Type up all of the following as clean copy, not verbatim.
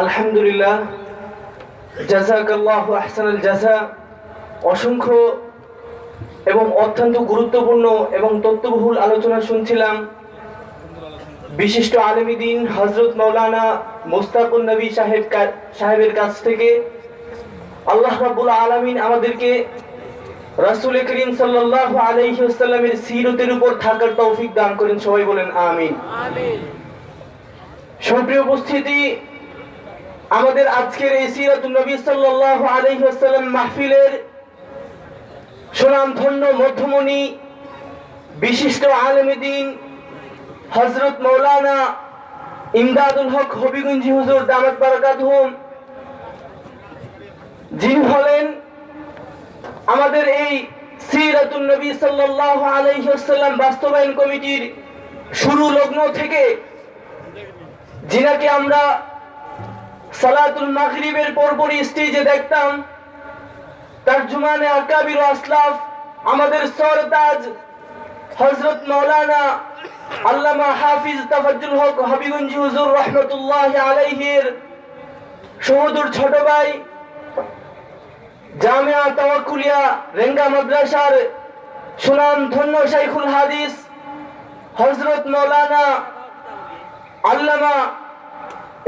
আলহামদুলিল্লাহ, জাযাকাল্লাহু আহসানাল জাযা। অসংখ্য এবং অত্যন্ত গুরুত্বপূর্ণ এবং তথ্যবহুল আলোচনা শুনছিলাম বিশিষ্ট আলেমী দ্বীন হযরত মাওলানা মুশতাকুন নবী সাহেবের কাছ থেকে। আল্লাহ রাব্বুল আলামিন আমাদেরকে রাসূল করিম সাল্লাল্লাহু আলাইহি ওয়াসাল্লামের সিরতের উপর থাকার তৌফিক দান করেন। সবাই বলেন আমিন। আমিন। সুপ্রিয় উপস্থিতি, আমাদের আজকের এই সিরাতুন নবী সাল্লাল্লাহু আলাইহি ওয়াসাল্লাম মাহফিলের সুনামধন্য মধ্যমণি বিশিষ্ট আলেমী দ্বীন হযরত মাওলানা ইমদাদুল হক হবিগঞ্জি হুজুর দামাত বারাকাতুহুম, যিনি হলেন আমাদের এই সিরাতুন নবী সাল্লাল্লাহু আলাইহি ওয়াসাল্লাম বাস্তবায়ন কমিটির শুরু লগ্ন থেকে, যিনাকে আমরা সালাতুল মাগরিবের পরপরই স্টেজে দেখতাম, তারজুমানে আকাবির ও আসলাফ আমাদের সরতাজ হযরত মাওলানা আল্লামা হাফিজ তাফাজ্জুল হক হবিগঞ্জি হুজুর রাহমাতুল্লাহি আলাইহির সহোদর ছোট ভাই, জামিয়া তাওয়াক্কুলিয়া রেঙ্গা মাদ্রাসার সুনামধন্য শাইখুল হাদিস হযরত মাওলানা আল্লামা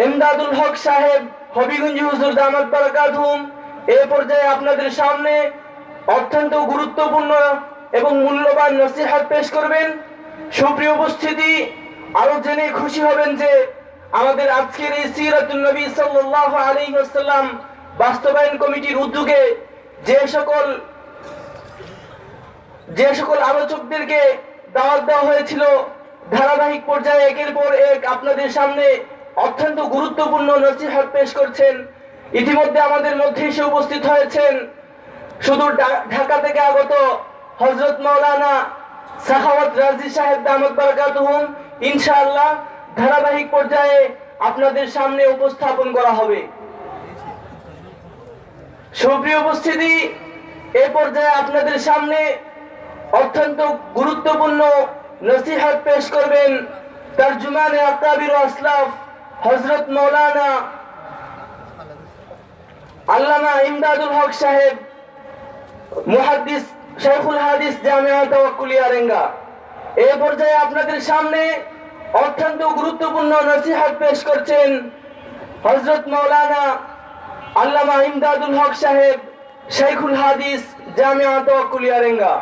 ইমদাদুল হক সাহেব হবিগঞ্জি হুজুর দামাত বারাকাতুহুম এ পর্যায়ে আপনাদের সামনে অত্যন্ত গুরুত্বপূর্ণ এবং মূল্যবান নসিহত পেশ করবেন। সুপ্রিয় উপস্থিতি, আরো জেনে খুশি হবেন যে আমাদের আজকের এই সিরাতুন নবী সাল্লাল্লাহু আলাইহি ওয়াসাল্লাম বাস্তবায়ন কমিটির উদ্যোগে যে সকল আলোচকদেরকে দাওয়াত দেওয়া হয়েছিল, ধারাবাহিক পর্যায়ে একের পর এক আপনাদের সামনে অত্যন্ত গুরুত্বপূর্ণ নসিহত পেশ করছেন। ইতিমধ্যে আমাদের মধ্যে এসে উপস্থিত হয়েছেন সুদূর ঢাকা থেকে আগত হযরত মাওলানা সাখাওয়াত রাজি সাহেব দামাত বারাকাতুহুম। ইনশাআল্লাহ ধারাবাহিক পর্যায়ে আপনাদের সামনে উপস্থাপন করা হবে। সুপ্রিয় উপস্থিতি, এ পর্যায়ে আপনাদের সামনে অত্যন্ত গুরুত্বপূর্ণ নসিহত পেশ করবেন তারজুমানে আকাবির ও আসলাফ হযরত মাওলানা আল্লামা ইমদাদুল হক সাহেব, মুহাদ্দিস শাইখুল হাদিস জামিয়া তাওয়াক্কুলিয়া রেঙ্গা। এ পর্যায়ে আপনাদের সামনে অত্যন্ত গুরুত্বপূর্ণ নসিহত পেশ করছেন হযরত মাওলানা আল্লামা ইমদাদুল হক সাহেব, শাইখুল হাদিস জামিয়া তাওয়াক্কুলিয়া রেঙ্গা।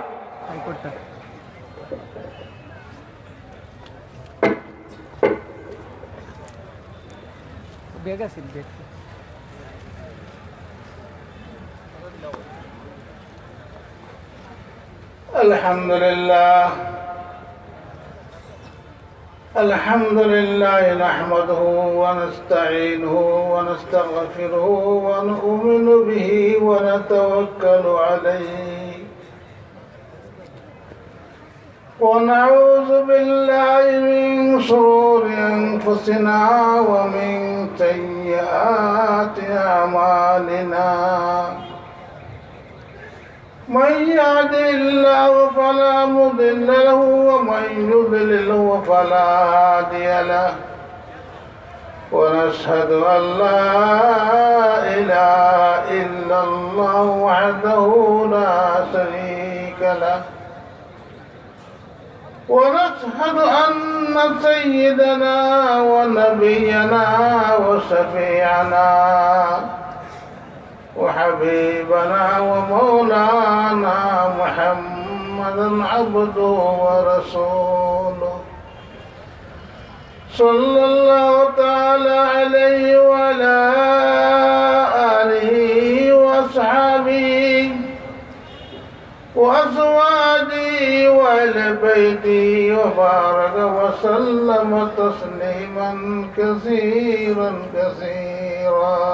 الحمد لله نحمده ونستعينه ونستغفره ونؤمن به ونتوكل عليه ونعوذ بالله من شرور أنفسنا ومن سيئات أعمالنا. من يهد الله فلا مضل له ومن يضلله فلا هادي له. ونشهد أن لا إله إلا الله وحده لا شريك له. ونشهد أن سيدنا ونبينا وشفيعنا وحبيبنا ومولانا محمدا عبده ورسوله صلى الله تعالى عليه وعلى آله وأصحابه وأزواجه وأهل بيته وبارك وسلم تسليما كثيرا كثيرا.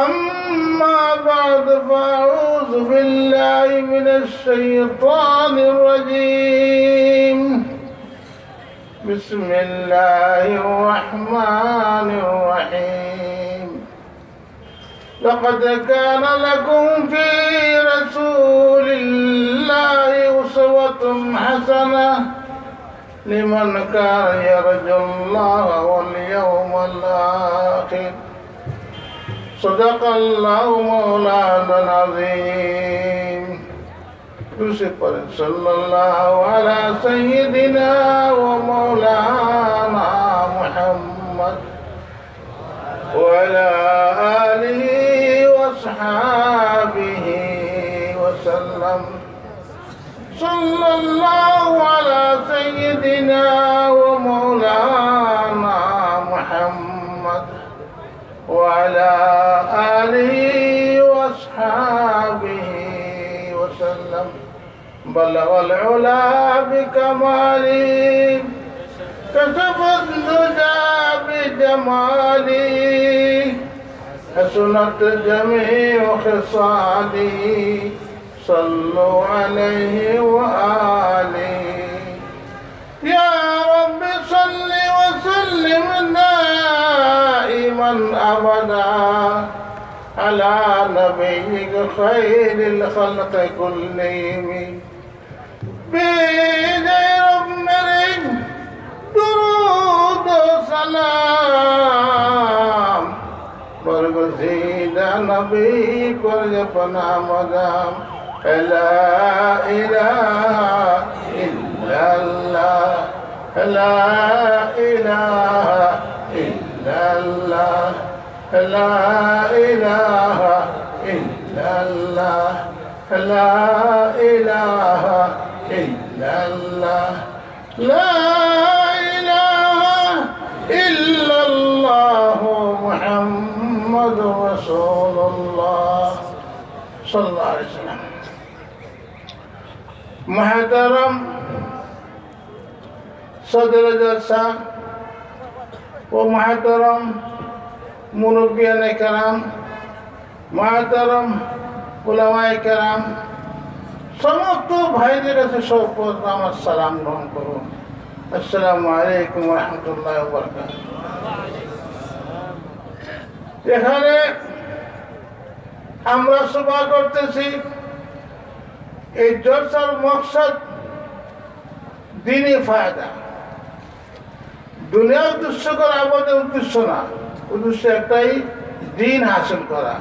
أما بعد، فأعوذ بالله من الشيطان الرجيم. بسم الله الرحمن الرحيم. لقد كان لكم في رسول الله أسوة حسنة لمن كان يرجو الله واليوم الآخر صدق الله مولانا العظيم يوسف صلى الله على سيدنا ومولانا محمد وعلى آله وأصحابه وسلم صلى الله على سيدنا ومولانا محمد وعلى آله وأصحابه وسلم بلغ العلا بكماله كشف الدجى بجماله حسنت جميع خصاله صلوا عليه وآله يا رب صل وسلم دائما أبدا على نبيك خير الخلق كلهم بغير مريم درود سلام برگزیدہ نبی کو اپنا مدام لا الہ الا اللہ لا الہ الا اللہ لا الہ الا اللہ لا الہ الا اللہ لا إله إلا الله محمد رسول الله صلى الله عليه وسلم محترم صدر جلسة ومحترم مربيان کرام محترم علماء کرام সমস্ত ভাইদের কাছে সর্বপ্রথম আমার সালাম গ্রহণ করুন। আসসালামু আলাইকুম ওয়া রাহমাতুল্লাহি ওয়া বারাকাতুহু। এখানে আমরা সভা করতেছি, এই জলসার মকসদ দ্বীনি ফায়দা, দুনিয়া উদ্দেশ্য করা আমাদের উদ্দেশ্য না, উদ্দেশ্য একটাই দ্বীন হাসিল করা।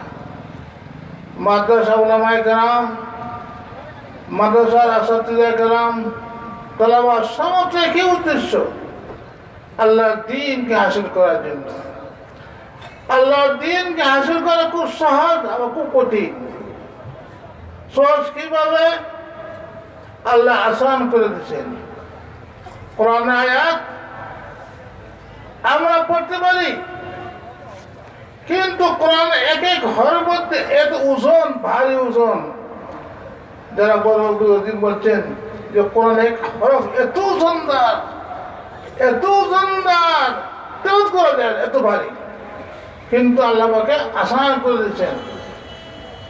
মাদ্রাসা উলামায়ে কেরাম, মাদ্রাসার আসাতিজা কেরাম, তালাবা সমস্ত একই উদ্দেশ্য, আল্লাহর দ্বীনকে হাসিল করার জন্য। আল্লাহর দ্বীনকে হাসিল করা খুব সহজ আবার খুব কঠিন। সহজ কিভাবে? আল্লাহ আসান করে দিয়েছেন। কোরআন আয়াত আমরা পড়তে পারি, কিন্তু কোরআন এক এক ঘরের মধ্যে এত ওজন, ভারী ওজন। যারা বড় দিন বলছেন যে কোরআন এক হরফ এত ওজনদার, এত ওজনদার, তেল করে দেন এত ভারী, কিন্তু আল্লাহ পাকে আসান করে দিয়েছেন।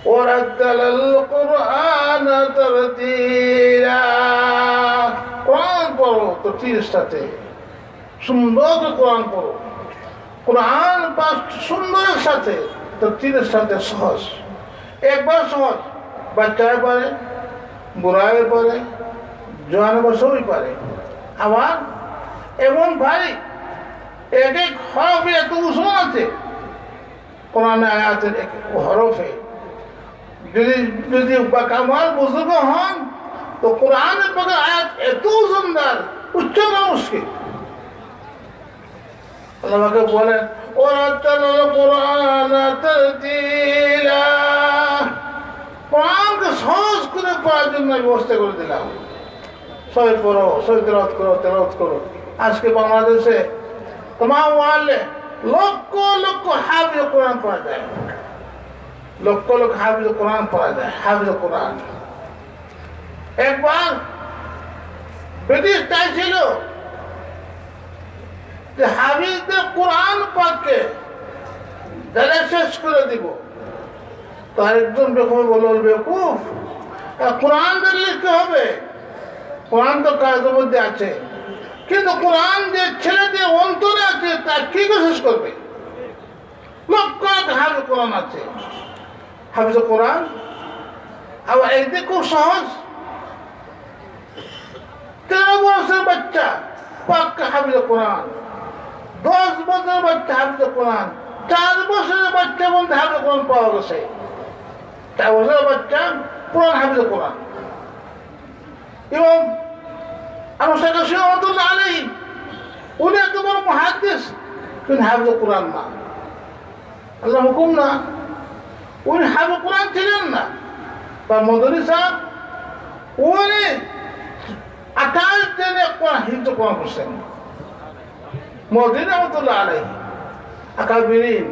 ওয়ারাত্তালাল কুরআন তারতিলা, কোরআন পড়ো তরতিলের সাথে, সুন্দর করে কোরআন পড়ো। কোরআন পাঠ সুন্দরের সাথে, তরতিলের সাথে, সহজ, একবার সহজ। বাচ্চারা পারে, বুড়ায় পারে, জোয়ানে বা সবই পারে। আবার এমন ভারী, এক এক হরফে এত ওজন আছে কোরআন আয়াতের এক হরফে। যদি বা কামাল বুজুর্গ হন তো কোরআনের পক্ষে আয়াত এত ওজনদার, উচ্চ না মুশকিল। আল্লাহকে বলেন ওয়ারাত্তালাল কুরআন তারতিলা, কোরআনকে সহজ করে পড়ার জন্য ব্যবস্থা করে দিলাম। সবাই পড়ো, সবাই তেলাওয়াত করো, তেলাওয়াত করো। আজকে বাংলাদেশে তোমার ওয়ালে লক্ষ লক্ষ হাফিজ কোরআন পড়া যায়, লক্ষ লক্ষ হাফিজ কোরআন পড়া যায়, হাফিজ কোরআন। একবার ব্রিটিশ চাইছিল যে হাফিজদের কোরআন পাককে যারা শেষ করে দিব। তার একজন বেকুফ বলল, বেকুফ, কোরআন লিখতে হবে, কোরআন তো কাজের মধ্যে আছে, কিন্তু কোরআন যে ছেলেদের অন্তরে আছে তা কি শেষ করবে? লক্ষ হাফিজ কোরআন কোরআন আছে, হাফিজ কোরআন। আবার একদিকে খুব সহজ, 13 বছরের বাচ্চা পাক্কা হাফিজ কোরআন, 10 বছরের বাচ্চা হাফিজ কোরআন, 4 বছরের বাচ্চা বলতে হাফিজ কোরআন পাওয়া গেছে, 4 বছরের বাচ্চা পুরান হাফিজ কোরআন। এবং আনুষ্ঠানিক রহমাতুল্লাহ আলাইহি উনি এত বড় মুহাদ্দিস, কিন্তু হাফিজ কোরআন না, আল্লাহ হুকুম না, উনি হাফিজ কোরআন ছিলেন না। বা মদনী সাহেব উনি 28 দিনে কোরআন হিফজ কোরআন করছেন, মদনী রহমাতুল্লাহ আলাইহি আকাবিরিন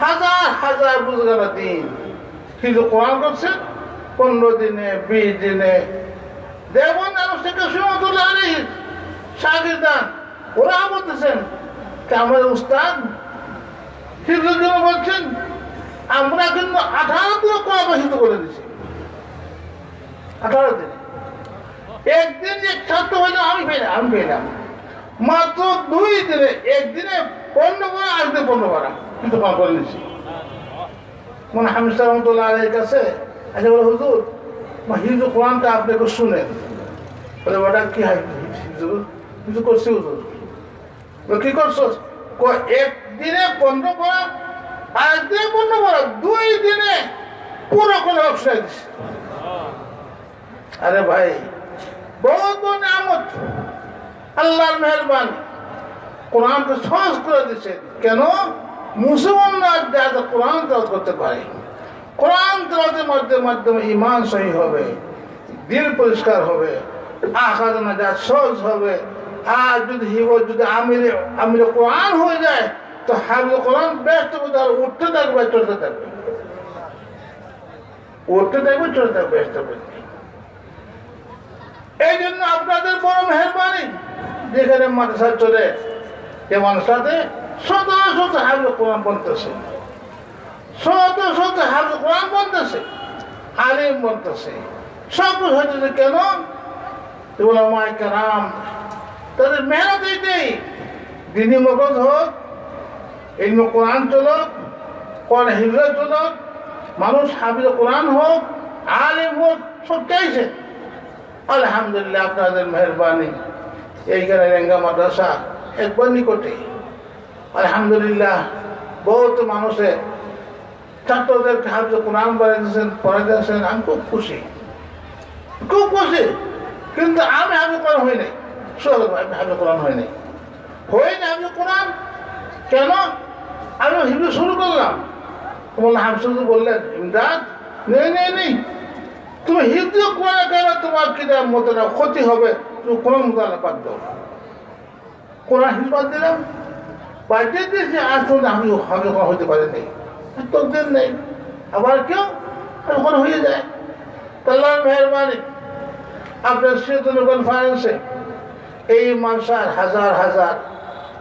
হাজার হাজার বুজুর্গানা দিন হিফজ কোরআন করছেন 15 দিনে 20 দিনে। দেওবন্দ আনুষ্ঠানিক রহমাতুল্লাহ আলাইহি শাগিরদান ওরা বলতেছেন আমাদের উস্তাদ হিফজের জন্য বলছেন আমরা কিন্তু 18 দিনে কোরআন হিফজ করে দিচ্ছি, 18 দিনে। একদিন এক ছাত্র হইলে আমি পেলাম মাত্র 2 দিনে, একদিনে 15 বার, আজকে 15 বার কিন্তু কোরআন করে নিচ্ছি। মানে হামিদ রহমতুল্লাহ আলাইহির কাছে আচ্ছা বলে হুজুর হিফজ কোরআনটা আপনি একটু শুনেন। বলে ওটা কি হিফজ করছি হুজুর। কি করছো? একদিনে 15 বার, আজকে 15 বার, 2 দিনে পুরো কোন অপশন দিচ্ছে। আরে ভাই বহুত বড় নিয়ামত, আল্লাহর মেহেরবানি, কোরআনকে সহজ করে দিচ্ছে। কেন? মুসলমানরা যাতে কোরআন তেলাওয়াত করতে পারে, কোরআন তেলাওয়াতের মাধ্যমে ঈমান সহি হবে, দিল পরিষ্কার হবে, আখিরাত নাজাত সহজ হবে। আর যদি আমিরে কোরআন হয়ে যায় তো হাফিজ কোরআন ব্যস্ত করতে হবে, উঠতে থাকবে চলতে থাকবে, উঠতে থাকবে চলতে থাকবে, ব্যস্ত করতে। এই জন্য আপনাদের বড় মেহরবানি যেখানে মাদ্রাসা চলে, যে মাদ্রাসাতে শত শত হাফিজ কোরআন বনতেছে, শত শত হাফিজ কোরআন বনতেছে, আলিম বনতেছে, সব কিছু হইতেছে। কেন? উলামায়ে কেরাম তাদের মেহনত এইটাই, দিনী মগজ হোক, ইলম কোরআন চলক, কোরআন হিফজ চলক, মানুষ হাফিজ কোরআন হোক, আলিম হোক, সব চাইছে। আলহামদুলিল্লাহ আপনাদের মেহরবানি এইখানে রেঙ্গা মাদ্রাসা একবার নিকটে, আলহামদুলিল্লাহ বহুত মানুষে ছাত্রদেরকে হাফিজ কোরআন পড়াইতেছেন। আমি খুব খুশি, খুব খুশি। কিন্তু আমি হাফিজ কোরআন হই নাই, হাফিজ কোরআন হয় নাই, হাফিজ কোরআন। কেন? আমি হিফজ শুরু করলাম, বললাম হাফিজ বললেন ইমদাদ নেই তুমি হিফজ কোরআন কেন, তোমার কিতাব মোতালা ক্ষতি হবে, তুমি কোরআন মোতালা বাদ দাও। কোরআন হিফজ বাদ দিলাম, বাদ দিয়েছি। আজ পর্যন্ত আমি হাফিজ কোরআন হইতে পারি নাই, তকদির নেই। আবার কেউ ওখানে হয়ে যায়। আল্লাহর মেহরবানি আপনার শীতল কনফারেন্সে এই মানসার হাজার হাজার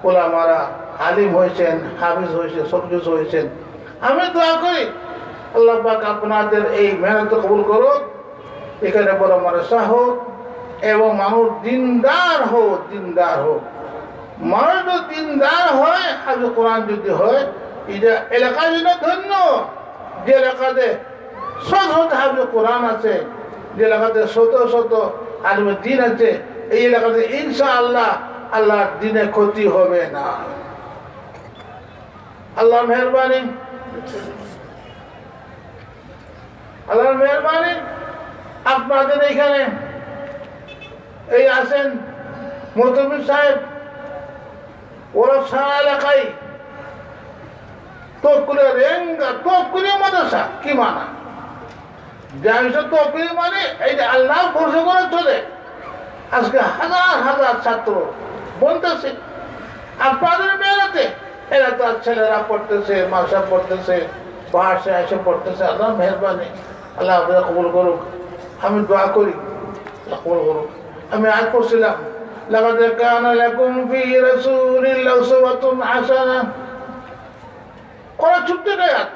ওলামারা আলিম হয়েছেন, হাফিজ হয়েছেন, সব কিছু হয়েছেন। আমি দোয়া করি আল্লাহ পাক আপনাদের এই মেহনত কবুল করুক, এখানে বড় মাদ্রাসা হোক এবং মানুষ দিনদার হোক, দিনদার হোক। মানুষ যদি দিনদার হয়, হাফিজ কোরআন যদি হয়, এটা এলাকার জন্য ধন্য। যে এলাকাতে শত শত হাফিজ কোরআন আছে, যে এলাকাতে শত শত আলিমের দিন আছে, এই এলাকাতে ইনশাআল্লাহ আল্লাহর দিনে ক্ষতি হবে না। আল্লাহর মেহরবানি, আল্লাহর মেহরবানি আপনাদের এখানে এই আছেন মোহতমির সাহেব, ওরা সারা এলাকায় তকুলে রেঙ্গা তকুলে মাদ্রাসা কি মানা তকুলি মানে এই যে আল্লাহ ভরসা করে চলে। আজকে হাজার হাজার ছাত্র বলতেছে আপনাদের মেয়েরাতে, এরা তার ছেলেরা পড়তেছে, মাসা পড়তেছে, বাসে এসে পড়তেছে। আল্লাহ মেহরবানি, আল্লাহ আপনারা কবুল করুক। আমি দোয়া করি আল্লাহ কবুল করুক। আমি আজ করছিলাম লাকাদ কানা লাকুম ফি রাসূলিল্লাহি উসওয়াতুন হাসানাহ, কোন ছোট্ট আয়াত,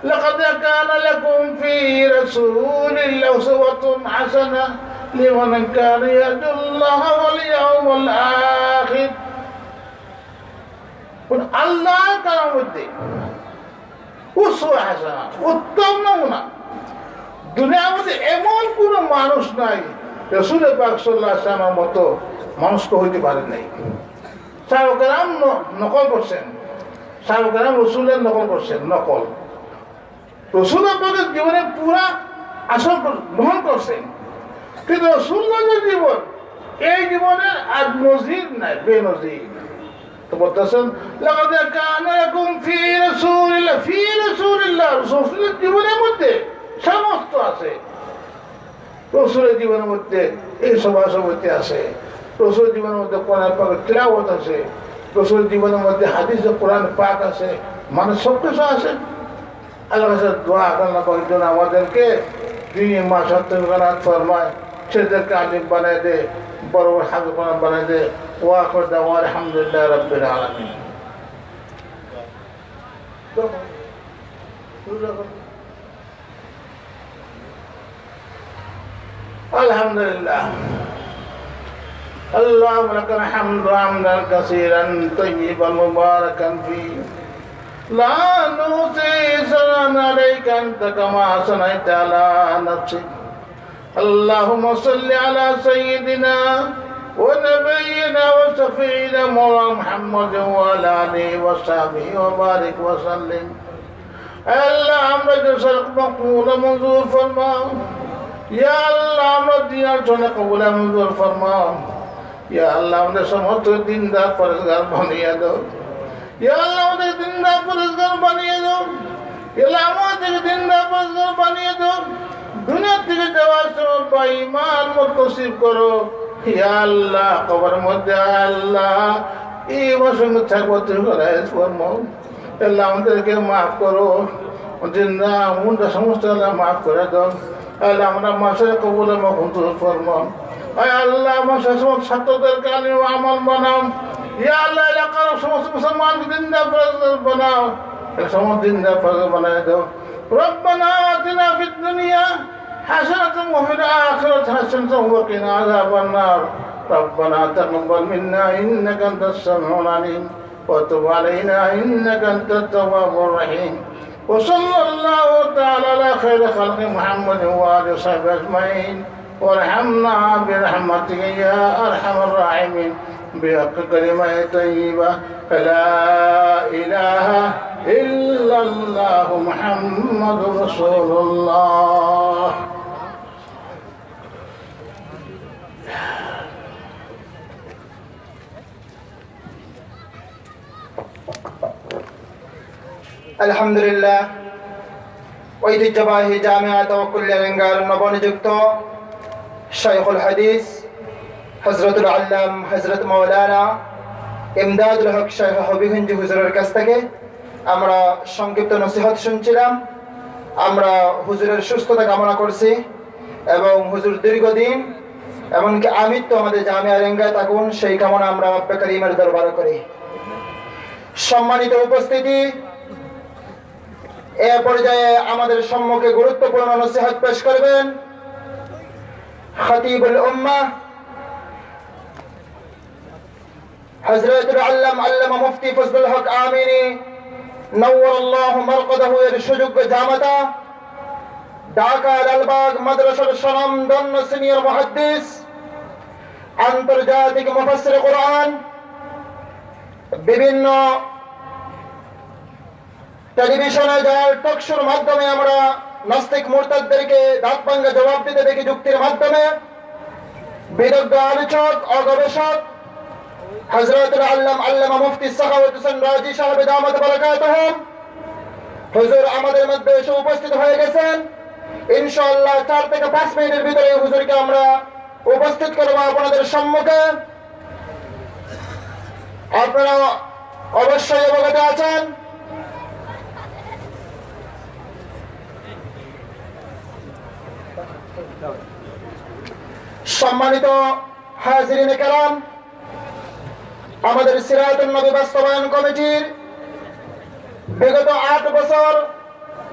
লাকাদ কানা লাকুম ফি রাসূলিল্লাহি উসওয়াতুন হাসানাহ লিমান কানা ইয়ারজুল্লাহা ওয়াল ইয়াউমাল আখির। আল্লাহ তাআলার মধ্যে উসওয়া হাসানা, উত্তম নমুনা। দুনিয়ার মধ্যে এমন কোন মানুষ নাই রাসূল পাক সাল্লাল্লাহু আলাইহি ওয়াসাল্লামের মতো মানুষকে হইতে পারে নাই। সাহাবায়ে কেরাম নকল করছেন, সাহাবায়ে কেরাম রাসূলের নকল করছেন, নকল রাসূল পাকের জীবনে পুরা আসল গ্রহণ করছেন। কিন্তু রাসূলুল্লাহর জীবন, এই জীবনের আর নজির নাই, বেনজির। তো বলতেছেন লাকাদ কানা লাকুম ফি রাসূলিল্লাহ, রাসূলের জীবনের মধ্যে সমস্ত আছে। রাসূলের জীবনের মধ্যে এই সভাসমিতি আছে, রাসূলের জীবনের মধ্যে কোরআন পাকের তিলাওয়াত আছে, রাসূলের জীবনের মধ্যে হাদিস ও কোরআন পাক আছে, মানে সব কিছু আছে। আল্লাহর কাছে দোয়া আল্লাহ পাক যেন আমাদেরকে দিনে মাসাতুল গানাত ফরমায়, ছেলেদেরকে আলিম বানায় দে, বড় বড় হাফেজ বানায় দে। ওয়াখির দাওয়ানা আলহামদুলিল্লাহি রাব্বিল আলামিন। আলহামদুলিল্লাহ। اللهم لك الحمد حمدا كثيرا طيبا مباركا فيه لا نحصي ثناء عليك انت كما اثنيت على نفسك. اللهم صل على سيدنا ونبينا وشفيعنا مولانا محمد وعلى اله وصحبه وبارك وسلم. আল্লাহ আমরা যে সরক মকবুল মঞ্জুর ফরমাও, ইয়া আল্লাহ আমরা দিনের জন্য কবুল মঞ্জুর ফরমাও। ইয়া আল্লাহ আমাদের সমস্ত দিনদার পরেশগার বানিয়ে দাও। ইয়া আল্লাহ আমাদের দিনদার পরেশগার বানিয়ে দাও। ইয়া আল্লাহ আমাদের দিনদার পরেশগার বানিয়ে দাও। দুনিয়া থেকে যাওয়ার সময় বেঈমান মুতসিব করো। ইয়া আল্লাহ কবরের মধ্যে আল্লাহ এই বসঙ্গ থাকবো তুমি রাইজ ফরমাও। আল্লাহ আমাদেরকে মাফ করো, জিন্দা মুন্ডা সমস্ত আল্লাহ মাফ করে দাও। আল্লাহ আমরা মাসের কবুল মঞ্জুর ফরমাও। আল্লাহ মাসের সমস্ত ছাত্রদেরকে আলিম আমল বানাও। ইয়া আল্লাহ এলাকার সমস্ত মুসলমানকে দিনদার পরেশগার বানাও, সমস্ত দিনদার পরেশগার বানায় দাও। রব্বানা আতিনা ফিদ দুনিয়া হাসানাতান ওয়া ফিল আখিরাতি হাসানাতান ওয়া কিনা আযাবান নার। রব্বানা তাকাব্বাল মিন্না ইন্নাকা আনতাস সামিউল আলিম ওয়া তুব আলাইনা ইন্নাকা আনতাত তাওয়াবুর রহিম। وصلى الله تعالى على خير خلق محمد وآله وصحبه أجمعين. وارحمنا برحمتك يا أرحم الراحمين بحق كلمة طيبة لا إله إلا الله محمد رسول الله. আলহামদুলিল্লাহ। ঐতিহ্যবাহী জামিয়া তাওয়াক্কুলিয়া বেঙ্গল নবনিযুক্ত শাইখুল হাদিস হযরতুল আল্লাম হযরত মাওলানা ইমদাদুল হক শাইখ হবিগঞ্জ হুজুরের কাছ থেকে আমরা সংক্ষিপ্ত নসিহত শুনছিলাম। আমরা হুজুরের সুস্থতা কামনা করছি এবং হুজুর দীর্ঘদিন এমনকি আমিত্ব আমাদের জামিয়া রেঙ্গায় থাকুন, সেই কামনা আমরা রব্বে কারীমের দরবারে করি। সম্মানিত উপস্থিতি, এ পর্যায়ে আমাদের সম্মুখে গুরুত্বপূর্ণ নসিহত পেশ করবেন খতিবুল উম্মাহ হযরতুল আল্লামা মুফতি ফজলুল হক আমিনী নওয়ারাল্লাহু মারকাদাহু এর সুযোগ্য জামাতা, ঢাকা লালবাগ মাদ্রাসার স্বনামধন্য সিনিয়র মুহাদ্দিস, আন্তর্জাতিক মুফাসসির কোরআন, বিভিন্ন টেলিভিশনে যার টকশোর মাধ্যমে আমরা নাস্তিক মুরতাদদেরকে দাঁত ভাঙ্গা জবাব দিতে দেখি যুক্তির মাধ্যমে, বিদগ্ধ আলোচক ও গবেষক হযরতুল আল্লামা মুফতি সাখাওয়াত হোসেন রাজি সাহেব দামাত বারাকাতুহু হুজুর আমাদের মধ্যে এসে উপস্থিত হয়ে গেছেন। ইনশাআল্লাহ 4 থেকে 5 মিনিটের ভিতরে হুজুরকে আমরা উপস্থিত করব আপনাদের সম্মুখে। আপনারা অবশ্যই অবগত আছেন সম্মানিত হাজিরিনে কেরাম, আমাদের সিরাতুন নবী বাস্তবায়ন কমিটির বিগত 8 বছর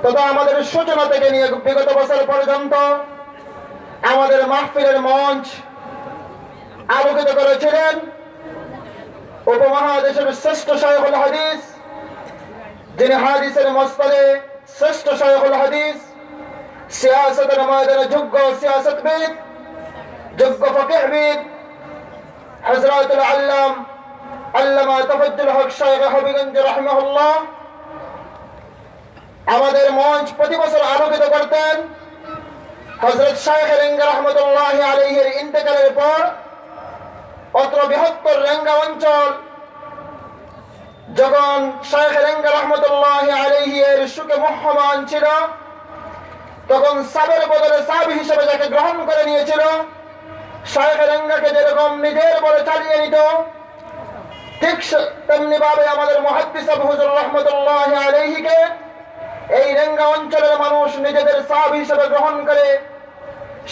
তথা আমাদের সূচনা থেকে নিয়ে বিগত বছর পর্যন্ত আমাদের মাহফিলের মঞ্চ আলোকিত করেছিলেন উপমহাদেশের শ্রেষ্ঠ শাইখুল হাদিস, যিনি হাদিসের মসনদে শ্রেষ্ঠ শায়খুল হাদিস, সিয়াসতের ময়দানে যোগ্য সিয়াসতবিদ, যোগ্য ফকিহবিদ হযরতুল আল্লামা তাফাজ্জুল হক শায়খ হবিগঞ্জ রাহিমাহুল্লাহ আমাদের মঞ্চ প্রতি বছর আলোকিত করতেন। হযরত শায়খ রেঙ্গা রহমতুল্লাহ আলাইহির ইন্তেকালের পর অত্র বৃহত্তর রেঙ্গা অঞ্চল যখন শায়খ রেঙ্গা রহমতুল্লাহ আলাইহি এর সুখে মুহ্যমান ছিল, তখন সাবের বদলে সাবি হিসেবে যাকে গ্রহণ করে নিয়েছিল, শায়খ রেঙ্গাকে যেরকম নিজের বলে চালিয়ে নিত, ঠিক তেমনি ভাবে আমাদের মুহাদ্দিস আবু হুজুর রহমতুল্লাহ আলাইহিকে এই রেঙ্গা অঞ্চলের মানুষ নিজেদের সাবি হিসেবে গ্রহণ করে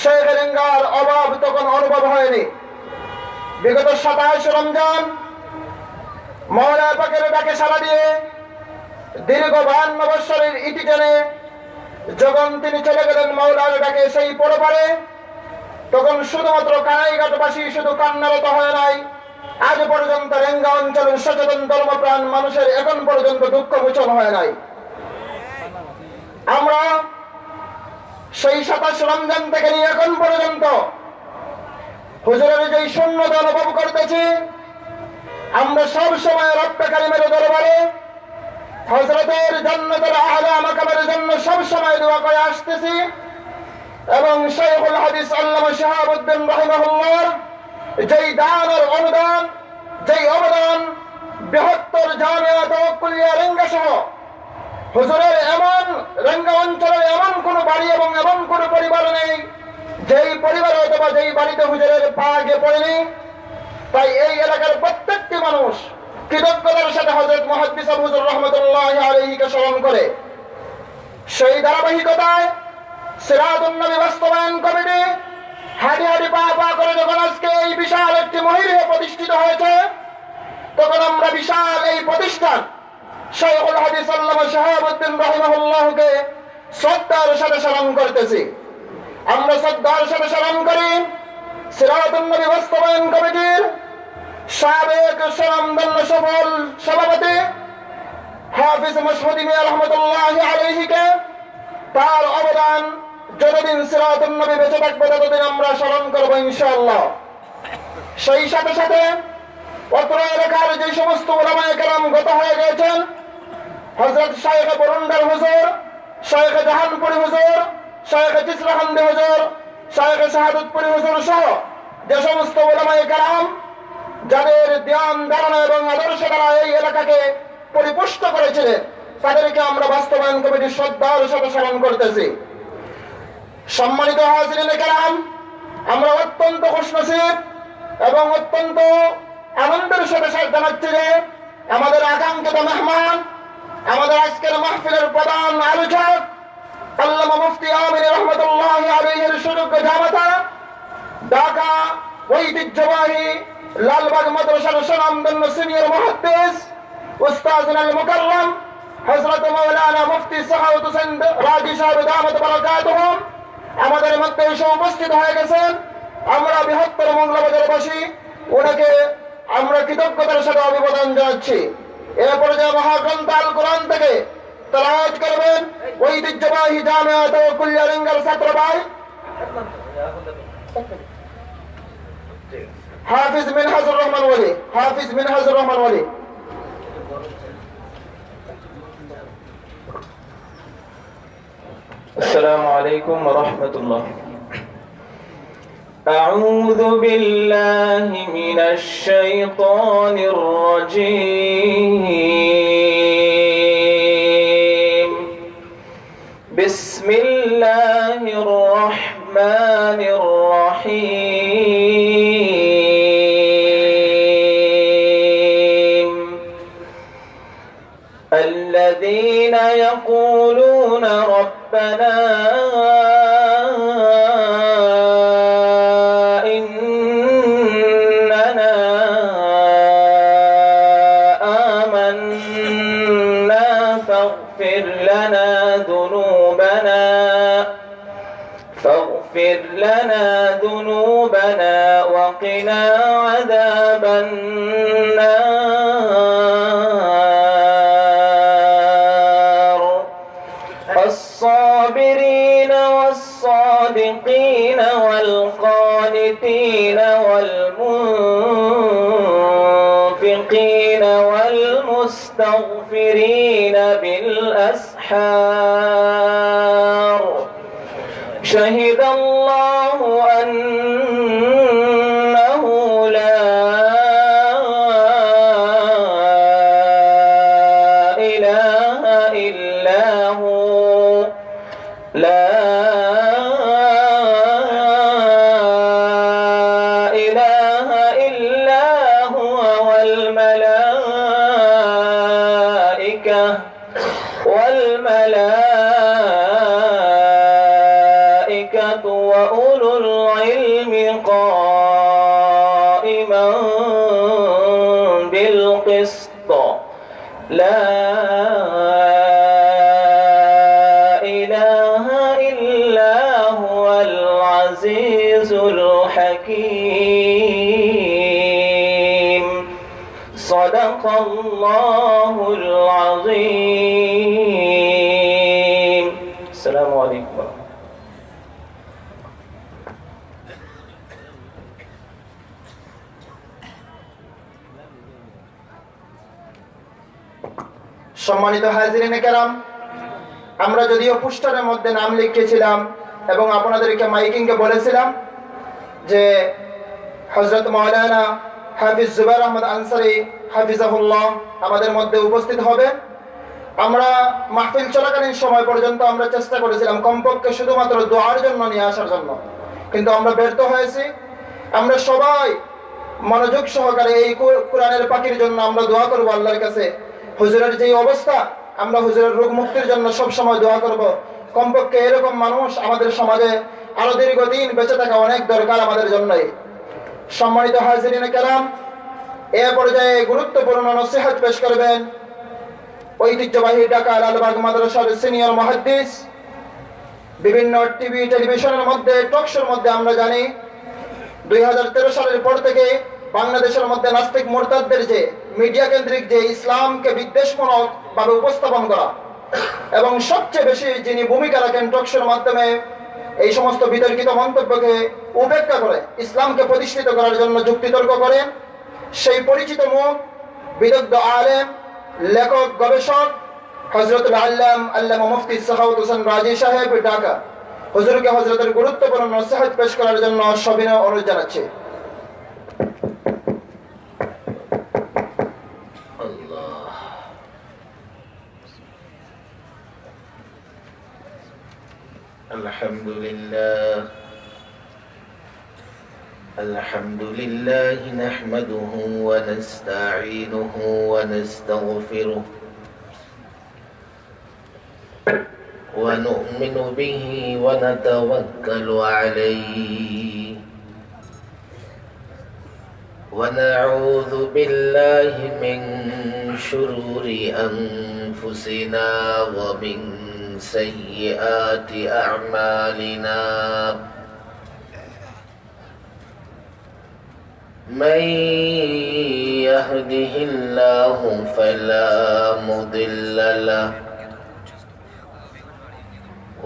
শায়খ রেঙ্গার অভাব তখন অনুভব হয়নি। বিগত 27 রমজান মওলা পাকের ডাকে সাড়া দিয়ে দীর্ঘ 52 বছরের ইতি টেনে যখন তিনি চলে গেলেন মওলার ডাকে সেই পরপারে, তখন শুধুমাত্র কানাইঘাটবাসী শুধু কান্নারত হয় নাই, আজ পর্যন্ত রেঙ্গা অঞ্চলের সচেতন ধর্মপ্রাণ মানুষের এখন পর্যন্ত দুঃখ মোচন হয় নাই। আমরা সেই 27 রমজান থেকে নিয়ে এখন পর্যন্ত হুজুরের যে শূন্যতা অনুভব করতেছি, আমরা সব সময় রব্বে কারিমের দরবারে হযরতের জান্নাতের আলা মাকামের জন্য সব সময় দোয়া করে আসতেছি এবং শাইখুল হাদিস আল্লামা শিহাবুদ্দিন রাহিমাহুল্লাহ যেই দান আর অনুদান, যেই অবদান বৃহত্তর জামিয়া তাওয়াক্কুলিয়া রেঙ্গা সহ হুজুরের এমন রেঙ্গা অঞ্চলের এমন কোনো বাড়ি এবং এমন কোনো পরিবার নেই যেই পরিবার অথবা যেই বাড়িতে হুজুরের পা গিয়ে পড়েনি। তাই এই এলাকার প্রত্যেকটি মানুষ কৃতজ্ঞতার সাথে হযরত মুহাদ্দিস আবু হুজুর রহমতুল্লাহ আলাইহিকে স্মরণ করে। সেই ধারাবাহিকতায় সিরাতুন নবী বাস্তবায়ন কমিটি হাঁটি হাঁটি পা পা করে যখন আজকে এই বিশাল একটি মহিলা প্রতিষ্ঠিত হয়েছে, তখন আমরা বিশাল এই প্রতিষ্ঠান শাইখুল হাদিস আল্লামা শিহাবুদ্দিন রাহিমাহুল্লাহকে শ্রদ্ধার সাথে স্মরণ করতেছি। আমরা শ্রদ্ধার সাথে স্মরণ করি সিরাতুন নবী বাস্তবায়ন কমিটির সাবেক স্বনামধন্য সফল সভাপতি হাফিজ মাসউদ মিয়া রহমতুল্লাহ আলাইহিকে। তার অবদান যতদিন সিরাতুন নবী বেঁচে থাকবে ততদিন আমরা স্মরণ করবো ইনশাআল্লাহ। সেই সাথে সাথে অত্র এলাকার যে সমস্ত উলামায়ে কেরাম গত হয়ে গেছেন, হযরত শাইখ বরুন্ডার হুজুর, শাইখ জাহানপুরি হুজুর, শাইখ চিসরাহান্দি হুজুর, শাইখ শাহাদতপুরি হুজুর সহ যে সমস্ত উলামায়ে কেরাম যাদের ধ্যান ধারণা এবং আদর্শ দ্বারা এই এলাকাকে পরিপুষ্ট করেছিলেন, তাদেরকে আমরা বাস্তবায়ন কমিটির শ্রদ্ধার সাথে স্মরণ করতেছি। সম্মানিত হাজিরিন কেরাম, আমরা অত্যন্ত খুশনসিব এবং অত্যন্ত আনন্দের সাথে জানাচ্ছি যে আমাদের আকাঙ্ক্ষিত মেহমান, আমাদের আজকের মাহফিলের প্রধান আলোচক আল্লামা মুফতি আমির রহমতুল্লাহ আলাইহির সুযোগ্য জামাতা, ঢাকা ঐতিহ্যবাহী লালবাগ মাদ্রাসার সুনামধন্য সিনিয়র মুহাদ্দিস উস্তাদুল মুকাররম হযরত মাওলানা মুফতি সাখাওয়াত হোসেন রাজি সাহেব দামাত বারাকাতুহুম আমাদের মধ্যে এসে উপস্থিত হয়ে গেছেন। আমরা বৃহত্তর মংলাবাজারবাসী ওনাকে আমরা কৃতজ্ঞতার সাথে অভিবাদন জানাচ্ছি। এরপরে যে মহাগ্রন্থ আল কোরআন থেকে তেলাওয়াত করবেন ঐতিহ্যবাহী জামিয়া তাওয়াক্কুলিয়া রেঙ্গার ছাত্র ভাই হাফিজ মিনহাজুর রহমান ওয়ালি। হাফিজ মিনহাজুর রহমান ওয়ালি। السلام عليكم ورحمة الله. أعوذ بالله من الشيطان الرجيم. بسم الله الرحمن الرحيم. الذين يقولون ربنا إننا آمنا فاغفر لنا ذنوبنا وقنا عذاب النار. الصابرين والصادقين والقانتين والمنفقين والمستغفرين بالأسحار شهد الله أنه لا إله إلا هو لا إله إلا هو والملائكة وأولو العلم قائما بالقسط لا إله إلا هو العزيز الحكيم صدق الله العظيم السلام عليكم ورحمة الله সম্মানিত হাজিরিনে কেরাম, আমরা যদিও পোস্টারের মধ্যে নাম লিখেছিলাম এবং আপনাদেরকে মাইকিংকে বলেছিলাম যে হযরত মাওলানা হাফিজ জুবাইর আহমদ আনসারী হাফিজাহুল্লাহ আমাদের মধ্যে উপস্থিত হবে। আমরা মাহফিল চলাকালীন সময় পর্যন্ত আমরা চেষ্টা করেছিলাম কমপক্ষে শুধুমাত্র দোয়ার জন্য নিয়ে আসার জন্য, কিন্তু আমরা ব্যর্থ হয়েছি। আমরা সবাই মনোযোগ সহকারে এই কোরআনের পাখির জন্য আমরা দোয়া করবো আল্লাহর কাছে। হুজুরের যে অবস্থা, আমরা হুজুরের রোগ মুক্তির জন্য সব সময় দোয়া করব। কমপক্ষে এরকম মানুষ আমাদের সমাজে আরো দীর্ঘদিন বেঁচে থাকা অনেক দরকার আমাদের জন্যই। সম্মানিত হাজিরিনে কেরাম, এ পর্যায়ে গুরুত্বপূর্ণ নসিহত পেশ করবেন ঐতিহ্যবাহী ঢাকা লালবাগ মাদ্রাসার সিনিয়র মুহাদ্দিস। বিভিন্ন টিভি টেলিভিশনের মধ্যে টকশোর মধ্যে আমরা জানি 2013 সালের পর থেকে বাংলাদেশের মধ্যে নাস্তিক মুরতাদদের যে মিডিয়া কেন্দ্রিক যে ইসলামকে বিদ্বেষমূলক ভাবে উপস্থাপন করা এবং সবচেয়ে বেশি যিনি ভূমিকা রাখেন টকশোর মাধ্যমে এই সমস্ত বিতর্কিত মন্তব্যকে উপেক্ষা করে ইসলামকে প্রতিষ্ঠিত করার জন্য যুক্তিতর্ক করেন, সেই পরিচিত মুখ বিদগ্ধ আলেম, লেখক, গবেষক হযরতুল আল্লামা মুফতি সাখাওয়াত হোসেন রাজি সাহেব ঢাকা। হুজুরকে হযরতের গুরুত্বপূর্ণ নসিহত পেশ করার জন্য সবিনয় অনুরোধ জানাচ্ছি। الحمد لله نحمده ونستعينه ونستغفره ونؤمن به ونتوكل عليه ونعوذ بالله من شرور أنفسنا ومن سيئات أعمالنا من يهده الله فلا مضل له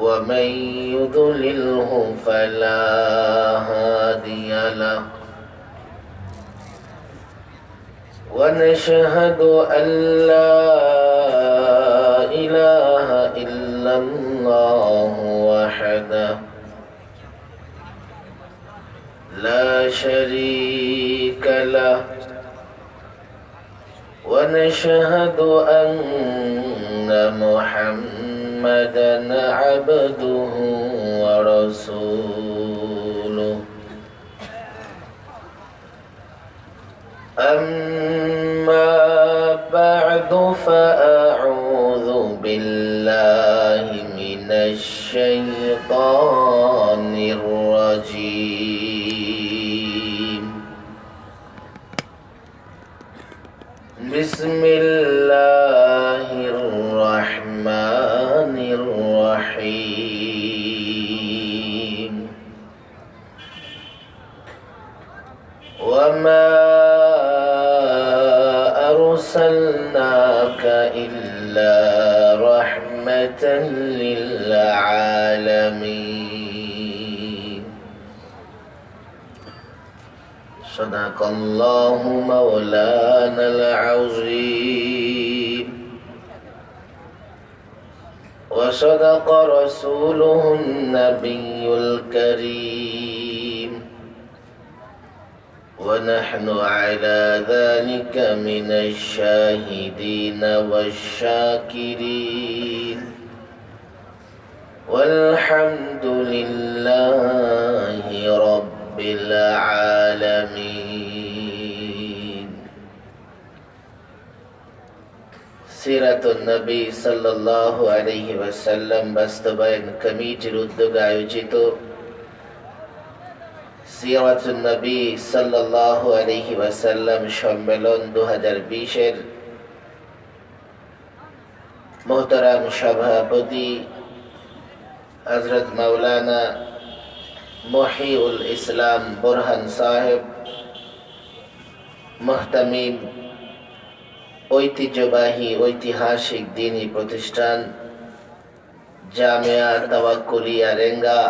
ومن يضلله فلا هادي له ونشهد أن لا إله إلا الله وحده لا شريك له ونشهد أن محمدا عبده ورسوله أما بعد فأعوذ بالله من الشيطان الرجيم بسم الله الرحمن الرحيم وما أرسلناك إلا رحمة للعالمين صدق الله مولانا العظيم وصدق رسوله النبي الكريم ونحن على ذلك من الشاهدين والشاكرين والحمد لله رب العالمين সিরাতুন নবী সাল্লাল্লাহু আলাইহি ওয়াসাল্লাম বাস্তবায়ন কমিটির উদ্যোগে আয়োজিত সিরাতুন নবী সাল্লাল্লাহু আলাইহি ওয়াসাল্লাম সম্মেলন 2020 এর মোহতারাম সভাপতি হযরত মাওলানা মহিউল ইসলাম বোরহান সাহেব, মুহতামিম ঐতিহ্যবাহী ঐতিহাসিক দ্বীনি প্রতিষ্ঠান জামিয়া তাওয়াক্কুলিয়া রেঙ্গা,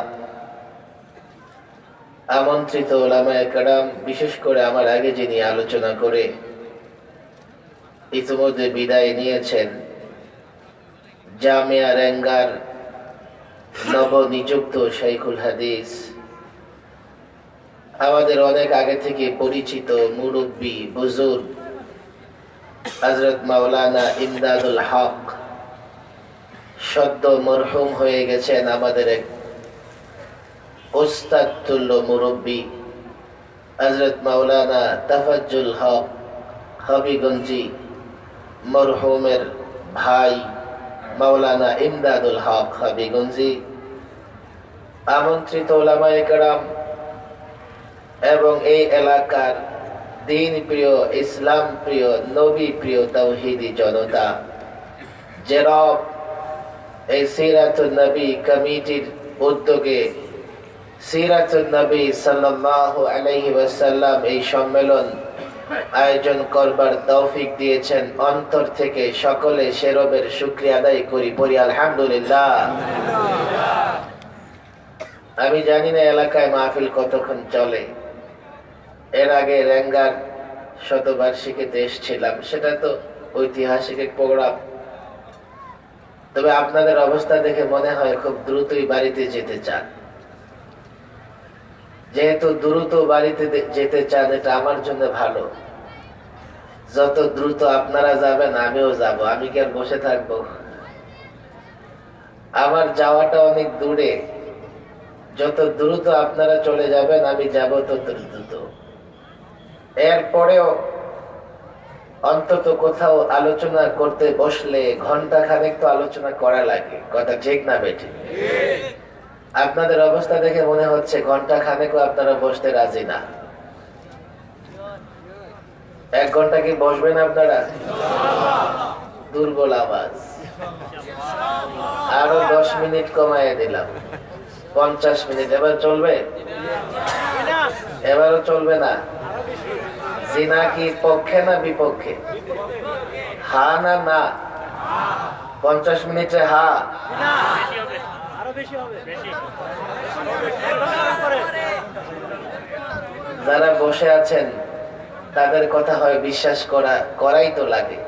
আমন্ত্রিত উলামায়ে কেরাম, বিশেষ করে আমার আগে যিনি আলোচনা করে ইতিমধ্যে বিদায় নিয়েছেন, জামিয়া রেঙ্গার নবনিযুক্ত শাইখুল হাদিস, আমাদের অনেক আগে থেকে পরিচিত মুরব্বী বুজুর্গ হযরত মাওলানা ইমদাদুল হক, সদ্য মরহুম হয়ে গেছেন আমাদের এক উস্তাদ তুল্য মুরব্বী হযরত মাওলানা তাফাজ্জুল হক হবিগঞ্জি, মরহুমের ভাই মাওলানা ইমদাদুল হক হবিগঞ্জি, আমন্ত্রিত উলামায়ে কেরাম এবং এই এলাকার দ্বীন প্রিয়, ইসলাম প্রিয়, নবী প্রিয় তাওহীদি জনতা, যারা এই সিরাতুন নবী কমিটির উদ্যোগে সিরাতুন নবী সাল্লাল্লাহু আলাইহি ওয়াসাল্লাম এই সম্মেলন আয়োজন করবার তৌফিক দিয়েছেন, অন্তর থেকে সকলে সে রবের শুকরিয়া আদায় করি, পড়ি আলহামদুলিল্লাহ। আমি জানি না এলাকায় মাহফিল কতক্ষণ চলে। এর আগে রেঙ্গার শতবার্ষিকীতে এসেছিলাম, সেটা তো ঐতিহাসিক এক প্রোগ্রাম। তবে আপনাদের অবস্থা দেখে মনে হয় খুব দ্রুতই বাড়িতে যেতে চান। যেহেতু দ্রুত বাড়িতে যেতে চান, এটা আমার জন্য ভালো। যত দ্রুত আপনারা যাবেন আমিও যাব, আমি কি আর বসে থাকবো? আমার যাওয়াটা অনেক দূরে, যত দ্রুত আপনারা চলে যাবেন আমি যাব তত দ্রুত। এরপরেও অন্তত কোথাও আলোচনা করতে বসলে ঘন্টা খানেক তো আলোচনা করা লাগে, কথা ঠিক না বেঠি? আপনাদের অবস্থা দেখে মনে হচ্ছে ঘন্টা খানেকও আপনারা বসতে রাজি না। 1 ঘন্টা কি বসবেন আপনারা? দুর্বল আওয়াজ। আরো 10 মিনিট কমায় দিলাম, 50 মিনিট। এবার চলবে? এবারও চলবে না? জিনা কি পক্ষে না বিপক্ষে? হা না না? 50 মিনিটে হা? যারা বসে আছেন তাদের কথা হয় বিশ্বাস করাই তো লাগে।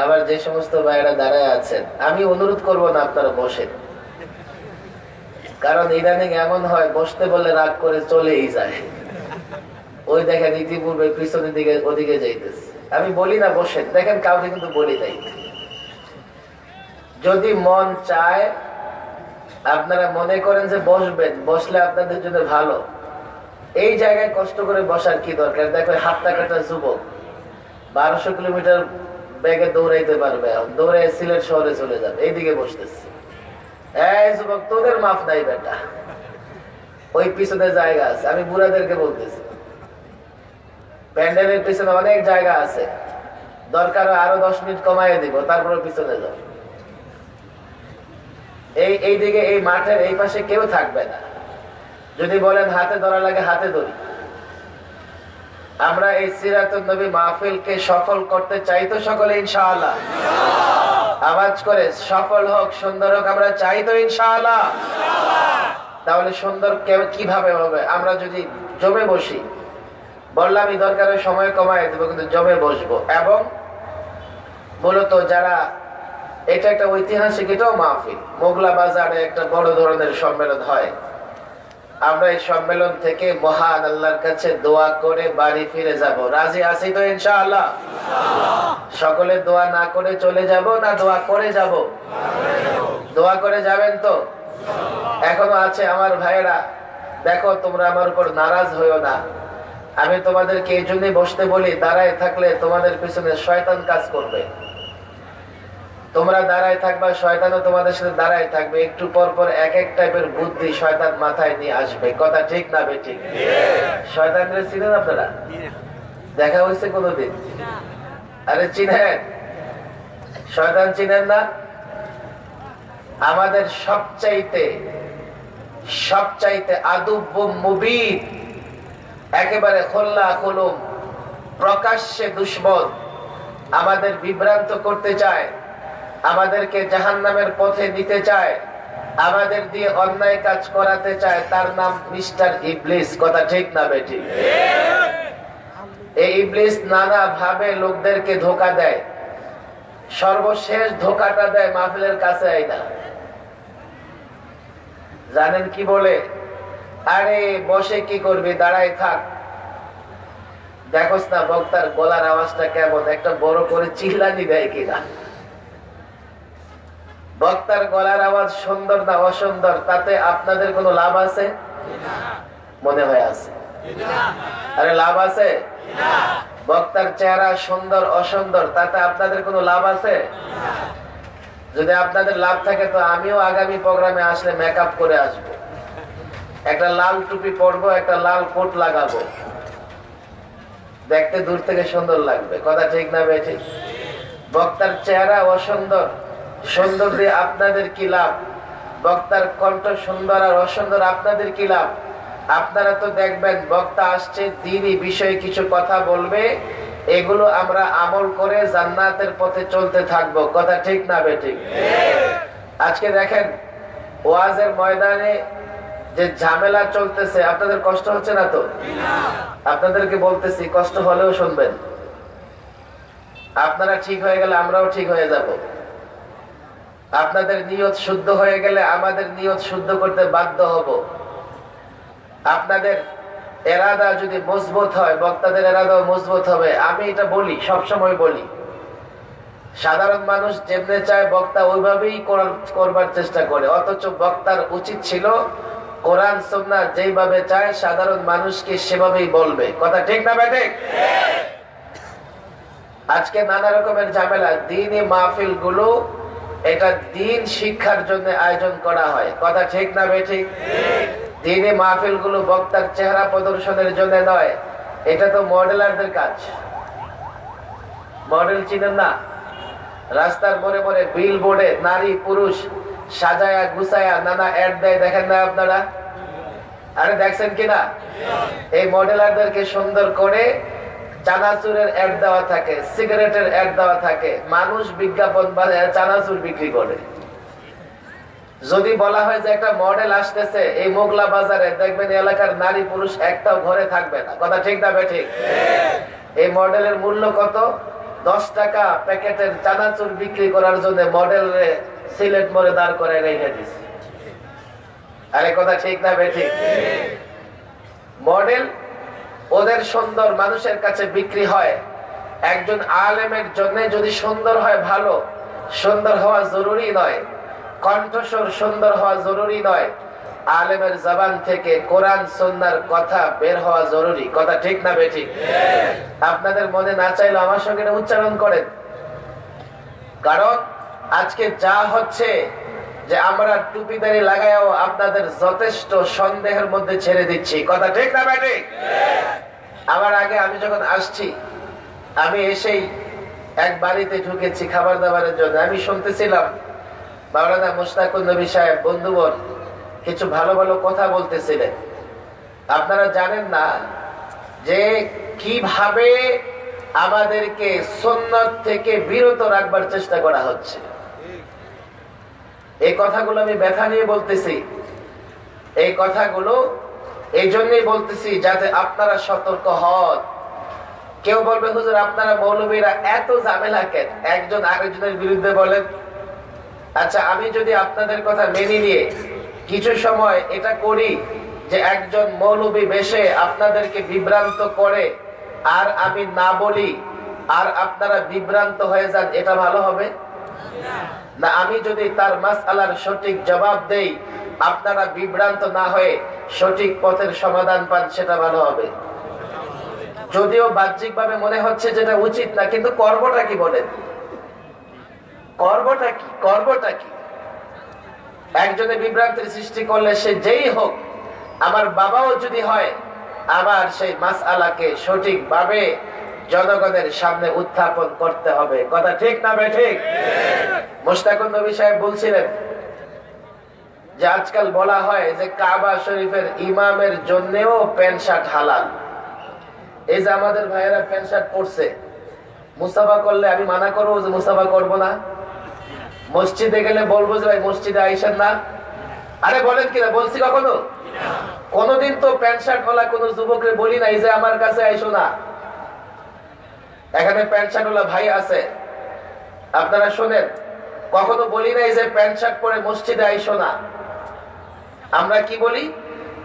আবার যে সমস্ত ভাইরা দাঁড়ায় আছেন, আমি অনুরোধ করব না আপনারা বসেন, কারণ ইদানিং এমন হয় বসতে বলে রাগ করে চলেই যায়। ওই দেখেন ইতিপূর্বে পিছনের দিকে ওদিকে যাইতেছে। আমি বলি না বসেন, দেখেন কাউকে কিন্তু বলি নাই। যদি মন চায়, আপনারা মনে করেন যে বসবেন, বসলে আপনাদের জন্য ভালো। এই জায়গায় কষ্ট করে বসার কি দরকার? দেখো হাতটা কাটা যুবক 1200 কিলোমিটার ব্যাগে দৌড়াইতে পারবে, দৌড়ে সিলেট শহরে চলে যাবে, এইদিকে বসতেছে। এই যুবক, তোদের মাফ নাই বেটা, ওই পিছনে জায়গা আছে। আমি বুড়াদেরকে বলতেছি, প্যান্ডেলের পিছনে অনেক জায়গা আছে, দরকার আরো 10 মিনিট কমাইয়ে দিব, তারপরে পিছনে যাও। এই দিকে এই মাঠের এই পাশে কেউ থাকবে না। যদি বলেন হাতে ধরা লাগে, হাতে ধরি। আমরা এই সিরাতুন নবী মাহফিলকে সফল করতে চাই তো সকলে ইনশাআল্লাহ? আওয়াজ করে সফল হোক, সুন্দর হোক, আমরা চাই তো ইনশাআল্লাহ। তাহলে সুন্দর কিভাবে হবে? আমরা যদি জমে বসি, বললামই দরকারে সময় কমায় দেবো, কিন্তু জমে বসবো। এবং মূলত যারা, এটা একটা ঐতিহাসিক, এটাও মাহফিল, মোগলা বাজারে একটা বড় ধরনের সম্মেলন হয়। আমরা এই সম্মেলন থেকে মহান আল্লাহর কাছে দোয়া করে বাড়ি ফিরে যাব। রাজি আছি তো ইনশাআল্লাহ? সকলে দোয়া না করে চলে যাব না দোয়া করে যাব? দোয়া করে যাবেন তো? এখনো আছে আমার ভাইয়েরা, দেখো তোমরা আমার উপর নারাজ হইও না। আমি তোমাদেরকে এই জন্যই বসতে বলি, দাঁড়ায় থাকলে তোমাদের পিছনে শয়তান কাজ করবে। তোমরা দাঁড়ায় থাকবা, শয়তানও তোমাদের সাথে দাঁড়ায় থাকবে। একটু পর পর এক এক টাইপের বুদ্ধি শয়তান মাথায় নিয়ে আসবে। কথা ঠিক না বেঠিক? শয়তানদের চিনেন আপনারা? দেখা হয়েছে কোনোদিন? আরে চিনেন? শয়তান চিনেন না? আমাদের সবচাইতে আদুব্য মুবিন, একেবারে খোল্লা খুলুম প্রকাশ্যে দুশমন, আমাদের বিভ্রান্ত করতে চায়, আমাদেরকে জাহান্নামের পথে নিতে চায়, আমাদের দিয়ে অন্যায় কাজ করাতে চায়, তার নাম মিস্টার ইবলিস। কথা ঠিক না বেঠিক? এই ইবলিস নানা ভাবে লোকদেরকে ধোঁকা দেয়। সর্বশেষ ধোঁকাটা দেয় মাহফিলের কাছে আইনা। জানেন কি বলে? আরে বসে কি করবি, দাঁড়ায় থাক। দেখোস না বক্তার গলার আওয়াজটা কেমন, একটা বড় করে চিল্লানি দেয় কিনা। বক্তার গলার আওয়াজ সুন্দর না অসুন্দর, তাতে আপনাদের কোনো লাভ আছে? মনে হয় আছে। আরে লাভ আছে? বক্তার চেহারা সুন্দর অসুন্দর, তাতে আপনাদের কোনো লাভ আছে? যদি আপনাদের লাভ থাকে তো আমিও আগামী প্রোগ্রামে আসলে মেকআপ করে আসবো, একটা লাল টুপি পরবো, একটা লাল কোট লাগাবো, দেখতে দূর থেকে সুন্দর লাগবে। কথা ঠিক না বেঠিক? বক্তার চেহারা অসুন্দর, সুন্দর দিয়ে আপনাদের কি লাভ? বক্তার কণ্ঠ সুন্দর আর অসুন্দর, আপনাদের কি লাভ? আপনারা তো দেখবেন বক্তা আসছে, দ্বীনি বিষয়ে কিছু কথা বলবে, এগুলো আমরা আমল করে জান্নাতের পথে চলতে থাকবো। কথা ঠিক না বেঠিক? আজকে দেখেন ওয়াজের ময়দানে যে ঝামেলা চলতেছে, আপনাদের কষ্ট হচ্ছে না তো? আপনাদেরকে বলতেছি, কষ্ট হলেও শুনবেন। আপনারা ঠিক হয়ে গেলে আমরাও ঠিক হয়ে যাব। আপনাদের নিয়ত শুদ্ধ হয়ে গেলে আমাদের নিয়ত শুদ্ধ করতে বাধ্য হব। আপনাদের এরাদা যদি মজবুত হয়, বক্তাদের এরাদাও মজবুত হবে। আমি এটা বলি, সবসময় বলি, সাধারণ মানুষ যেমনে চায় বক্তা ওইভাবেই করবার চেষ্টা করে, অথচ বক্তার উচিত ছিল কোরআন সুন্নাহ যেইভাবে চায় সাধারণ মানুষকে সেভাবেই বলবে। কথা ঠিক না বেঠিক? আজকে নানা রকমের ঝামেলা। দ্বীনি মাহফিল গুলো এটা দ্বীন শিক্ষার জন্য আয়োজন করা হয়। কথা ঠিক না বেঠিক? দ্বীনি মাহফিল গুলো বক্তার চেহারা প্রদর্শনের জন্য নয়, এটা তো মডেলারদের কাজ। মডেল চিনেন না? রাস্তার মোড়ে মোড়ে বিল বোর্ডে নারী পুরুষ সাজায়া গুছায়া নানা অ্যাড দেয়, দেখেন না আপনারা? আরে দেখছেন কিনা? এই মডেলারদেরকে সুন্দর করে চানাচুরের অ্যাড দেওয়া থাকে, সিগারেটের অ্যাড দেওয়া থাকে, মানুষ বিজ্ঞাপন বানায় চানাচুর বিক্রি করে। যদি বলা হয় যে একটা মডেল আসতেছে এই মোগলা বাজারে, দেখবেন এলাকার নারী পুরুষ একটাও ঘরে থাকবে না। কথা ঠিক না বেঠিক? এই মডেলের মূল্য কত? 10 টাকা প্যাকেটের চানাচুর বিক্রি করার জন্য মডেলরে সিলেট মোড়ে দাঁড় করে রেখে দিছে। আরে কথা ঠিক না বেঠিক? মডেল ওদের সুন্দর মানুষের কাছে বিক্রি হয়। একজন আলেমের জন্য যদি সুন্দর হয় ভালো, সুন্দর হওয়া জরুরি নয়, কণ্ঠস্বর সুন্দর হওয়া জরুরি নয়, আলেমের জবান থেকে কোরআন সুন্নাহর কথা বের হওয়া জরুরি। কথা ঠিক না বেঠিক? আপনাদের মনে না চাইলে আমার সঙ্গে উচ্চারণ করেন। কারণ আজকে যা হচ্ছে যে আমরা টুপিদারি লাগাইও আপনাদের যথেষ্ট সন্দেহের মধ্যে ছেড়ে দিচ্ছি। কথা ঠিক না বেঠিক? আমার আগে আমি যখন আসছি, আমি এসেই এক বাড়িতে ঢুকেছি খাবার দাবারের জন্য। আমি শুনতেছিলাম মাওলানা মুশতাকুর নবী সাহেব বন্ধুবর কিছু ভালো ভালো কথা বলতেছিলেন। আপনারা জানেন না যে কিভাবে আমাদেরকে সুন্নাত থেকে বিরত রাখবার চেষ্টা করা হচ্ছে। এই কথাগুলো আমি ব্যথা নিয়ে বলতেছি। এই কথাগুলো এই জন্যই বলতেছি যাতে আপনারা সতর্ক হন। কেউ বলবে হুজুর আপনারা মৌলবীরা এত ঝামেলা কেন, একজন আরেকজনের বিরুদ্ধে বলেন। আচ্ছা, আমি যদি আপনাদের কথা মেনে নিয়ে কিছু সময় এটা করি যে একজন মৌলবী বেশে আপনাদেরকে বিভ্রান্ত করে, আর আমি না বলি আর আপনারা বিভ্রান্ত হয়ে যান, এটা ভালো হবে না? আমি যদি তার মাসআলার সঠিক জবাব দেই, আপনারা বিভ্রান্ত না হয়ে সঠিক পথের সমাধান পান, সেটা ভালো হবে। যদিও বাহ্যিকভাবে মনে হচ্ছে যেটা উচিত না, কিন্তু করবটা কি বলেন? করবটা কি? করবটা কি? একজনে বিভ্রান্তির সৃষ্টি করলে সে যেই হোক, আমার বাবাও যদি হয়, আমার সেই মাসআলাকে সঠিকভাবে জনগণের সামনে উত্থাপন করতে হবে। কথা ঠিক না বে ঠিক? মুশতাকুন নবী সাহেব বলছিলেন যে আজকাল বলা হয় যে কাবা শরীফের ইমামের জন্যেও প্যান্ট শার্ট হালাল। এই যে আমাদের ভাইয়েরা প্যান্ট শার্ট পরছে, মুসাফা করলে আমি মানা করবো যে মুসাফা করবো না? মসজিদে গেলে বলবো যে ভাই মসজিদে আইসেন না? আরে বলেন কিনা? বলছি কখনো? কোনদিন তো প্যান্ট শার্ট ওলা কোন যুবকরে বলি নাই যে আমার কাছে আইসো না। এখানে প্যান্ট শার্ট ওলা ভাই আছে, আপনারা শোনেন, কখনো বলি নাই যে প্যান্ট শার্ট পরে মসজিদে আইসো না। আমরা কি বলি?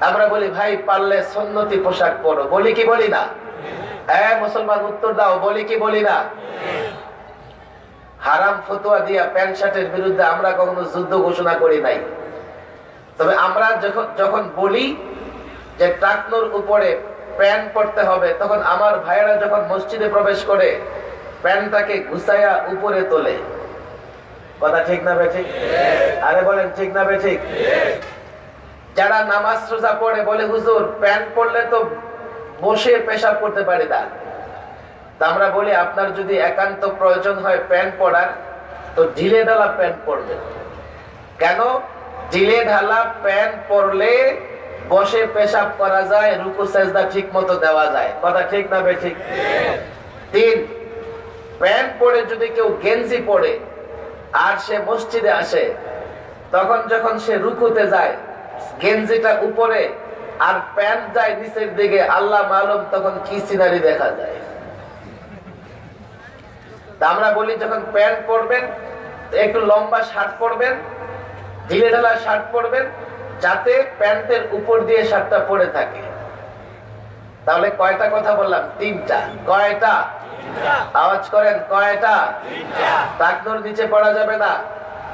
আমরা বলি ভাই পারলে সুন্নতি পোশাক পরো। বলি কি বলি না? হ্যাঁ মুসলমান উত্তর দাও, বলি কি বলি না? হারাম ফতোয়া দিয়া প্যান্ট শার্টের বিরুদ্ধে আমরা কখনো যুদ্ধ ঘোষণা করি নাই। তবে আমরা যখন বলি যে টাকনুর উপরে প্যান্ট পরতে হবে, তখন আমার ভাইয়েরা যখন মসজিদে প্রবেশ করে প্যান্টটাকে গুছাইয়া উপরে তোলে। কথা ঠিক না বে ঠিক? আরে বলেন ঠিক না বে ঠিক? যারা নামাজ রোজা পড়ে বলে হুজুর প্যান্ট পরলে তো বসে পেশাব করতে পারি না। তা আমরা বলি আপনার যদি একান্ত প্রয়োজন হয় প্যান্ট পরার, তো ঢিলে ঢালা প্যান্ট পরবেন। কেন? ঢিলে ঢালা প্যান্ট পরলে বসে পেশাব করা যায়, রুকু সেজদা ঠিক মতো দেওয়া যায়। কথা ঠিক না বে ঠিক? 3, প্যান্ট পরে যদি কেউ গেঞ্জি পরে আর সে মসজিদে আসে, তখন যখন সে রুকুতে যায় গেঞ্জিটা উপরে আর প্যান্ট যায় নিচের দিকে, আল্লাহ মালুম তখন কি সিনারি দেখা যায়। তা আমরা বলি যখন প্যান্ট পরবেন একটু লম্বা শার্ট পরবেন, ঢিলে ঢালা শার্ট পরবেন, যাতে প্যান্টের উপর দিয়ে শার্টটা পরে থাকে। তাহলে কয়টা কথা বললাম? 3টা। কয়টা? আওয়াজ করেন, কয়টা? টাকনুর নিচে পড়া যাবে না,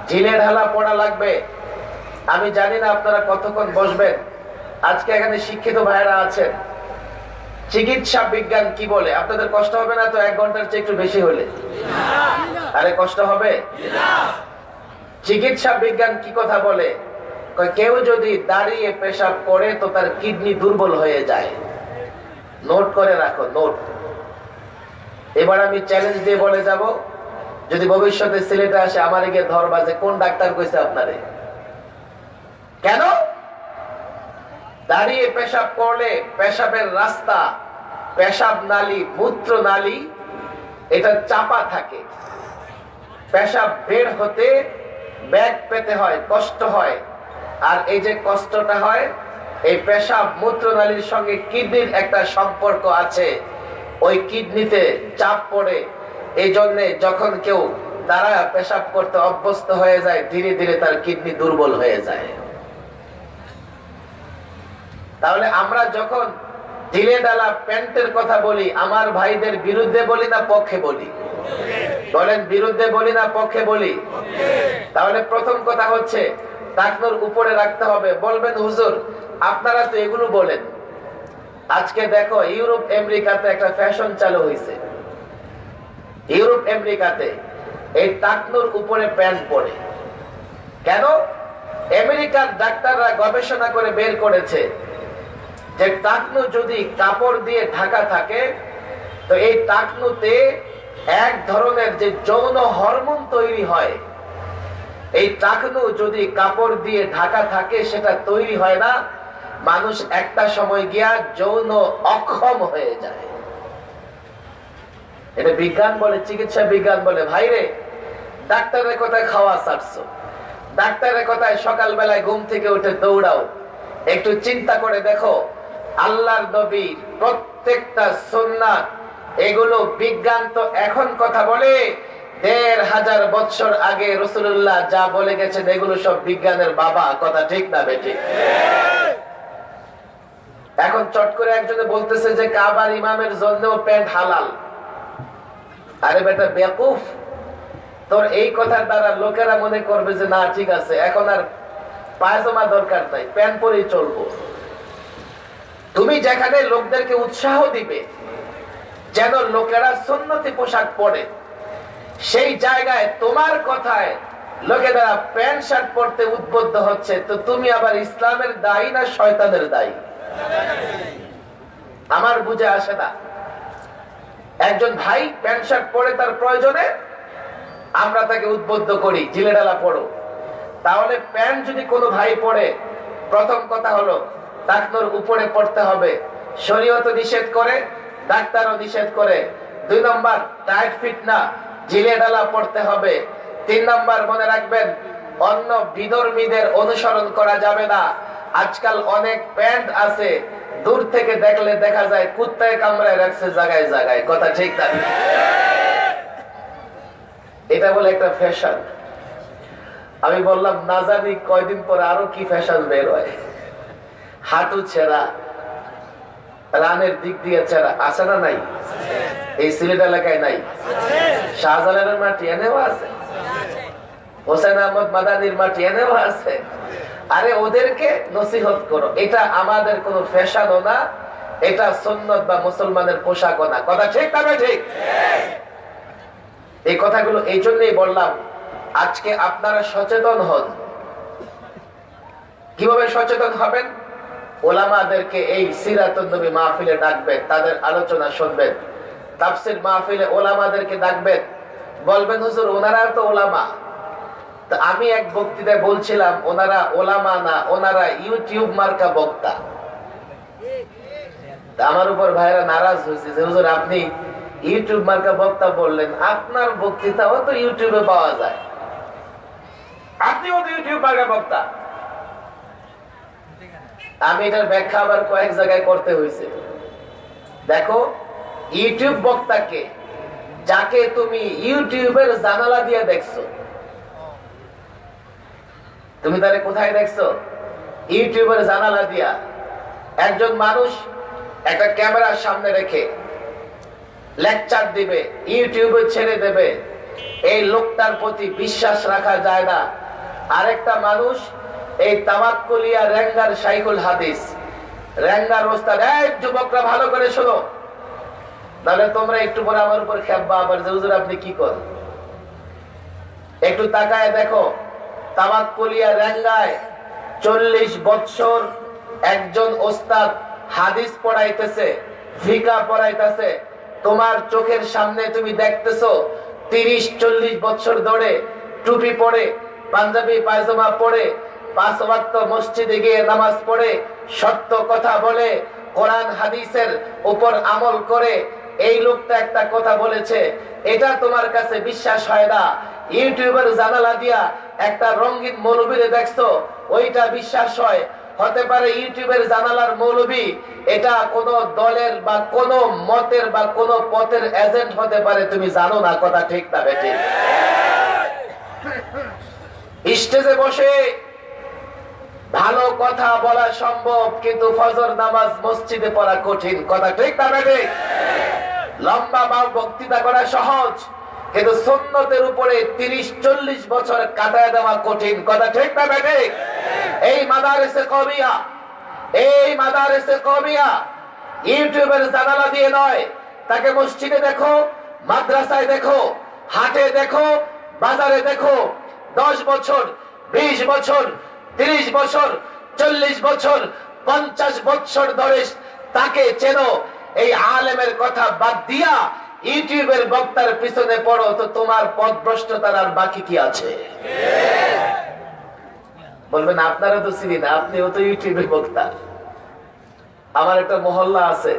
ঢিলে ঢালা পড়া লাগবে। আমি জানি না আপনারা কতক্ষণ বসবেন। আজকে এখানে শিক্ষিত ভাইরা আছেন, চিকিৎসা বিজ্ঞান কি বলে? আপনাদের কষ্ট হবে না তো 1 ঘন্টার চেয়ে একটু বেশি হলে? আরে কষ্ট হবে? চিকিৎসা বিজ্ঞান কি কথা বলে? কেউ যদি দাঁড়িয়ে পেশাব করে তো তার কিডনি দুর্বল হয়ে যায়। নোট করে রাখো, নোট। এবার আমি চ্যালেঞ্জ দিয়ে বলে যাব, যদি ভবিষ্যতে সিলেটে আসে আমার গিয়ে ধরবা যে কোন ডাক্তার কইছে আপনারে। কেন? দাঁড়িয়ে পেশাব করলে পেশাবের রাস্তা, পেশাব নালী, মূত্র নালী, এটা চাপা থাকে। পেশাব বের হতে ব্যাগ পেতে হয়, কষ্ট হয়। আর এই যে কষ্টটা হয়, এই পেশাব মূত্রনালীর সঙ্গে কিডনির একটা সম্পর্ক আছে। ওই কিডনিতে চাপ পড়ে, এই জন্যে যখন কেউ দাঁড়ায় পেশাব করতে অভ্যস্ত হয়ে যায়, ধীরে ধীরে তার কিডনি দুর্বল হয়ে যায়। তাহলে আমরা যখন ঢিলে ঢালা প্যান্টের কথা বলি, আমার ভাইদের বিরুদ্ধে বলি না পক্ষে বলি? বলেন, বিরুদ্ধে বলি না পক্ষে বলি? তাহলে প্রথম কথা হচ্ছে টাকনুর উপরে রাখতে হবে। বলবেন হুজুর আপনারা তো এগুলো বলেন, আজকে দেখো ইউরোপ আমেরিকাতে একটা ফ্যাশন চালু হয়েছে। ইউরোপ আমেরিকাতে এই টাকনুর উপরে প্যান্ট পরে। কেন? আমেরিকার ডাক্তাররা গবেষণা করে বের করেছে যে টাকনু যদি কাপড় দিয়ে ঢাকা থাকে, তো এই টাকনুতে এক ধরনের যে যৌন হরমোন তৈরি হয়, এই টাকনু যদি কাপড় দিয়ে ঢাকা থাকে সেটা তৈরি হয় না। মানুষ একটা সময় গিয়া যৌন অক্ষম হয়ে যায়। এটা বিজ্ঞান বলে, চিকিৎসা বিজ্ঞান বলে। ভাইরে, ডাক্তারের কথায় খাওয়া ছাড়ছো, ডাক্তারের কথায় সকালবেলায় ঘুম থেকে উঠে দৌড়াও। একটু চিন্তা করে দেখো, আল্লাহর নবীর প্রত্যেকটা সুন্নাত, এগুলো বিজ্ঞান তো এখন কথা বলে, ১৫০০ বছর আগে রাসূলুল্লাহ যা বলে গেছেন এগুলো সব বিজ্ঞানের বাবা। কথা ঠিক না বেঠিক? এখন চট করে একজনে বলতেছে যে কাবার ইমামের জন্যও প্যান্ট হালাল। আরে বেটা বেকুফ, তোর এই কথার দ্বারা লোকেরা মনে করবে যে না ঠিক আছে, এখন আর পায়জামা দরকার নাই, প্যান্ট পরেই চলবো। তুমি যেখানে লোকদেরকে উৎসাহ দিবে যেন লোকেরা সুন্নতি পোশাক পরে, সেই জায়গায় তোমার কথায় লোকেরা প্যান্ট শার্ট পরতে উদ্বুদ্ধ হচ্ছে, তো তুমি আবার ইসলামের দায়ী না শয়তানের দায়ী? আমার বুঝে আসে না। একজন ভাই প্যান্ট শার্ট পরে তার প্রয়োজনে, আমরা তাকে উদ্বুদ্ধ করি জিলেডালা পড়ো। তাহলে প্যান্ট যদি কোনো ভাই পরে, প্রথম কথা হলো টাকনোর উপরে পড়তে হবে, শরীয়ত নিষেধ করে, ডাক্তারও নিষেধ করে। ২ নম্বর টাইট ফিট না, জিলেডালা পড়তে হবে। ৩ নম্বর মনে রাখবেন, অন্য বিধর্মীদের অনুসরণ করা যাবে না। আজকাল অনেক প্যান্ট আছে, দূর থেকে দেখলে দেখা যায় কুত্তায় কামড়ায় রাখছে জায়গায় জায়গায়। কথা ঠিক না? এটা বলে একটা ফ্যাশন। আমি বললাম না জানি কয়দিন পর আরো কি ফ্যাশন বের হয়। হাঁটু ছেঁড়া, রানের দিক দিয়ে ছেঁড়া, আছে না নাই? এই সিলেট এলাকায় নাই? শাহজালালের মাটি এনেও আছে, হোসেন আহমদ মাদানির মাটি এনেও আছে। আরে ওদেরকে নসিহত করো, এটা আমাদের কোনো ফ্যাশনও না, এটা সুন্নত বা মুসলমানের পোশাকও না। কথা ঠিক না ঠিক? এই কথাগুলো এই জন্যই বললাম, আজকে আপনারা সচেতন হন। কিভাবে সচেতন হবেন? ওলামাদেরকে এই সিরাতুন নবী মাহফিলে ডাকবেন, তাদের আলোচনা শুনবেন। তাফসীর মাহফিলে ওলামাদেরকে ডাকবেন, বলবেন হুজুর ওনারা তো ওলামা। তো আমি এক বক্তৃতায় বলছিলাম ওনারা ওলামা না, ওনারা ইউটিউব মার্কা বক্তা। আমার উপর ভাইরা নারাজ হয়েছে যে হুজুর আপনি ইউটিউব মার্কা বক্তা বললেন, আপনার বক্তৃতাও তো ইউটিউবে পাওয়া যায়, আপনিও তো ইউটিউব মার্কা বক্তা। আমি এটার ব্যাখ্যা আবার কয়েক জায়গায় করতে হয়েছে। দেখো, ইউটিউব বক্তাকে, যাকে তুমি ইউটিউবের জানালা দিয়ে দেখছো, তুমি তারে কোথায় দেখছো? ইউটিউবের জানালা দিয়া। একজন মানুষ একটা ক্যামেরার সামনে রেখে লেকচার দিবে, ইউটিউবে ছেড়ে দেবে, এই লোকটার প্রতি বিশ্বাস রাখা যায় না। আরেকটা মানুষ এই তাওয়াক্কুলিয়া রেঙ্গার শাইখুল হাদিস, রেঙ্গার ওস্তাদ, এই যুবকরা ভালো করে শোনো, তাহলে তোমরা একটু পরে আমার উপর খেপবা আবার যে হুজুর আপনি কি করেন। একটু তাকায় দেখো, তাওয়াক্কুলিয়া রেঙ্গায় 40 বছর একজন ওস্তাদ হাদিস পড়াইতেছে, ফিকা পড়াইতেছে, তোমার চোখের সামনে তুমি দেখতেছো 30-40 বছর ধরে টুপি পরে, পাঞ্জাবি পায়জামা পরে, 5 ওয়াক্ত মসজিদে গিয়ে নামাজ পড়ে, সত্য কথা বলে, কোরআন হাদিসের উপর আমল করে। এই লোকটা একটা কথা বলেছে, এটা তোমার কাছে বিশ্বাস হয় না। ইউটিউবের জানালা দিয়া একটা রঙিন মৌলবীরে দেখছো, ওইটা বিশ্বাস হয়। হতে পারে ইউটিউবের জানালার মৌলবী এটা কোন দলের বা কোন মতের বা কোন পথের এজেন্ট হতে পারে, তুমি জানো না। কথা ঠিক না বেঠিক? স্টেজে বসে ভালো কথা বলা সম্ভব, কিন্তু ফজর নামাজ মসজিদে পড়া কঠিন। কথা ঠিক না বেঠিক? লম্বা বক্তৃতা করা সহজ, কিন্তু সুন্নতের উপরে 30-40 বছর কাটায় দেওয়া কঠিন। কথা ঠিক না বেঠিক? এই মাদারিসে কওমিয়া, এই মাদারিসে কওমিয়া ইউটিউবের জানালা দিয়ে নয়, তাকে মসজিদে দেখো, মাদ্রাসায় দেখো, হাটে দেখো, বাজারে দেখো। 10 বছর, 20 বছর, 30 বছর, 40 বছর, 50 বছর ধরে তাকে চেনো। এই আলেমের কথা বাদ দিয়া ইউটিউবের বক্তার পিছনে পড়ো, তো তোমার পথভ্রষ্টতার আর বাকি কি আছে? বলবেন আপনারা তো চিনি না, আপনিও তো ইউটিউবের বক্তা। আমার একটা মহল্লা আছে,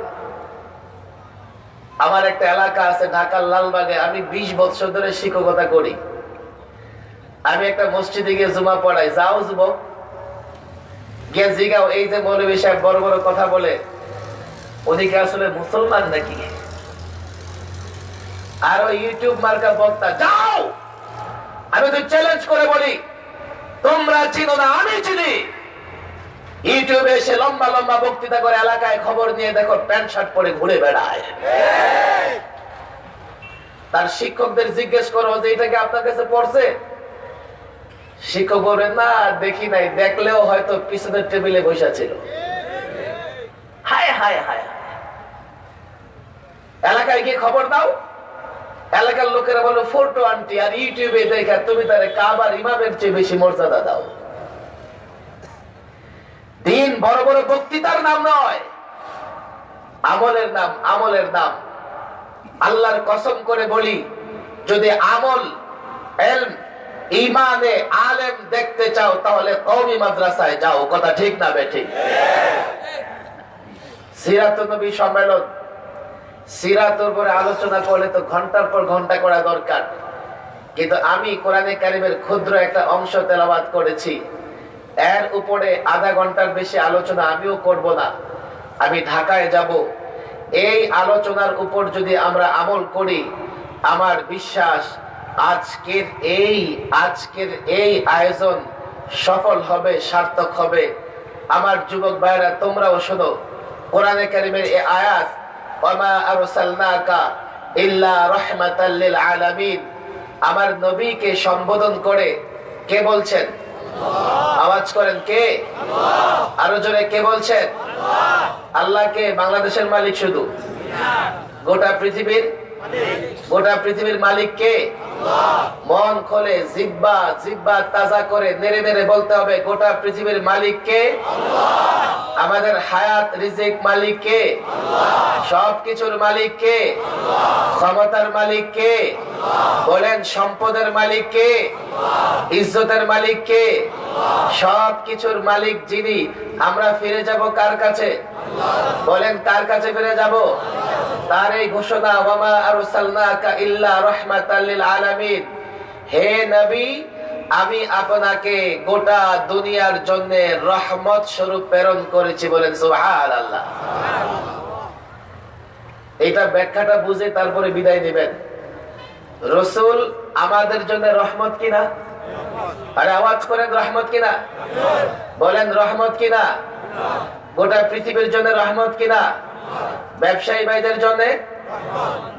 আমার একটা এলাকা আছে ঢাকার লালবাগে, আমি 20 বছর ধরে শিক্ষকতা করি। আমি একটা মসজিদে গিয়ে জুমা পড়াই, যাও যুবক গিয়ে জিগাও, এই যে মৌলভী সাহেব বড় বড় কথা বলে, উনি কি আসলে মুসলমান নাকি? আর ওই ইউটিউব মার্কা বক্তা, যাও, আমি তো চ্যালেঞ্জ করে বলি, তোমরা চিনো না, আমি চিনি। ইউটিউবে এসে লম্বা লম্বা বক্তৃতা করে, এলাকায় খবর নিয়ে দেখো প্যান্ট শার্ট পরে ঘুরে বেড়ায়। তার শিক্ষকদের জিজ্ঞেস করো যে এটা কি আপনার কাছে পড়ছে? শিক্ষক বলবেন না, দেখি নাই, দেখলেও হয়তো পিছনের টেবিলে বসা ছিল। হায় হায় হায়, এলাকায় গিয়ে খবর দাও, এলাকার লোকেরা বলো ফোটো আন্টি, আর ইউটিউবে দেখা তুমি তারে কাবার ইমামের চেয়ে বেশি মর্যাদা দাও। দিন বড় বড় বক্তৃতার নাম নয়, আমলের নাম, আমলের নাম। আল্লাহর কসম করে বলি, যদি আমল, ইলম, ঈমানে আলেম দেখতে চাও তাহলে কওমি মাদ্রাসায় যাও। কথা ঠিক না বেঠিক? সিরাতুন নবী সম্মেলন, সিরাতের উপরে আলোচনা করলে তো ঘন্টার পর ঘন্টা করা দরকার, কিন্তু আমি কোরআনে কারিমের ক্ষুদ্র একটা অংশ তেলাওয়াত করেছি, এর উপরে আধা ঘন্টার বেশি আলোচনা আমিও করব না। আমি ঢাকায় যাব, এই আলোচনার উপর যদি আমরা আমল করি, আমার বিশ্বাস আজকের এই আয়োজন সফল হবে, সার্থক হবে। আমার যুবক ভাইরা, তোমরাও শোনো, কোরআনে কারিমের এই আয়াত, ওয়ামা আরসালনাকা ইল্লা রাহমাতাল লিল আলামিন, আমার নবীকে সম্বোধন করে কে বলছেন? আওয়াজ করেন, কে? আরো জোরে কে বলছেন? আল্লাহকে বাংলাদেশের মালিক শুধু? গোটা পৃথিবীর মালিক কে? মন খোলে, জিহ্বা তাজা করে নেড়ে নেড়ে বলতে হবে, গোটা পৃথিবীর মালিক কে? আমাদের হায়াত রিজিক মালিক কে? সবকিছুর মালিক কে? ক্ষমতার মালিক কে? বলেন, সম্পদের মালিক কে? ইজ্জতের মালিক কে? সবকিছুর মালিক যিনি, আমরা ফিরে যাব কার কাছে? বলেন, কার কাছে ফিরে যাব? তার এই ঘোষণা, ওয়ামা আরসালনাকা ইল্লা রাহমাতাল লিল আলামিন, হে নবী, আমি আপনাকে গোটা দুনিয়ার জন্য রহমত স্বরূপ প্রেরণ করেছি। বলেন সুবহানাল্লাহ। এটা ব্যাখ্যাটা বুঝে তারপরে বিদায় নেবেন। রাসূল আমাদের জন্য রহমত কিনা? আরে আওয়াজ করেন, রহমত কিনা? বলেন, রহমত কিনা? গোটা পৃথিবীর জন্য রহমত কিনা? ব্যবসায়ী ভাইদের জন্য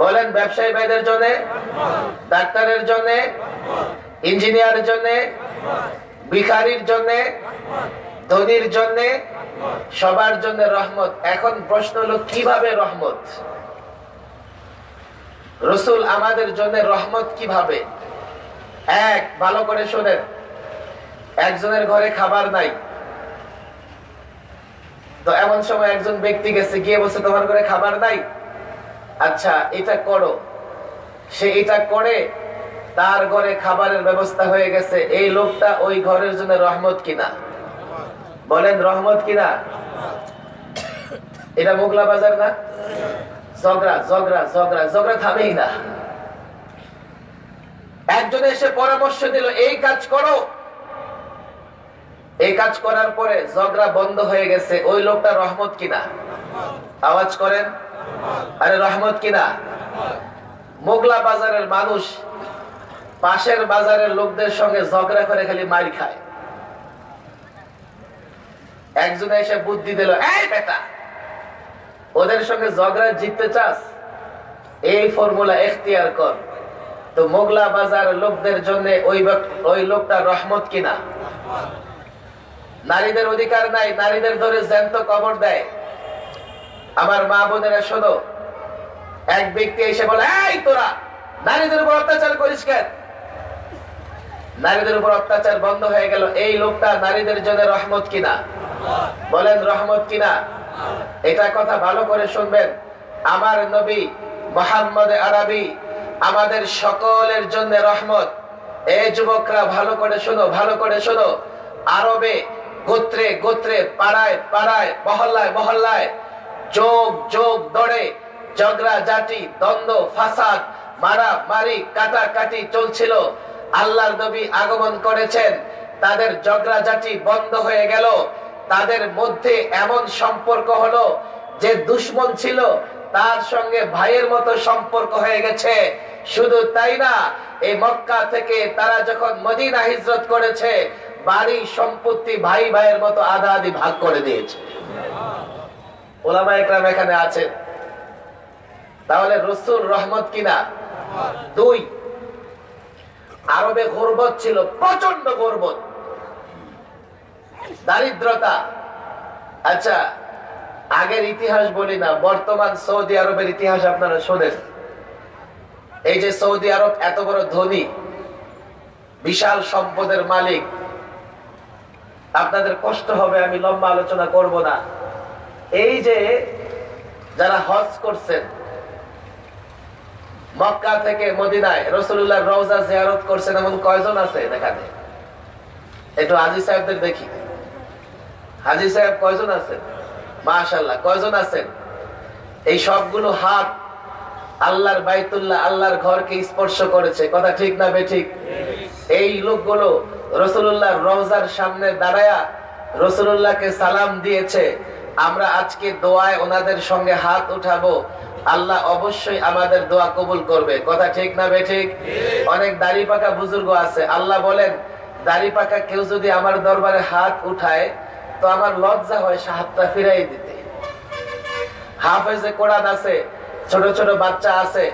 বলেন, ব্যবসায়ী ভাইদের জন্য, ডাক্তারের জন্য, ইঞ্জিনিয়ারের জন্য, ভিখারির জন্য, ধনীর জন্য, সবার জন্য রহমত। এখন প্রশ্ন হলো, কিভাবে রহমত? রাসূল আমাদের জন্য রহমত কিভাবে? এক, ভালো করে শোনেন, একজনের ঘরে খাবার নাই, তো এমন সময় একজন ব্যক্তি গেছে, গিয়ে বলছে তোমার ঘরে খাবার নাই, আচ্ছা এটা করো। সে এটা করে, তার ঘরে খাবারের ব্যবস্থা হয়ে গেছে। এই লোকটা ওই ঘরের জন্য রহমত কিনা? বলেন, রহমত কিনা? এটা মোগলা বাজার না? ঝগড়া থামেই না। একজন এসে পরামর্শ দিল, এই কাজ করো। এই কাজ করার পরে ঝগড়া বন্ধ হয়ে গেছে। ওই লোকটা রহমত কিনা? আওয়াজ করেন, আরে রহমত কিনা? মোগলা বাজারের মানুষ পাশের বাজারের লোকদের সঙ্গে ঝগড়া করে খালি মার খায়। একজন এসে বুদ্ধি দিল, এই বেটা, ওদের সঙ্গে ঝগড়া জিততে চাস? এই ফর্মুলা এখতিয়ার কর। তো মোগলা বাজার লোকদের জন্য ওই লোকটা রহমত কিনা? নারীদের অধিকার নাই, নারীদের ধরে জ্যান্ত কবর দেয়। আমার মা বোনেরা শোনো, এক ব্যক্তি এসে বলে, এই তোরা নারীদের উপর অত্যাচার করিস কেন? নারীদের উপর অত্যাচার বন্ধ হয়ে গেল। এই লোকটা নারীদের জন্য রহমত কিনা? বলেন, রহমত কিনা? এটা কথা ভালো করে শুনবেন। আমার নবী মুহাম্মদ আরবি আমাদের সকলের জন্য রহমত। এই যুবকরা ভালো করে শোনো, ভালো করে শোনো। আরবে গোত্রে গোত্রে, পাড়ায় পাড়ায়, মহল্লায় মহল্লায় যোগ দড়ে ঝগড়া জাটি, দ্বন্দ্ব, ফাসাদ, মারামারি, কাটাকাটি চলছিল। আল্লাহর নবী আগমন করেছেন, তাদের ঝগড়াঝাটি বন্ধ হয়ে গেল, তাদের মধ্যে এমন সম্পর্ক হলো যে দুশমন ছিল তার সঙ্গে ভাইয়ের মতো সম্পর্ক হয়ে গেছে। শুধু তাই না, এই মক্কা থেকে তারা যখন মদিনা হিজরত করেছে, বাড়ি সম্পত্তি ভাই ভাইয়ের মতো আধা আধি ভাগ করে দিয়েছে। ওলামা একরাম এখানে আছেন। তাহলে রসুল রহমত কিনা? দুই, আরবে গর্বত ছিল, প্রচন্ড গর্বত, দারিদ্রতা। আচ্ছা, আগের ইতিহাস বলি না, বর্তমান সৌদি আরবের ইতিহাস আপনারা শোনেন। এই যে সৌদি আরব এত বড় ধনী, বিশাল সম্পদের মালিক, আপনাদের কষ্ট হবে, আমি লম্বা আলোচনা করব না। এই যে যারা হজ করছেন, মক্কা থেকে মদিনায় রাসূলুল্লাহ রওজা জিয়ারত করছেন, এমন কয়জন আছে দেখাতে? একটু হাজী সাহেবদের দেখি। হাজী সাহেব কয়জন আছেন? মাশাআল্লাহ, কয়জন আছেন? এই সবগুলো হাত আল্লাহর বাইতুল্লাহ, আল্লাহর ঘরকে স্পর্শ করেছে। কথা ঠিক না বেঠিক? এই লোকগুলো রাসূলুল্লাহ রওজার সামনে দাঁড়ায়া রাসূলুল্লাহকে সালাম দিয়েছে। আমরা আজকে দোয়ায় ওনাদের সঙ্গে হাত উঠাবো, আল্লাহ অবশ্যই আমাদের দোয়া কবুল করবে। কথা ঠিক না বেঠিক? অনেক দাড়ি পাকা বুজুর্গ আছে, আল্লাহ বলেন দাড়ি পাকা কেউ যদি আমার দরবারে হাত উঠায় তো আমার লজ্জা হয় হাতটা ফিরাই দিতে। হাফেজে কোরআন আছে, ছোট ছোট বাচ্চা আছে।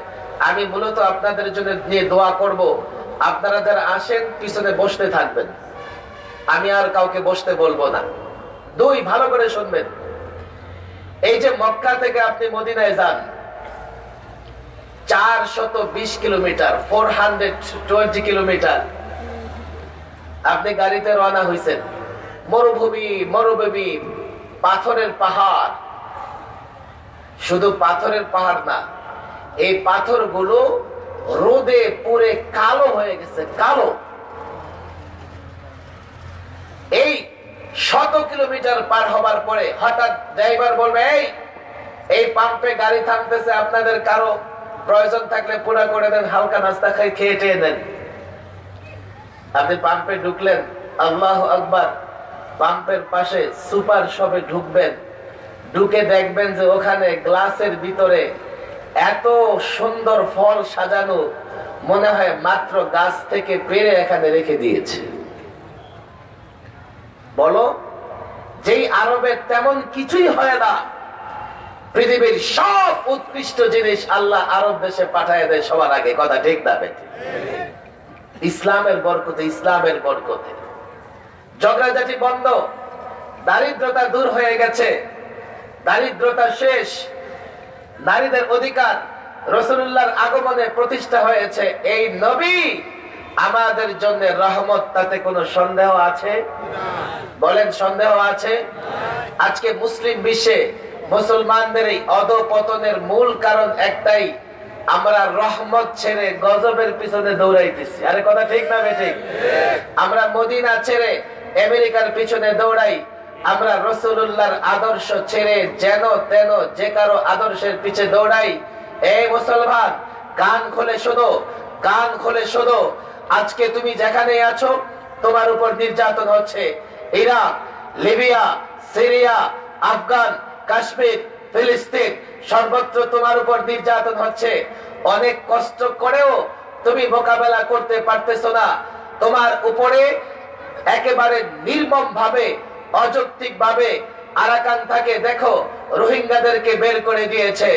আমি মূলত আপনাদের জন্য নিয়ে দোয়া করব। আপনারা যারা আসেন পিছনে বসতে থাকবেন, আমি আর কাউকে বসতে বলবো না। দুই, ভালো করে শুনবেন। এই যে মক্কা থেকে আপনি মদিনায় যান, 420 কিলোমিটার, 420 কিলোমিটার আপনি গাড়িতে রওনা হয়েছেন। মরুভূমি, পাথরের পাহাড়। শুধু পাথরের পাহাড় না, এই পাথরগুলো রোদে পুড়ে কালো হয়ে গেছে, কালো। এই 100 কিলোমিটার পার হবার পরে হঠাৎ ড্রাইভার বলবে, এই পাম্পে গাড়ি থামতেছে, আপনাদের কারো প্রয়োজন থাকলে পুরা করে দেন, হালকা নাস্তা খেয়ে টেয়ে দেন। আপনি পাম্পে ঢুকলেন, আল্লাহু আকবার, পাম্পের পাশে সুপার শপে ঢুকবেন, ঢুকে দেখবেন যে ওখানে গ্লাসের ভিতরে এত সুন্দর ফল সাজানো, মনে হয় মাত্র গাছ থেকে পেড়ে এখানে রেখে দিয়েছে। বলো, যেই আরবে তেমন কিছুই হয় না, পৃথিবীর সব উৎকৃষ্ট জিনিস আল্লাহ আরব দেশে পাঠায় দেয় সবার আগে। কথা ঠিক না বেঠিক? ইসলামের বরকতে, ইসলামের বরকতে ঝগড়াঝাটি বন্ধ, দারিদ্রতা দূর হয়ে গেছে, দারিদ্রতা শেষ, নারীদের অধিকার রাসূলুল্লাহর আগমনে প্রতিষ্ঠা হয়েছে। এই নবী আমাদের জন্য রহমত, তাতে কোনো সন্দেহ আছে? বলেন, সন্দেহ আছে? আজকে মুসলিম বিশ্বে মুসলমানদের এই অধঃপতনের মূল কারণ একটাই, আমরা রহমত ছেড়ে গজবের পিছনে দৌড়াইতেছি। আরে কথা ঠিক না বেঠিক? আমরা মদিনা ছেড়ে আমেরিকার পিছনে দৌড়াই, আমরা রাসূলুল্লাহর আদর্শ ছেড়ে যেন তেন যে কারো আদর্শের পিছে দৌড়াই। এই মুসলমান, কান খুলে শোনো, কান খুলে শোনো। আজকে তুমি যেখানে আছো, তোমার উপর নির্যাতন হচ্ছে। Iraq, Libya, Syria, Afghan, Kashmir, ফিলিস্তিন, সর্বত্র তোমার উপর নির্যাতন হচ্ছে। অনেক কষ্ট করেও তুমি মোকাবেলা করতে পারতেছো না। তোমার উপরে একেবারে নির্মম ভাবে, অযৌক্তিক ভাবে আরাকান থেকে দেখো রোহিঙ্গাদেরকে বের করে দিয়েছে।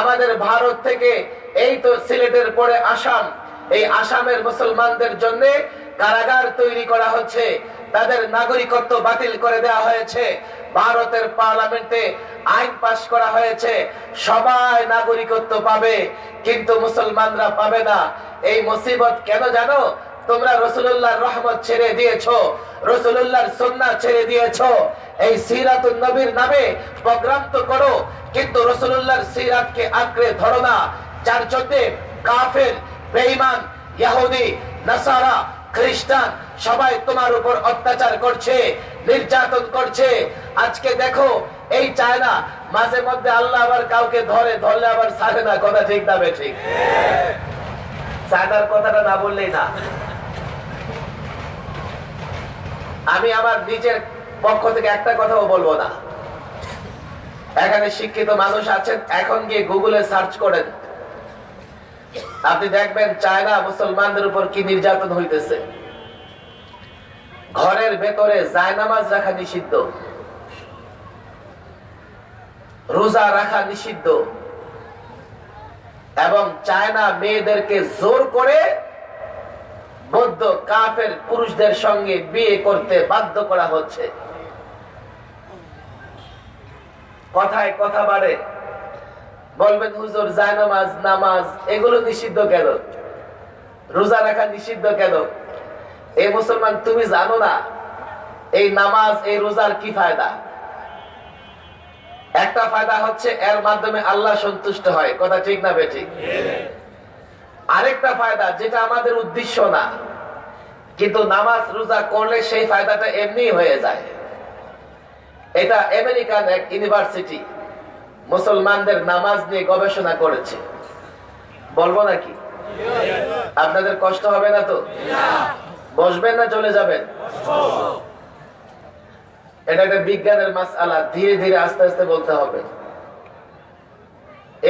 আমাদের ভারত থেকে এই তো সিলেটের পরে আসাম, এই আসামের মুসলমানদের জন্য কারাগার তৈরি করা হচ্ছে, তাদের নাগরিকত্ব বাতিল করে দেওয়া হয়েছে। ভারতের পার্লামেন্টে আইন পাশ করা হয়েছে, সবাই নাগরিকত্ব পাবে, কিন্তু মুসলমানরা পাবে না। এই মুসিবত কেন জানো? তোমরা রাসূলুল্লাহর রহমত ছেড়ে দিয়েছো, রাসূলুল্লাহর সুন্নাহ ছেড়ে দিয়েছো। এই সিরাতুন নবীর নামে প্রোগ্রাম তো করো, কিন্তু রাসূলুল্লাহর সিরাতকে আঁকড়ে ধরো না। যার জন্য কাফের, বেঈমান, ইহুদি, নাসারা, খ্রিস্টান সবাই তোমার উপর অত্যাচার করছে, নির্যাতন করছে। আজকে দেখো এই চায়না, মাঝে মধ্যে আল্লাহ আবার কাউকে ধরলে আবার ছাড়ে না। কথা ঠিক না বেঠিক? চায়নার কথাটা না বললেই না। আমি আমার নিজের পক্ষ থেকে একটা কথাও বলবো না। এখানে শিক্ষিত মানুষ আছেন, এখন গিয়ে গুগলে সার্চ করেন, আপনি দেখবেন চায়না মুসলমানদের উপর কি নির্যাতন হইতেছে। ঘরের ভেতরে জায়নামাজ রাখা নিষিদ্ধ, রোজা রাখা নিষিদ্ধ, এবং চায়না মেয়েদেরকে জোর করে বৌদ্ধ কাফের পুরুষদের সঙ্গে বিয়ে করতে বাধ্য করা হচ্ছে। কথায় কথা বাড়ে, বলবেন হুজুর জায়নামাজ নামাজ এগুলো নিষিদ্ধ কেন, রোজা রাখা নিষিদ্ধ কেন? এই মুসলমান তুমি জানো না এই নামাজ এই রোজার কি ফায়দা? একটা ফায়দা হচ্ছে এর মাধ্যমে আল্লাহ সন্তুষ্ট হয়, কথা ঠিক না বেঠিক? আরেকটা ফায়দা যেটা আমাদের উদ্দেশ্য না, কিন্তু নামাজ রোজা করলে সেই ফায়দাটা এমনি হয়ে যায়। এটা আমেরিকান এক ইউনিভার্সিটি মুসলমানদের নামাজ নিয়ে গবেষণা করেছে, বলবো নাকি? আপনাদের কষ্ট হবে না তো? বসবেন না চলে যাবেন? এটা একটা বিজ্ঞানের মাসআলা, ধীরে ধীরে আস্তে আস্তে বলতে হবে।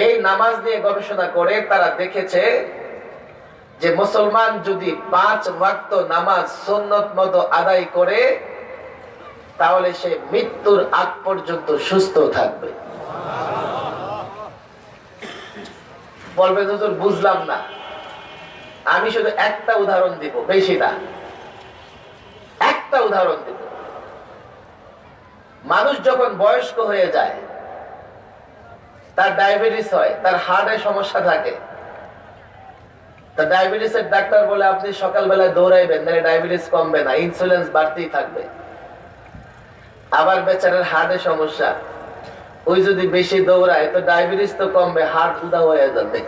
এই নামাজ নিয়ে গবেষণা করে তারা দেখেছে যে মুসলমান যদি 5 ওয়াক্ত নামাজ সুন্নত মতো আদায় করে তাহলে সে মৃত্যুর আগ পর্যন্ত সুস্থ থাকবে। বলবেন হুজুর বুঝলাম না, আমি শুধু একটা উদাহরণ দিব, বেশি না, একটা উদাহরণ দিব। মানুষ যখন বয়স্ক হয়ে যায়, তার ডায়াবেটিস হয়, তার হার্টের সমস্যা থাকে, তা ডায়াবেটিসের ডাক্তার বলে আপনি সকালবেলায় দৌড়াইবেন, নাহলে ডায়াবেটিস কমবে না, ইনসুলিন বাড়তেই থাকবে। আবার বেচারার হার্টের সমস্যা, ওই যদি বেশি দৌড়ায় তো ডায়াবেটিস তো কমবে, হার্ট উদা হয়ে যাবে।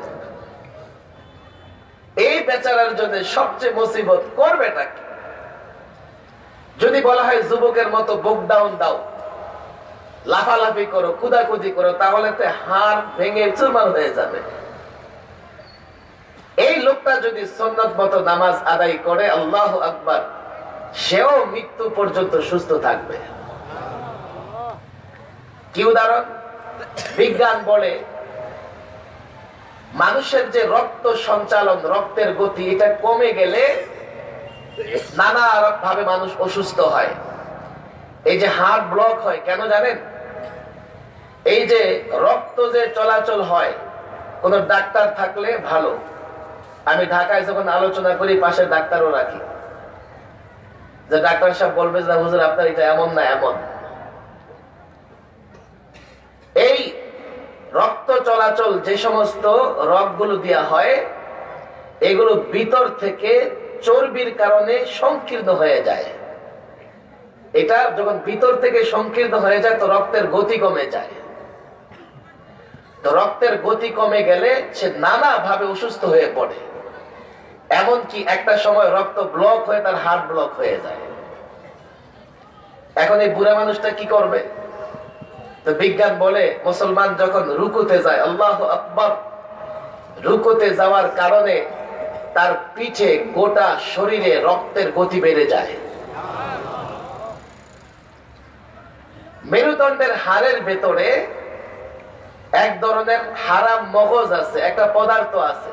এই বেচারার জন্য সবচেয়ে মুসিবত করবেটা কি? যদি বলা হয় যুবকের মতো বুক ডাউন দাও, লাফালাফি করো, কুদাকুদি করো, তাহলে তো হাড় ভেঙে চুরমার হয়ে যাবে। এই লোকটা যদি সুন্নত মতো নামাজ আদায় করে, আল্লাহু আকবার, সেও মৃত্যু পর্যন্ত সুস্থ থাকবে। কি উদাহরণ? বিজ্ঞান বলে মানুষের যে রক্ত সঞ্চালন, রক্তের গতি, এটা কমে গেলে নানা ভাবে মানুষ অসুস্থ হয়। এই যে হার্ট ব্লক হয় কেন জানেন? এই যে রক্ত যে চলাচল হয়, কোন ডাক্তার থাকলে ভালো। আমি ঢাকায় যখন আলোচনা করি পাশে ডাক্তারও রাখি, যে ডাক্তার সাহেব বলবে যে হুজুর আপনার এটা এমন না এমন। এই রক্ত চলাচল যে সমস্ত রগগুলো দেওয়া হয়, এগুলো ভিতর থেকে চর্বির কারণে সংকীর্ণ হয়ে যায়। এটা যখন ভিতর থেকে সংকীর্ণ হয়ে যায় তো রক্তের গতি কমে যায়। তো রক্তের গতি কমে গেলে সে নানা ভাবে অসুস্থ হয়ে পড়ে, এমনকি একটা সময় রক্ত ব্লক হয়ে তার হার্ট ব্লক হয়ে যায়। এখন এই বুড়া মানুষটা কি করবে? তো বিজ্ঞান বলে মুসলমান যখন রুকুতে যায়, আল্লাহু আকবার, রুকুতে যাওয়ার কারণে তার পিঠে গোটা শরীরে রক্তের গতি বেড়ে যায়। মেরুদণ্ডের হাড়ের ভেতরে এক ধরনের হারাম মগজ আছে, একটা পদার্থ আছে।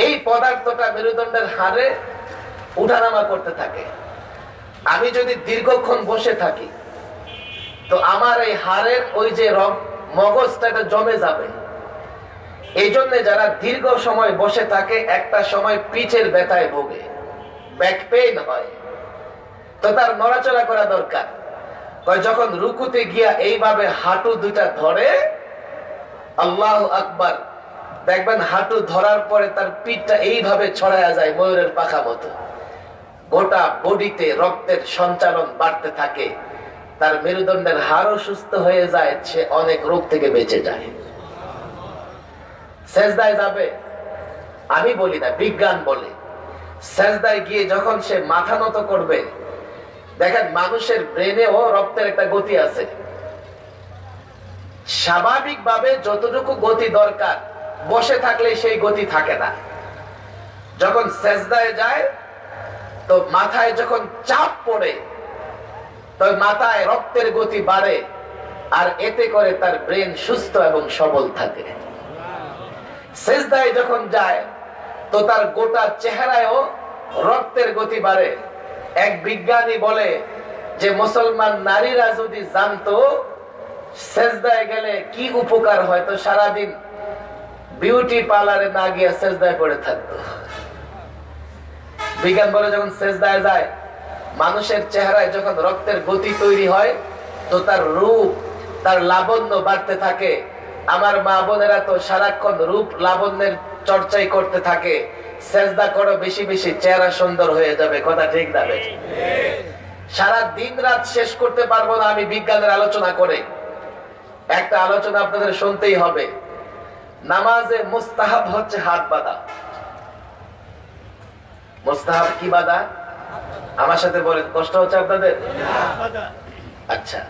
এই পদার্থটা মেরুদণ্ডের হাড়ে উঠানামা করতে থাকে। আমি যদি দীর্ঘক্ষণ বসে থাকি তো আমার এই হাড়ের ওই যে মগজটা জমে যাবে। এই জন্য যারা দীর্ঘ সময় বসে থাকে একটা সময় পিঠের ব্যথায় ভোগে, ব্যাক পেইন হয়, তো তার নড়াচড়া করা দরকার। যখন রুকুতে গিয়া এইভাবে হাঁটু দুইটা ধরে, আল্লাহু আকবার, দেখবেন হাঁটু ধরার পরে তার পিঠটা এইভাবে ছড়ায়া যায় ময়ূরের পাখা মতো, গোটা বডিতে রক্তের সঞ্চালন বাড়তে থাকে, তার মেরুদণ্ডের হাড়ও সুস্থ হয়ে যায়, সে অনেক রোগ থেকে বেঁচে যায়। সেজদায় যাবে, আমি বলি না, বিজ্ঞান বলে, সেজদায় গিয়ে যখন সে মাথা নত করবে, দেখেন মানুষের ব্রেনেও রক্তের একটা গতি আছে। স্বাভাবিকভাবে যতটুকু গতি দরকার বসে থাকলে সেই গতি থাকে না। যখন সেজদায় যায় তো মাথায় যখন চাপ পড়ে তো মাথায় রক্তের গতি বাড়ে, আর এতে করে তার ব্রেন সুস্থ এবং সবল থাকে। সেজদায় যখন যায় তো তার গোটা চেহারায়ও রক্তের গতি বাড়ে। এক বিজ্ঞানী বলে যে মুসলমান নারীরা যদি জানতো সেজদায় গেলে কি উপকার হয়, তো সারাদিন বিউটি পার্লারে না গিয়ে সেজদায় পড়ে থাকতো। বিজ্ঞান বলে যখন সেজদায় যায় মানুষের চেহারায় যখন রক্তের গতি তৈরি হয় তো তার রূপ, তার লাবণ্য বাড়তে থাকে। আমার মা বোনেরা তো সারাক্ষণ রূপ লাবণ্যের চর্চাই করতে থাকে। সেজদা করো বেশি বেশি, চেহারা সুন্দর হয়ে যাবে। কথা ঠিক না? সারা দিন রাত শেষ করতে পারবো না আমি বিজ্ঞানের আলোচনা করে। একটা আলোচনা আপনাদের শুনতেই হবে। নামাজে মুস্তাহাব হচ্ছে হাত বাঁধা। মুস্তাহাব কি বাঁধা? আমার সাথে বলেন, কষ্ট হচ্ছে আপনাদের? আচ্ছা,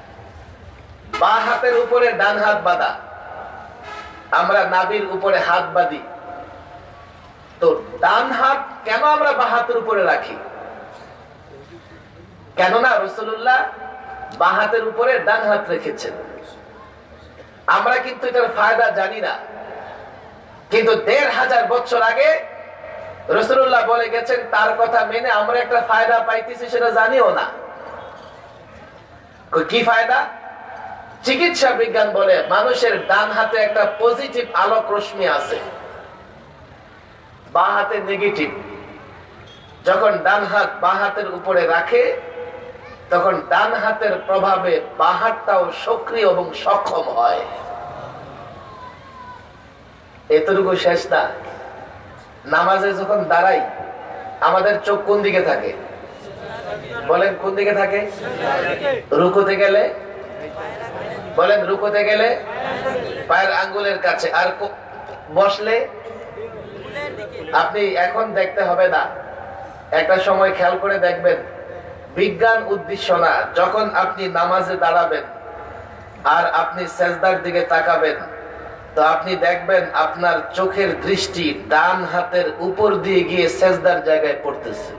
বাঁ হাতের উপরে ডান হাত বাঁধা। আমরা নাভির উপরে হাত বাঁধি, তো ডান হাত কেন আমরা বাঁ হাতের উপরে রাখি? কেননা রাসূলুল্লাহ বাঁ হাতের উপরে ডান হাত রেখেছেন। আমরা কিন্তু এটার ফায়দা জানি না, কিন্তু ১৫০০ বছর আগে রাসূলুল্লাহ বলে গেছেন, তার কথা মেনে আমরা একটা ফায়দা পাইতেছি, সেটা জানিও না। কি ফায়দা? চিকিৎসা বিজ্ঞান বলে মানুষের ডান হাতে একটা পজিটিভ আলোক রশ্মি আছে, বাঁ হাতে নেগেটিভ। যখন ডান হাত বাঁ হাতের উপরে রাখে তখন ডান হাতের প্রভাবে বাঁ হাতটাও সক্রিয় এবং সক্ষম হয়। এতটুকু শেষ না, নামাজে যখন দাঁড়াই আমাদের চোখ কোন দিকে থাকে? বলেন কোন দিকে থাকে? রুকুতে গেলে বলেন, রুকুতে গেলে পায়ের আঙ্গুলের কাছে, আর বসলে আপনি এখন দেখতে হবে না, একটা সময় খেয়াল করে দেখবেন, বিজ্ঞান উদ্দেশ্য না, যখন আপনি নামাজে দাঁড়াবেন আর আপনি সেজদার দিকে তাকাবেন তো আপনি দেখবেন আপনার চোখের দৃষ্টি ডান হাতের উপর দিয়ে গিয়ে সেজদার জায়গায় পড়তেছে।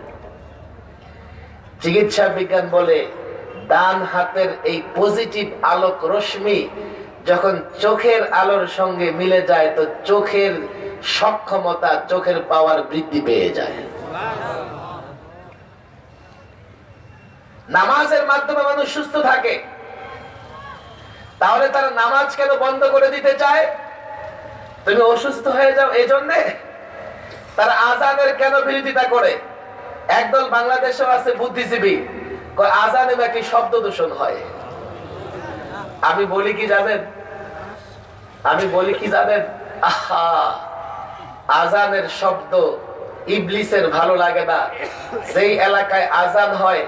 চিকিৎসা বিজ্ঞান বলে ডান হাতের এই পজিটিভ আলোক রশ্মি যখন চোখের আলোর সঙ্গে মিলে যায় তো চোখের সক্ষমতা, চোখের পাওয়ার বৃদ্ধি পেয়ে যায়। নামাজের মাধ্যমে মানুষ সুস্থ থাকে। তাহলে তারা নামাজ কেন বন্ধ করে দিতে চায়? তুমি অসুস্থ হয়ে যাও এই জন্যে। তারা আজানের কেন বিরোধিতা করে? একদল বাংলাদেশেও আছে বুদ্ধিজীবী, আজানে নাকি শব্দ দূষণ হয়। আমি বলি কি জানেন? আহা, আজানের শব্দ ইবলিসের ভালো লাগে না। যেই এলাকায় আজান হয়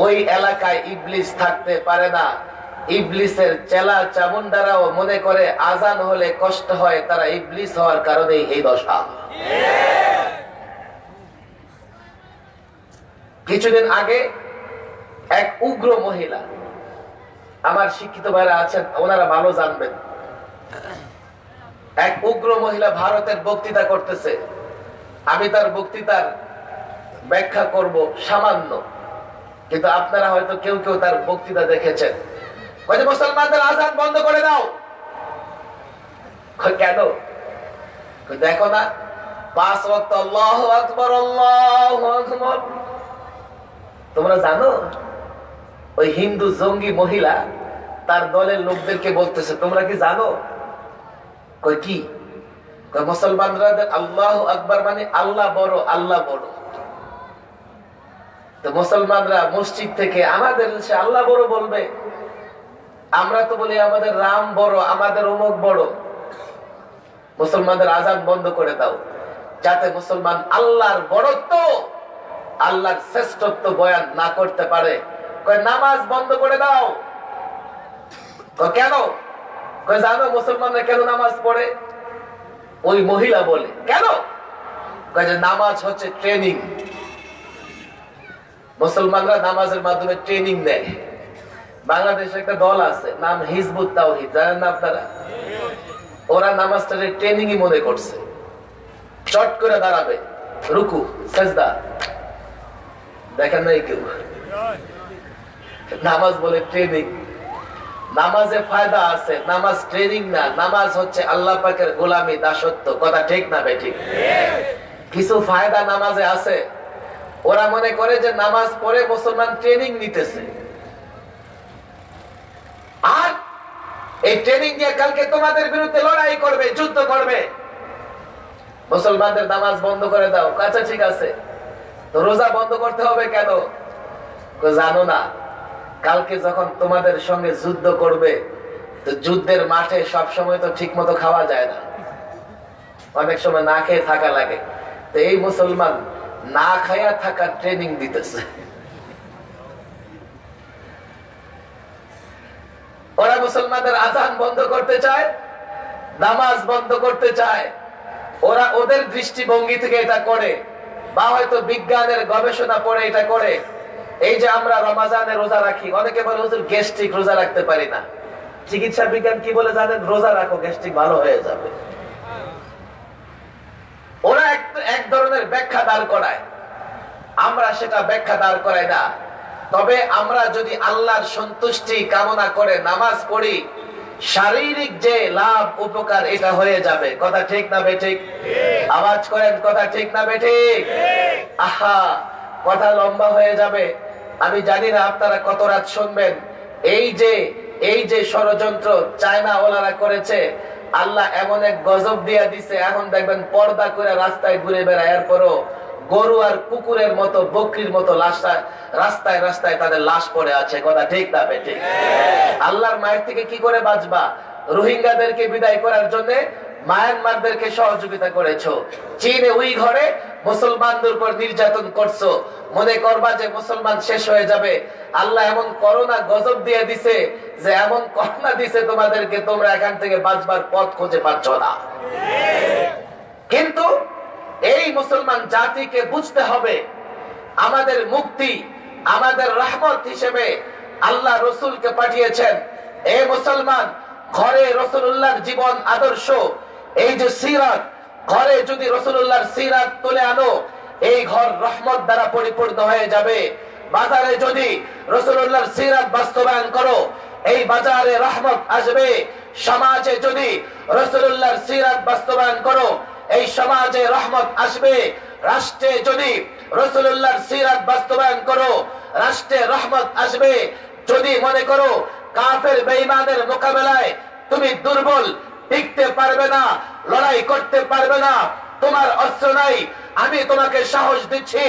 ওই এলাকায় ইবলিস থাকতে পারে না। ইবলিসের চেলা চামুন্ডারাও মনে করে আজান হলে কষ্ট হয়, তারা ইবলিস হওয়ার কারণেই এই দশা। কিছুদিন আগে এক উগ্র মহিলা, আমার শিক্ষিত ভাইরা আছেন ওনারা ভালো জানবেন, এক উগ্র মহিলা ভারতের বক্তৃতা করতেছে। আমি তার বক্তৃতার ব্যাখ্যা করব সামান্য, কিন্তু আপনারা হয়তো কেউ কেউ তার বক্তৃতা দেখেছেন। মুসলমানদের আজান বন্ধ করে দাও। কেন? দেখো না 5 ওয়াক্ত আল্লাহু আকবার আল্লাহু আকবার। তোমরা জানো ওই হিন্দু জঙ্গি মহিলা তার দলের লোকদেরকে বলতেছে, তোমরা কি জানো? কি? মুসলমানরা আল্লাহু আকবার মানে আল্লাহ বড়, আল্লাহ বড়। তো মুসলমানরা মসজিদ থেকে আমাদের আল্লাহ বড় বলবে, আমরা তো বলি আমাদের রাম বড়, আমাদের অমুক বড়। মুসলমানদের আজান বন্ধ করে দাও, যাতে মুসলমান আল্লাহর বড়ত্ব, আল্লাহর শ্রেষ্ঠত্ব বয়ান না করতে পারে। নামাজ বন্ধ করে দাও। কেন? জানো মুসলমানরা কেন নামাজ পড়ে? ওই মহিলা বলে কেন? নামাজ হচ্ছে ট্রেনিং। মুসলমানরা নামাজের মাধ্যমে ট্রেনিং দেয়। বাংলাদেশে একটা দল আছে নাম হিজবুত তাওহীদ, জানেন না আপনারা? ওরা নামাজটাকে ট্রেনিংই মনে করছে। চট করে দাঁড়াবে, রুকু, সেজদা, দেখেন নাই কেউ? নামাজ বলে ট্রেনিং। নামাজে ফায়দা আছে, নামাজ ট্রেনিং না, নামাজ হচ্ছে আল্লাহ পাকের গোলামি, দাসত্ব। কথা ঠিক না বেঠিক? কিছু ফায়দা নামাজে আছে। ওরা মনে করে যে নামাজ পড়ে মুসলমান ট্রেনিং নিতেছে, আর এই ট্রেনিং নিয়ে কালকে তোমাদের বিরুদ্ধে লড়াই করবে, যুদ্ধ করবে। মুসলমানদের নামাজ বন্ধ করে দাও। আচ্ছা ঠিক আছে, তো রোজা বন্ধ করতে হবে কেন? জানো না, কালকে যখন তোমাদের সঙ্গে যুদ্ধ করবে, তো যুদ্ধের মাঠে সব সময় তো ঠিক মতো খাওয়া যায় না, অনেক সময় না খেয়ে থাকা লাগে। তো এই মুসলমান না খায়া থাকার ট্রেনিং দিতেছে। ওরা মুসলমানদের আযান বন্ধ করতে চায়, নামাজ বন্ধ করতে চায়। ওরা ওদের দৃষ্টিভঙ্গি থেকে এটা করে, বা হয়তো বিজ্ঞানের গবেষণা পড়ে এটা করে। এই যে আমরা রমজানে রোজা রাখি, অনেকে বলে হুজুর গ্যাস্ট্রিক, রোজা রাখতে পারি না। চিকিৎসা বিজ্ঞান কি বলে জানেন? রোজা রাখো, গ্যাস্ট্রিক ভালো হয়ে যাবে। ওরা এক ধরনের ব্যাখ্যা দাঁড় করায়, আমরা সেটা ব্যাখ্যা দাঁড় করাই না। তবে আমরা যদি আল্লাহর সন্তুষ্টি কামনা করে নামাজ পড়ি, শারীরিক যে লাভ উপকার এটা হয়ে যাবে। কথা ঠিক না বেঠিক? আওয়াজ করেন, কথা ঠিক না বেঠিক? আহা, কথা লম্বা হয়ে যাবে। আমি জানি না আপনারা কত রাত শুনবেন। এই যে ষড়যন্ত্র চায়না ওলারা করেছে, আল্লাহ এমন এক গজব দিয়া দিছে। এখন দেখবেন পর্দা করে রাস্তায় ঘুরে বেড়ায়, এরপরও গরু আর কুকুরের মতো, বকরির মতো রাস্তায় রাস্তায় তাদের লাশ পড়ে আছে। কথা ঠিক না বেঠিক? আল্লাহর মায়ের থেকে কি করে বাঁচবা? রোহিঙ্গাদেরকে বিদায় করার জন্য মায়ানমারদেরকে সহযোগিতা করেছো, চীনে ওই ঘরে মুসলমানদের উপর নির্যাতন করছো, মনে করবা যে মুসলমান শেষ হয়ে যাবে। আল্লাহ এমন করোনা গজব দিয়ে দিছে, যে এমন করোনা দিছে তোমাদেরকে, তোমরা এখান থেকে বাঁচবার পথ খুঁজে পাচ্ছ না। কিন্তু এই মুসলমান জাতিকে বুঝতে হবে, আমাদের মুক্তি, আমাদের রহমত হিসেবে আল্লাহ রসুলকে পাঠিয়েছেন। এই মুসলমান, ঘরে রাসূলুল্লাহর জীবন আদর্শ, এই যে সিরাত, ঘরে যদি রাসূলুল্লাহর সিরাত তুলে আনো, এই ঘর রহমত দ্বারা পরিপূর্ণ হয়ে যাবে। বাজারে যদি রাসূলুল্লাহর সিরাত বাস্তবায়ন করো, এই বাজারে রহমত আসবে। সমাজে যদি রাসূলুল্লাহর সিরাত বাস্তবায়ন করো, এই সমাজে রহমত আসবে। রাষ্ট্রে যদি রাসূলুল্লাহর সিরাত বাস্তবায়ন করো, রাষ্ট্রে রহমত আসবে। যদি মনে করো কাফের বেঈমানের মোকাবেলায় তুমি দুর্বল, টিকতে পারবে না, লড়াই করতে পারবে না, তোমার অস্ত্র নাই, আমি তোমাকে সাহস দিচ্ছি,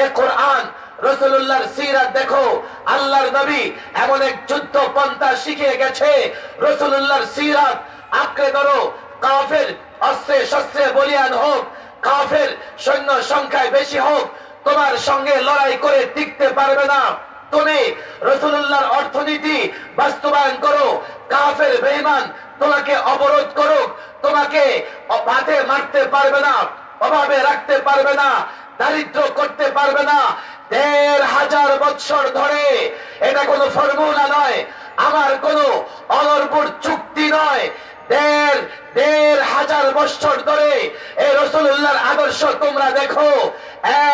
এ কোরআন রাসূলুল্লাহর সিরাত দেখো। আল্লাহর নবী এমন এক যুদ্ধ পন্থা শিখিয়ে গেছে, রাসূলুল্লাহর সিরাত আঁকড়ে ধরো। কাফের অস্ত্রে শস্ত্রে বলিয়ান হোক, কাফের সৈন্য সংখ্যায় বেশি হোক, তোমার সঙ্গে লড়াই করে টিকতে পারবে না। তুমি রাসূলুল্লাহর অর্থনীতি বাস্তবায়ন করো, কাফের বেঈমান তোমাকে অবরোধ করুক, তোমাকে বাঁধে মারতে পারবে না, অভাবে রাখতে পারবে না, দারিদ্র করতে পারবে না। ১৫০০ বছর ধরে, এটা কোনো ফর্মুলা নয়, আমার কোনো অনর্বর চুক্তি নয়, ১৫০০ বছর ধরে এই রাসূলুল্লাহর আদর্শ তোমরা দেখো।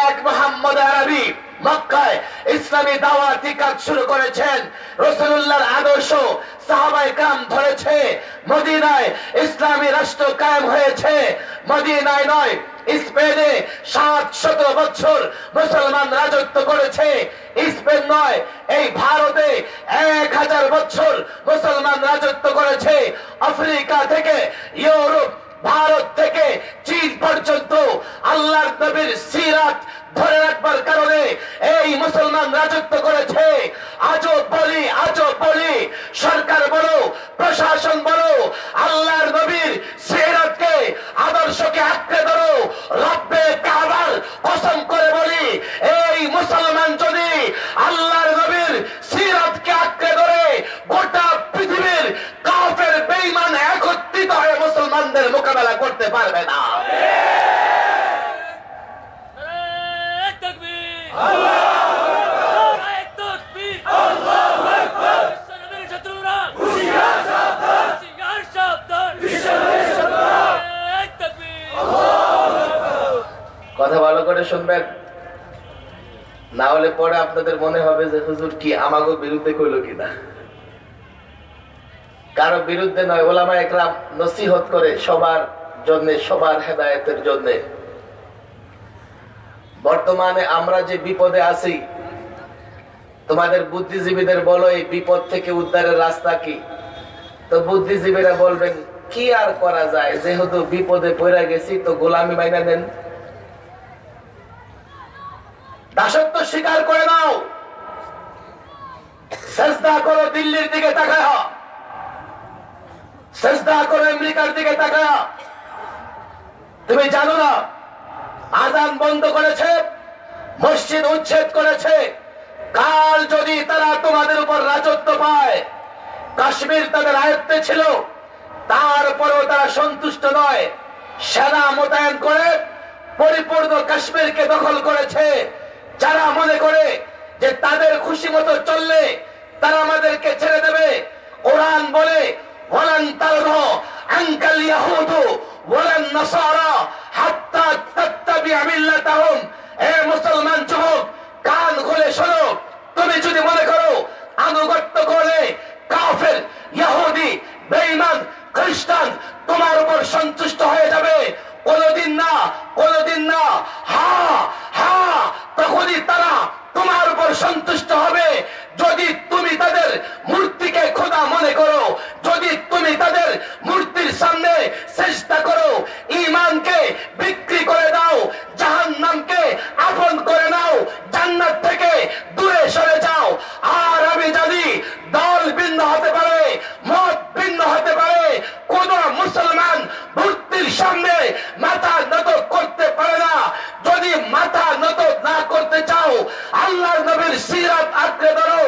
এক মুহাম্মদ আরবি মক্কায় ইসলামী দাওয়াতি কাজ শুরু করেছেন, রাসূলুল্লাহর আদর্শ সাহাবায়ে কেরাম ধরেছে। মদিনায় ইসলামী রাষ্ট্র কায়েম হয়েছে, মদিনায় নয়, স্পেনে ৭০০ বছর মুসলমান রাজত্ব করেছে। স্পেন নয়, এই ভারতে ১০০০ বছর মুসলমান রাজত্ব করেছে। আফ্রিকা থেকে ইউরোপ, ভারত থেকে চীন পর্যন্ত আল্লাহর নবীর সিরাত ধরে রাখবার কারণে এই মুসলমান রাজত্ব করেছে। আজও বলি, সরকার বলো, প্রশাসন বলো, আল্লাহর নবীর সিরাতকে, আদর্শকে আঁকড়ে ধরো। রব্বে কাবার কসম করে বলি, এই মুসলমান যদি আল্লাহর নবীর সিরাতকে আঁকড়ে ধরে, গোটা পৃথিবীর কাফের বেঈমান একত্রিত হয়ে মুসলমানদের মোকাবেলা করতে পারবে না। কথা ভালো করে শুনবেন। না হলে পরে আপনাদের মনে হবে যে হুজুর কি আমাগো বিরুদ্ধে কইলো কিনা। কারো বিরুদ্ধে নয়, ওলামা একরাম নসিহত করে সবার জন্য, সবার হেদায়েতের জন্য। বর্তমানে আমরা যে বিপদে আছি, তোমাদের বুদ্ধিজীবীদের বলো এই বিপদ থেকে উদ্ধারের রাস্তা কি? তো বুদ্ধিজীবীরা বলবেন কি আর করা যায়, যেহেতু বিপদে পড়ে গেছি তো গোলামি মাইনা নেন, দাসত্ব স্বীকার করে নাও, সেজদা করো দিল্লির দিকে তাকায়, সেজদা করো আমেরিকার দিকে তাকায়। তুমি জানো না আযান বন্ধ করেছে, মসজিদ উচ্ছেদ করেছে। কাল যদি তারা তোমাদের উপর রাজত্ব পায়, কাশ্মীর তাদের আয়ত্তে ছিল, তারপরেও তারা সন্তুষ্ট নয়, সেনা মোতায়েন করে পরিপূর্ণ কাশ্মীরকে দখল করেছে। যারা মনে করে যে তাদের খুশি মতো চললে তারা আমাদেরকে ছেড়ে দেবে, কোরআন বলে ওয়ালান তারদা আনকাল ইয়াহুদু ওয়ালান নাসারা হাত্তা তাত্তাবিআ মিল্লাতাহুম। হে মুসলমান যুবক, কান খুলে শোনো, তুমি যদি মনে করো আনুগত্য করলে কাফের, ইহুদি, বেঈমান, খ্রিস্টান তোমার উপর সন্তুষ্ট হয়ে যাবে, কোনদিন না, কোনদিন না। হ্যাঁ হ্যাঁ, তখনই তারা তোমার উপর সন্তুষ্ট হবে যদি তুমি তাদের মূর্তিকে খোদা মনে করো, যদি তুমি তাদের মূর্তির সামনে চেষ্টা করো। ঈমানকে বিক্রি করে দাও, জাহান্নামকে আপন করে নাও, জান্নাত থেকে দূরে সরে যাও। আর আমি জানি দল ভিন্ন হতে পারে, মত ভিন্ন হতে পারে, কোন মুসলমান মূর্তির সামনে মাথা নত করতে পারে না। যদি মাথা নত না করতে চাও, আল্লাহর নবীর সিরাত আঁকড়ে ধরো,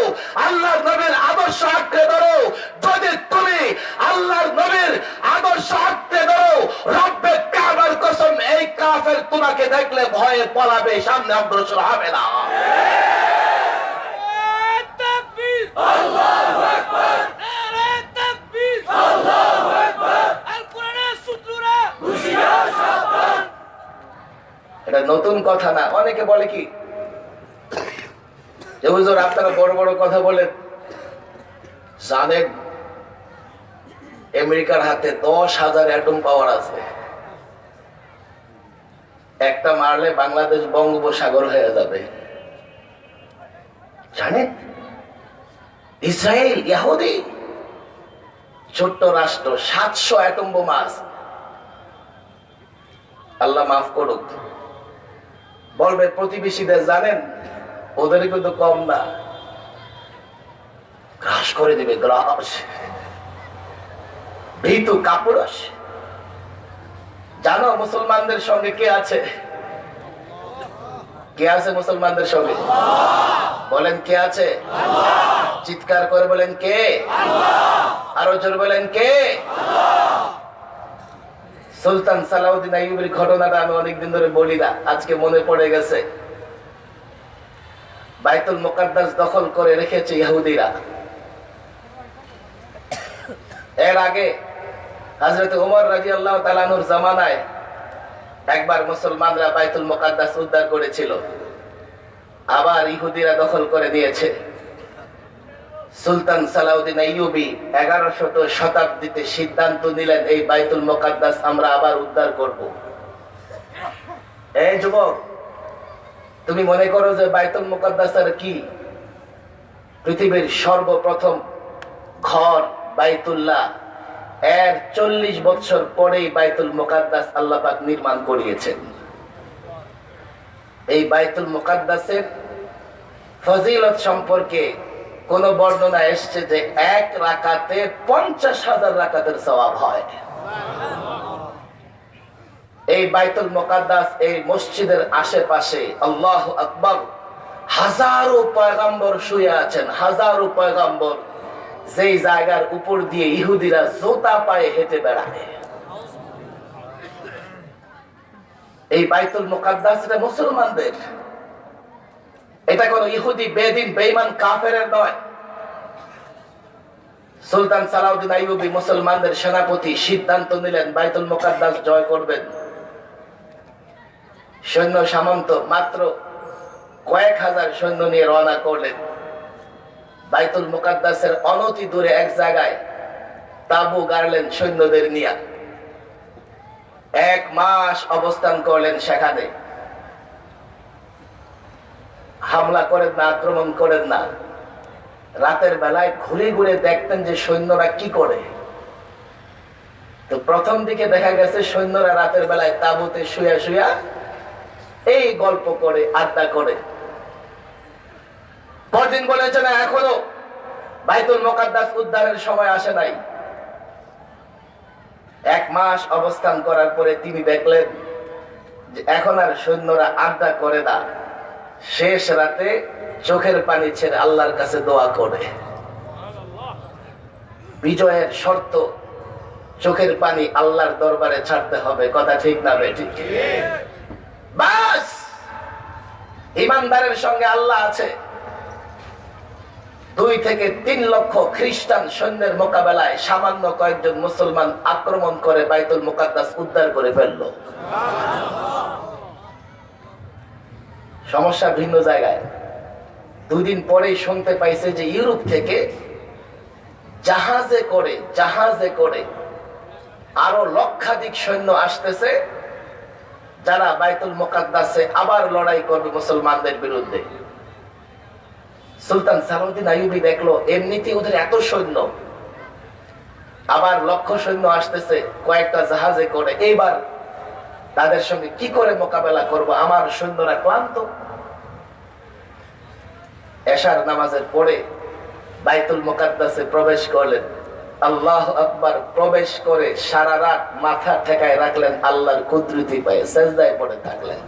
আল্লাহর নবীর আদর্শ আঁকড়ে ধরো। যদি তুমি আল্লাহর নবীর আদর্শ আঁকড়ে ধরো, রব্বে কাবার কসম এই কাফের তোমাকে দেখলে ভয়ে পলাবে, সামনে অগ্রসর হবে না। এটা নতুন কথা না। অনেকে বলে কি যে হুজুর আপনারা বড় বড় কথা বলেন, জানেন আমেরিকার হাতে 10,000 অ্যাটম পাওয়ার আছে, একটা মারলে বাংলাদেশ বঙ্গোপসাগর হয়ে যাবে। জানেন ইসরায়েল, ইহুদি ছোট্ট রাষ্ট্র, 700 অ্যাটম বোমা আছে। আল্লাহ মাফ করুক, বলবে প্রতিবেশীদের জানেন ওদের কিন্তু কম না, গ্রাস করে দিবে, গ্রাস, ভীতু কাপুরুষ। জানো মুসলমানদের সঙ্গে কে আছে? কে আছে মুসলমানদের সঙ্গে? বলেন কে আছে? চিৎকার করে বলেন কে? আরো জোর বলেন কে? সুলতান সালাউদ্দিন আইয়ুবের ঘটনাটা আমি অনেকদিন ধরে বলি না, আজকে মনে পড়ে গেছে। বাইতুল মুকাদ্দাস দখল করে রেখেছে ইহুদিরা। এর আগে হযরত ওমর রাদিয়াল্লাহু তাআলা আনহুর জামানায় একবার মুসলমানরা বাইতুল মুকাদ্দাস উদ্ধার করেছিল, আবার ইহুদিরা দখল করে নিয়েছে। সুলতান সালাউদ্দিন আইয়ুবী 1100 শতাব্দীতে সিদ্ধান্ত নিলেন এই বাইতুল মুকাদ্দাস আমরা আবার উদ্ধার করব। এই যুবক, তুমি মনে করো যে বাইতুল মুকাদ্দাসের কি? পৃথিবীর সর্বপ্রথম ঘর বাইতুল্লাহ, এর 40 বছর পরেই বাইতুল মুকাদ্দাস আল্লাহ পাক নির্মাণ করিয়েছেন। এই বাইতুল মুকাদ্দাসের ফজিলত সম্পর্কে কোন বর্ণনা এসছে যে এক রাকাতে 50,000 রাকাতের সওয়াব হয়। এই বাইতুল মুকাদ্দাস এই মসজিদের আশেপাশে আল্লাহু আকবার হাজারো পয়গম্বর শুয়ে আছেন, হাজারো পয়গম্বর, যেই জায়গার উপর দিয়ে ইহুদিরা জুতা পায়ে হেঁটে বেড়ায়। এই বাইতুল মুকাদ্দাস এটা মুসলমানদের, এটা কোন ইহুদি, বেদিন, বেঈমান, কাফেরের নয়। সুলতান সালাউদ্দিন আইয়ুবী মুসলমানদের সেনাপতি সিদ্ধান্ত নিলেন বাইতুল মুকাদ্দাস জয় করবেন। সৈন্য সামন্ত মাত্র কয়েক হাজার সৈন্য নিয়ে রওনা করলেন। বাইতুল মুকাদ্দাসের অনতি দূরে এক জায়গায় তাঁবু গাড়লেন সৈন্যদের নিয়ে। 1 মাস অবস্থান করলেন সেখানে। হামলা করেন না, আক্রমণ করেন না। রাতের বেলায় ঘুরে ঘুরে দেখতেন যে সৈন্যরা কি করে। তো প্রথম দিকে দেখা গেছে সৈন্যরা রাতের বেলায় তাঁবুতে শুয়া শুয়া এই গল্প করে, আড্ডা করে। পরদিন বলেছে না, এখনো বাইতুল মুকাদ্দাস উদ্ধারের সময় আসে নাই। 1 মাস অবস্থান করার পরে তিনি দেখলেন যে এখন আর সৈন্যরা আড্ডা করে না, শেষ রাতে চোখের পানি ছেড়ে আল্লাহর কাছে দোয়া করে। বিজয়ের শর্ত চোখের পানি আল্লাহর দরবারে ছাড়তে হবে। কথা ঠিক না বেঠিক? বাস ইমানদারের সঙ্গে আল্লাহ আছে। 2 থেকে 3 লক্ষ খ্রিস্টান সৈন্যের মোকাবেলায় সামান্য কয়েকজন মুসলমান আক্রমণ করে বাইতুল মুকাদ্দাস উদ্ধার করে ফেলল। সমস্যা ভিন্ন জায়গায়। 2 দিন পরেই শুনতে পাইছে যে ইউরোপ থেকে জাহাজে করে আরো লক্ষাধিক সৈন্য আসতেছে, যারা বাইতুল মুকাদ্দাসে আবার লড়াই করবে মুসলমানদের বিরুদ্ধে। সুলতান সালাউদ্দিন আইয়ুবী দেখলো এমনিতে ওদের এত সৈন্য, আবার লক্ষ সৈন্য আসতেছে কয়েকটা জাহাজে করে, এইবার তাদের সঙ্গে কি করে মোকাবেলা করব, আমার সৈন্যরা ক্লান্ত। এশার নামাজের পরে বাইতুল মুকাদ্দাসে প্রবেশ করলেন। আল্লাহু আকবার। প্রবেশ করে সারা রাত মাথা ঠেকায় রাখলেন, আল্লাহর কুদরতি পায়ে সেজদায় পড়ে থাকলেন।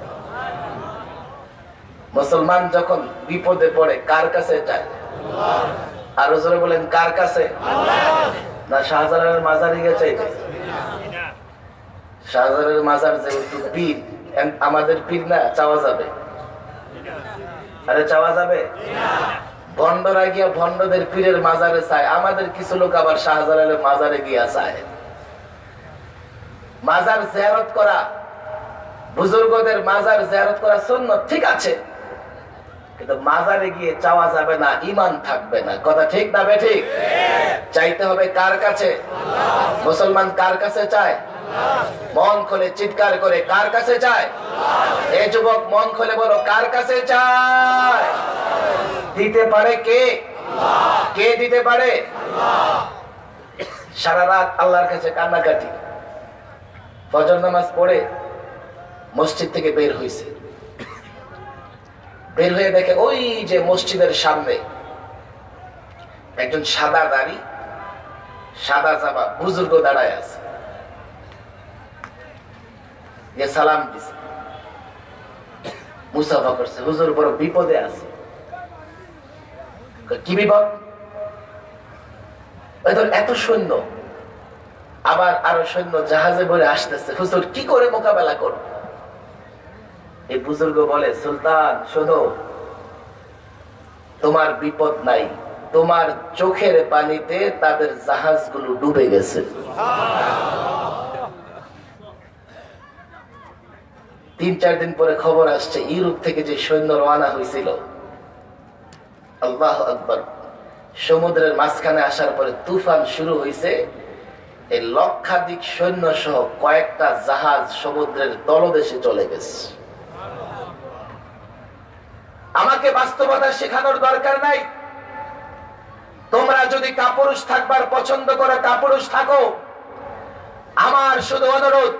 মুসলমান যখন বিপদে পড়ে কার কাছে যায়? আরো জোরে বলেন, কার কাছে? না শাহজালালের মাজারে গিয়ে চাইবে? শাহজালালের মাজার যেহেতু পীর, আমাদের পীর না, চাওয়া যাবে? আরে চাওয়া যাবে? ভণ্ডরা গিয়া ভণ্ডদের পীরের মাজারে চায়, আমাদের কিছু লোক আবার শাহজালালের মাজারে গিয়া চায়। মাজার জিয়ারত করা, বুজুর্গদের মাজার জিয়ারত করা সুন্নাত, ঠিক আছে, কিন্তু মাজারে গিয়ে চাওয়া যাবে না, ঈমান থাকবে না। কথা ঠিক না বেঠিক? চাইতে হবে কার কাছে? মুসলমান কার কাছে চায়? মন খুলে চিৎকার করে কার কাছে চায়? এই যুবক মন খুলে বলো, কার কাছে চায়? দিতে পারে কে? কে দিতে পারে? সারা রাত আল্লাহর কাছে কান্নাকাটি। ফজর নামাজ পড়ে মসজিদ থেকে বের হয়েছে। বের হয়ে দেখে ওই যে মসজিদের সামনে একজন সাদা দাড়ি, সাদা জামা বুজুর্গ দাঁড়ায় আছে। সালাম দিছে, মুসাফা করছে। হুজুর বড় বিপদে আছে। কি বিপদ? এত সৈন্য, আবার আরো সৈন্য জাহাজে ভরে আসতেছে, হুজুর কি করে মোকাবেলা করব? এই বুজুর্গ বলে, সুলতান শোনো, তোমার বিপদ নাই, তোমার চোখের পানিতে তাদের জাহাজগুলো ডুবে গেছে। 3-4 দিন পরে খবর আসছে ইউরোপ থেকে যে সৈন্য রওনা হয়েছিল, আল্লাহু আকবার, সমুদ্রের মাঝখানে আসার পরে তুফান শুরু হয়েছে। এই লক্ষাধিক সৈন্য সহ কয়েকটা জাহাজ সমুদ্রের তলদেশে চলে গেছে। আমাকে বাস্তবতা শেখানোর দরকার নাই। তোমরা যদি কাপুরুষ থাকবার পছন্দ করো, কাপুরুষ থাকো। আমার শুধু অনুরোধ,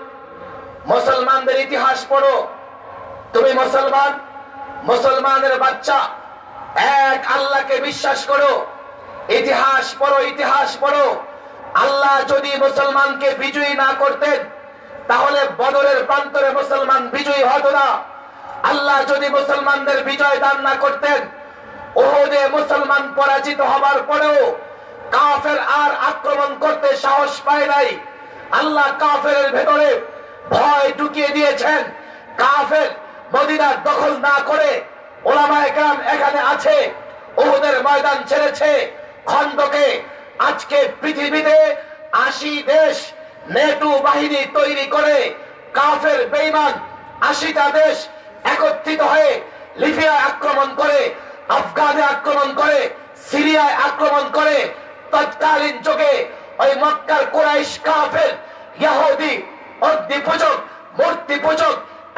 মুসলমানদের ইতিহাস পড়ো। তুমি মুসলমান, মুসলমানের বাচ্চা, এক আল্লাহকে বিশ্বাস করো। ইতিহাস পড়ো, ইতিহাস পড়ো। আল্লাহ যদি মুসলমানকে বিজয়ী না করতেন, তাহলে বদরের প্রান্তরে মুসলমান বিজয়ী হতো না। আল্লাহ যদি মুসলমানদের বিজয় দান না করতেন, উহুদে মুসলমান পরাজিত হবার পরেও কাফের আর আক্রমণ করতে সাহস পায় নাই। আল্লাহ কাফেরের ভেতরে ভয় ঢুকিয়ে দিয়েছেন। কাফের মদিনার দখল না করে ওলামায়ে কেরাম এখানে আছে, উহুদের ময়দান ছেড়েছে, খন্দকে। আজকে পৃথিবীতে 80 দেশ নেটো বাহিনী তৈরি করে কাফের বেঈমান 80টা দেশ একত্রিত হয়ে লিবিয়ায় আক্রমণ করে, আফগানে আক্রমণ করে, সিরিয়ায় আক্রমণ করে, তৎকালীন যুগে ওই মক্কার কুরাইশ কাফের ইহুদি অগ্নি পূজক মূর্তি পূজক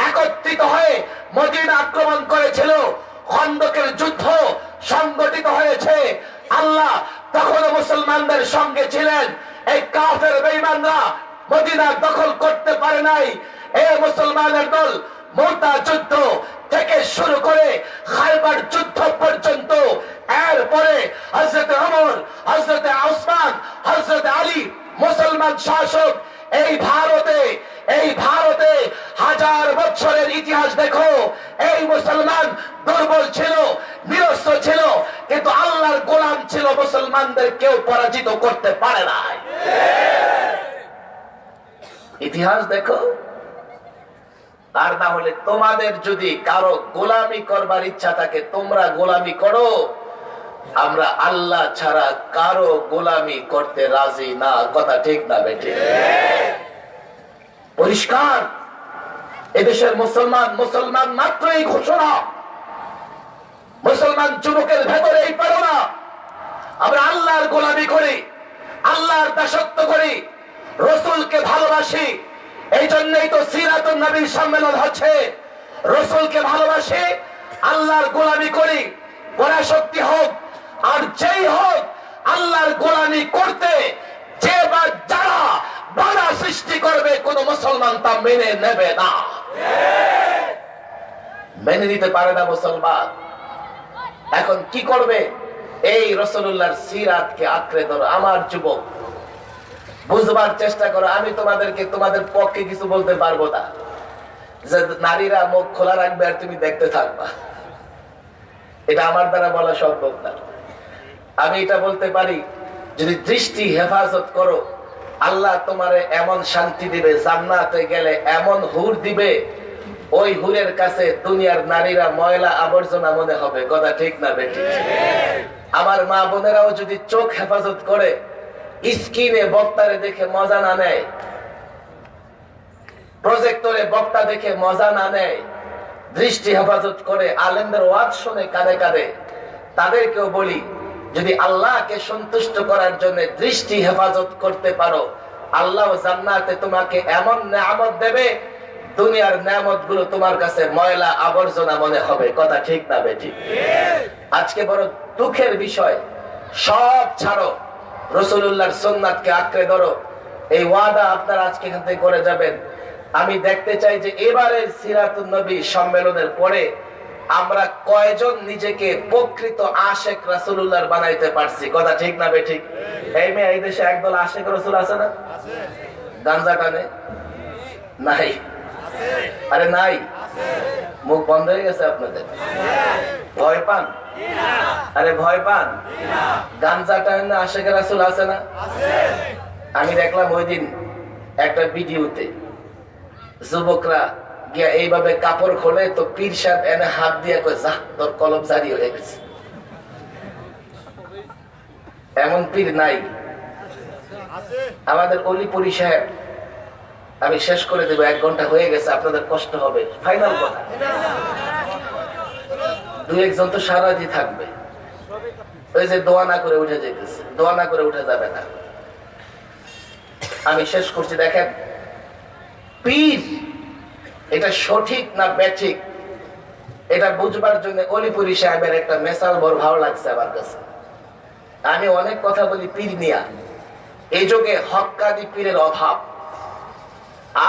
একত্রিত হয়ে মদিনা আক্রমণ করেছিল। খন্দকের যুদ্ধ সংগঠিত হয়েছে। আল্লাহ তখনও মুসলমানদের সঙ্গে ছিলেন। এই কাফের বেঈমানরা মদিনা দখল করতে পারে নাই। এই মুসলমানের দল মুতা যুদ্ধ থেকে শুরু করে খায়বার যুদ্ধ পর্যন্ত, এরপরে হযরত ওমর, হযরত ওসমান, হযরত আলী মুসলমান শাসক। এই ভারতে হাজার বছরের ইতিহাস দেখো, এই মুসলমান দুর্বল ছিল, নিরস্ত্র ছিল, কিন্তু আল্লাহর গোলাম ছিল। মুসলমানদের কেউ পরাজিত করতে পারে নাই। ইতিহাস দেখো। আর না হলে তোমাদের যদি কারো গোলামি করবার ইচ্ছা থাকে, তোমরা গোলামি করো। আমরা আল্লাহ ছাড়া কারো গোলামি করতে রাজি না। কথা ঠিক না বেঠে? পরিষ্কার। এদেশের মুসলমান মাত্র এই ঘোষণা। মুসলমান যুবকের ভেতরে এই প্রেরণা, আমরা আল্লাহর গোলামি করি, আল্লাহর দাসত্ব করি, রসুলকে ভালোবাসি। এই জন্যই তো সিরাতুন নবীর সম্মেলন হচ্ছে। রসুলকে ভালোবাসি, আল্লাহর গোলামি করি। পরাশক্তি হোক আর যেই হোক, আল্লাহর গোলামি করতে যে বা যারা বাধা সৃষ্টি করবে, কোন মুসলমান তা মেনে নেবে না, মেনে নিতে পারে না মুসলমান। এখন কি করবে? এই রাসূলুল্লাহর সিরাতকে আঁকড়ে ধরো। আমার যুবক, বুঝবার চেষ্টা করো। আমি তোমাদের পক্ষে কিছু বলতে পারবো না, যে নারীরা মুখ খোলা রাখবে আর তুমি দেখতে থাকবা। এটা আমার দ্বারা বলা সম্ভব না। আমি এটা বলতে পারি, যদি দৃষ্টি হেফাজত করো, আল্লাহ তোমারে এমন শান্তি দিবে, জান্নাতে গেলে এমন হুর দিবে, ওই হুরের কাছে দুনিয়ার নারীরা ময়লা আবর্জনা মনে হবে। কথা ঠিক না বেটি? আমার মা বোনেরাও যদি চোখ হেফাজত করে, স্ক্রিনে বক্তারে দেখে মজা না নেয়, প্রজেক্টরে বক্তা দেখে মজা না নেয়, দৃষ্টি হেফাজত করে, আলেমদের ওয়াজ শুনে কানে কানে, তাদেরকেও বলি, যদি আল্লাহকে সন্তুষ্ট করার জন্য দৃষ্টি হেফাজত করতে পারো, আল্লাহ জান্নাতে তোমাকে এমন নেয়ামত দেবে, দুনিয়ার নেয়ামত গুলো তোমার কাছে ময়লা আবর্জনা মনে হবে। কথা ঠিক না বেটি? আজকে বড় দুঃখের বিষয়। সব ছাড়ো, রাসূলুল্লাহর সুন্নাতকে আঁকড়ে ধরো। এই ওয়াদা আপনারা আজকে এখান থেকে করে যাবেন। আমি দেখতে চাই যে এবারের সিরাতুন নবী সম্মেলনের পরে আমরা কয়জন নিজেকে প্রকৃত আশেক রাসূলুল্লাহর বানাইতে পারছি। কথা ঠিক না বেঠিক? এই মেয়ে, এই দেশে একদল আশেক রাসূল আছে না? গাঞ্জা টানে নাই? আরে নাই? মুখ বন্ধ হয়ে গেছে আপনাদের? ভয় পান? আরে ভয় পান? গাঞ্জা টানে আশেক রাসূল আছে না? আমি দেখলাম ওই দিন একটা ভিডিওতে যুবকরা গিয়া এইভাবে কাপড় খোলে, তো পীর সাহেব এনে হাত দিয়ে কয়, যা তোর কলম জারি হয়ে গেছে। এমন পীর নাই আমাদের। অলিপুরি সাহেব, আমি শেষ করে দেবো, 1 ঘন্টা হয়ে গেছে, আপনাদের কষ্ট হবে। ফাইনাল কথা, 2-1 তো সারাজি থাকবে। ওই যে দোয়া না করে উঠে যেতেছে, দোয়া না করে উঠে যাবে না। আমি শেষ করছি। দেখেন, পীর এটা সঠিক না ব্যাঠিক, এটা বুঝবার জন্য অলিপুরি সাহেবের একটা মেসাল বড় ভালো লাগছে আমার কাছে। আমি অনেক কথা বলি পীর নিয়া, এই যুগে হক্কানি পীরের অভাব,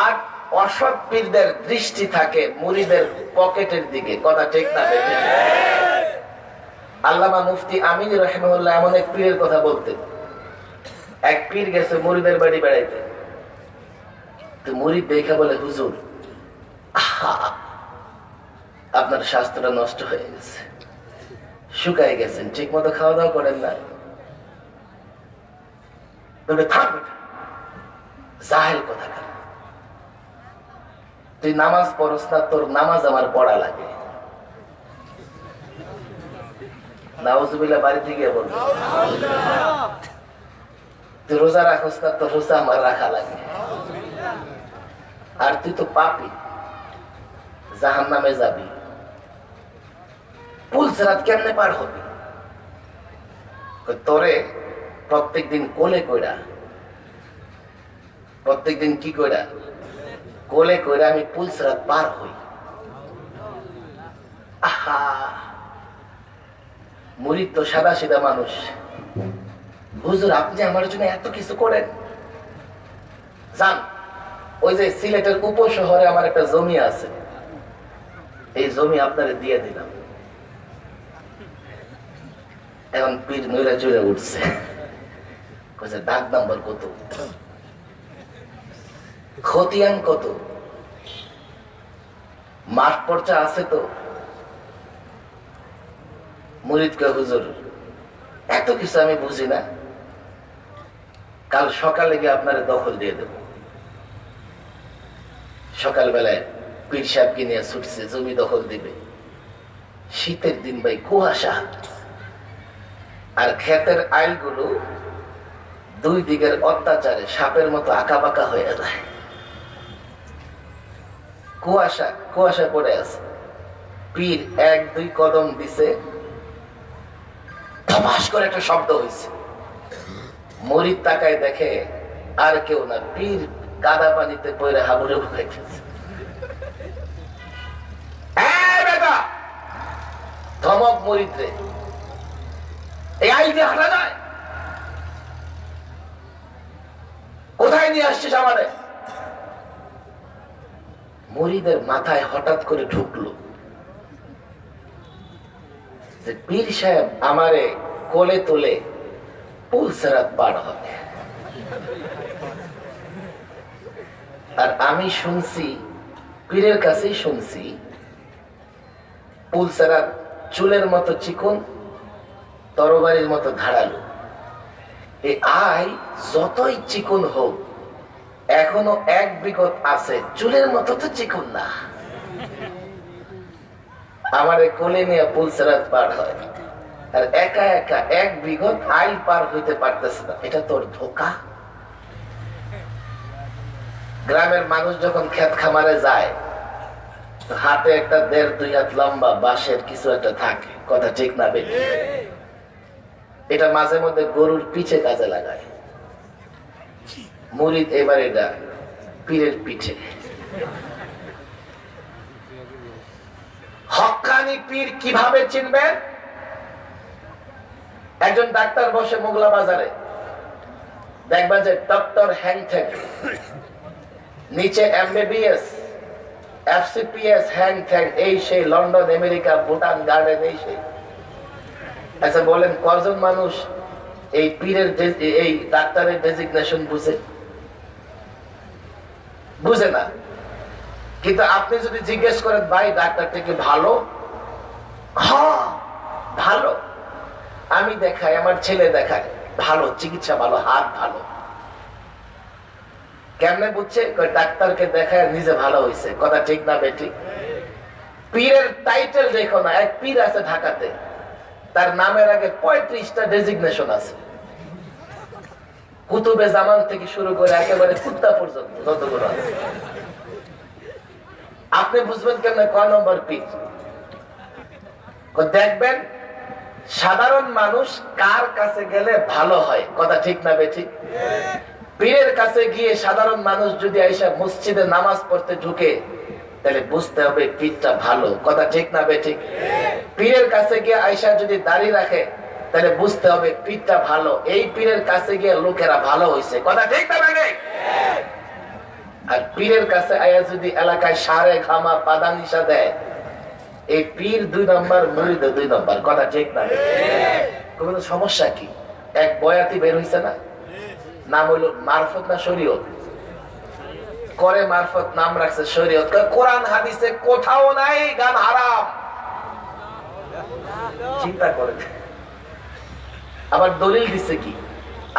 আর অসৎ পীরদের দৃষ্টি থাকে মুরিদের পকেটের দিকে। কথা ঠিক না বেঠিক? আল্লামা মুফতি আমিন রাহিমাহুল্লাহ এমন এক পীরের কথা বলতেন। এক পীর গেছে মুরিদের বাড়ি বেড়াইতে, তো মুরিদ দেখা বলে, হুজুর আপনার স্বাস্থ্যটা নষ্ট হয়ে গেছে, শুকায় গেছেন, ঠিক মতো খাওয়া দাওয়া করেন না। থাক জাহেল কোথাকার, তুই নামাজ পড়স না, তোর নামাজ আমার পড়া লাগে। নাউজুবিল্লাহ বাড়ি থেকে বলবে, তুই রোজা রাখস না, তোর রোজা আমার রাখা লাগে। আর তুই তো পাপী, জাহান্নামে যাবি। পুলসরাত কেমনে পার হবে? তোরে প্রত্যেকদিন কোলে কইরা, প্রত্যেকদিন কি কইরা? কোলে কইরা আমি পুলসরাত পার হই। আহা, মুরিদ তো সাদা সিধা মানুষ। হুজুর আপনি আমার জন্য এত কিছু করেন। যান, ওই যে সিলেটের উপশহরে আমার একটা জমি আছে, এই জমি আপনারে দিয়ে দিলাম। এখন পীর নইরা চড়ে উঠছে, ডাক নাম্বার কত, খতিয়ান কত, মাঠ পর্চা আছে তো? মুরিদ কয় হুজুর এত কিছু আমি বুঝি না, কাল সকালে গিয়ে আপনারে দখল দিয়ে দেব। সকালবেলায় পীর সাহেবকে নিয়ে ছুটছে জমি দখল দিবে। শীতের দিন ভাই, কুয়াশা, আর ক্ষেতের আইলগুলো দুই দিকের অত্যাচারে সাপের মতো আঁকা বাঁকা হয়ে যায়। কুয়াশা কুয়াশা পড়ে আছে। পীর 1-2 কদম দিছে, ধপাস করে একটা শব্দ হয়েছে। মুরিদ তাকায় দেখে আর কেউ না, পীর কাদা পানিতে পড়ে হাবুড়ে ভুগাইতেছে। ধমক মুরিদ রে, এই আইলে হাঁটা যায়, কোথায় নিয়ে আসছিস আমাদের? মুরিদের মাথায় হঠাৎ করে ঢুকলো যে পীর সাহেব আমারে কোলে তুলে পুলসরাত পার হবে। আর আমি শুনছি, পীরের কাছেই শুনছি, পুলসরাত চুলের মতো চিকন, তরবারির মতো ধারালো। এই আই যতই চিকন হোক এখনো 1 বিগত আছে, চুলের মতো তো চিকন না। আমারে কোলে নিয়ে পুলসরাত পার হয়, আর একা একা 1 বিগত আইল পার হইতে পারতেছে না। এটা তোর ধোঁকা। গ্রামের মানুষ যখন ক্ষেত খামারে যায়, হাতে একটা 1.5-2 হাত লম্বা বাঁশের কিছু একটা থাকে, কথা ঠিক না বেশি? এটা মাঝে মধ্যে গরুর পিঠে কাজে লাগায়। মুরিদ এবার এটা পীরের পিঠে। হক্কানি পীর কিভাবে চিনবেন? একজন ডাক্তার বসে মোগলা বাজারে, দেখবেন যে ডক্টর হ্যাংথ্যাং, নিচে MBBS, FCPS, হ্যাংথ্যাং, এই সেই, লন্ডন, আমেরিকা, ভুটান গার্ডেন, এই সেই। আচ্ছা বলেন, কজন মানুষ এই পীরের এই ডাক্তারের ডেজিগনেশন বুঝে? বুঝে না। কিন্তু আপনি যদি জিজ্ঞেস করেন, ভাই ডাক্তারটা কি ভালো? হ্যাঁ ভালো, আমি দেখাই, আমার ছেলে দেখায়, ভালো চিকিৎসা, ভালো হাত ভালো। কেমনে বুঝছে? ডাক্তারকে দেখায় নিজে ভালো হয়েছে, কথা ঠিক না বেঠিক? পীরের টাইটেল দেখো না, এক পীর আছে ঢাকাতে, তার নামের আগে 35টা ডেজিগনেশন আছে, কুতুবে জামান থেকে শুরু করে একেবারে কুত্তা পর্যন্ত যতগুলো আছে। আপনি বুঝবেন কেমনে কয় নম্বর পীর? দেখবেন সাধারণ মানুষ কার কাছে গেলে ভালো হয়, কথা ঠিক না বেঠিক? পীরের কাছে গিয়ে সাধারণ মানুষ যদি আইসা মসজিদে নামাজ পড়তে ঢুকে, তাহলে বুঝতে হবে পীরটা ভালো, কথা ঠিক না বেঠিক? পীরের কাছে গিয়ে আইসা যদি দাড়ি রাখে, তাহলে বুঝতে হবে পীরটা ভালো, এই পীরের কাছে গিয়ে লোকেরা ভালো হয়েছে, কথা ঠিক না বেঠিক? আর পীরের কাছে আয়া যদি এলাকায় সারে ঘামা পাদা নিশা দেয়, এই পীর 2 নম্বর, মুরিদ 2 নম্বর, কথা ঠিক না? কোনো সমস্যা কি? এক বয়াতি বের হইছে না, নাম হইল মারফত না শরীয়ত? করে মারফত, নাম রাখছে শরীয়ত। কোরআন হাদিসে কোথাও নাই গান হারাম। চিন্তা করে, আবার দলিল দিছে কি?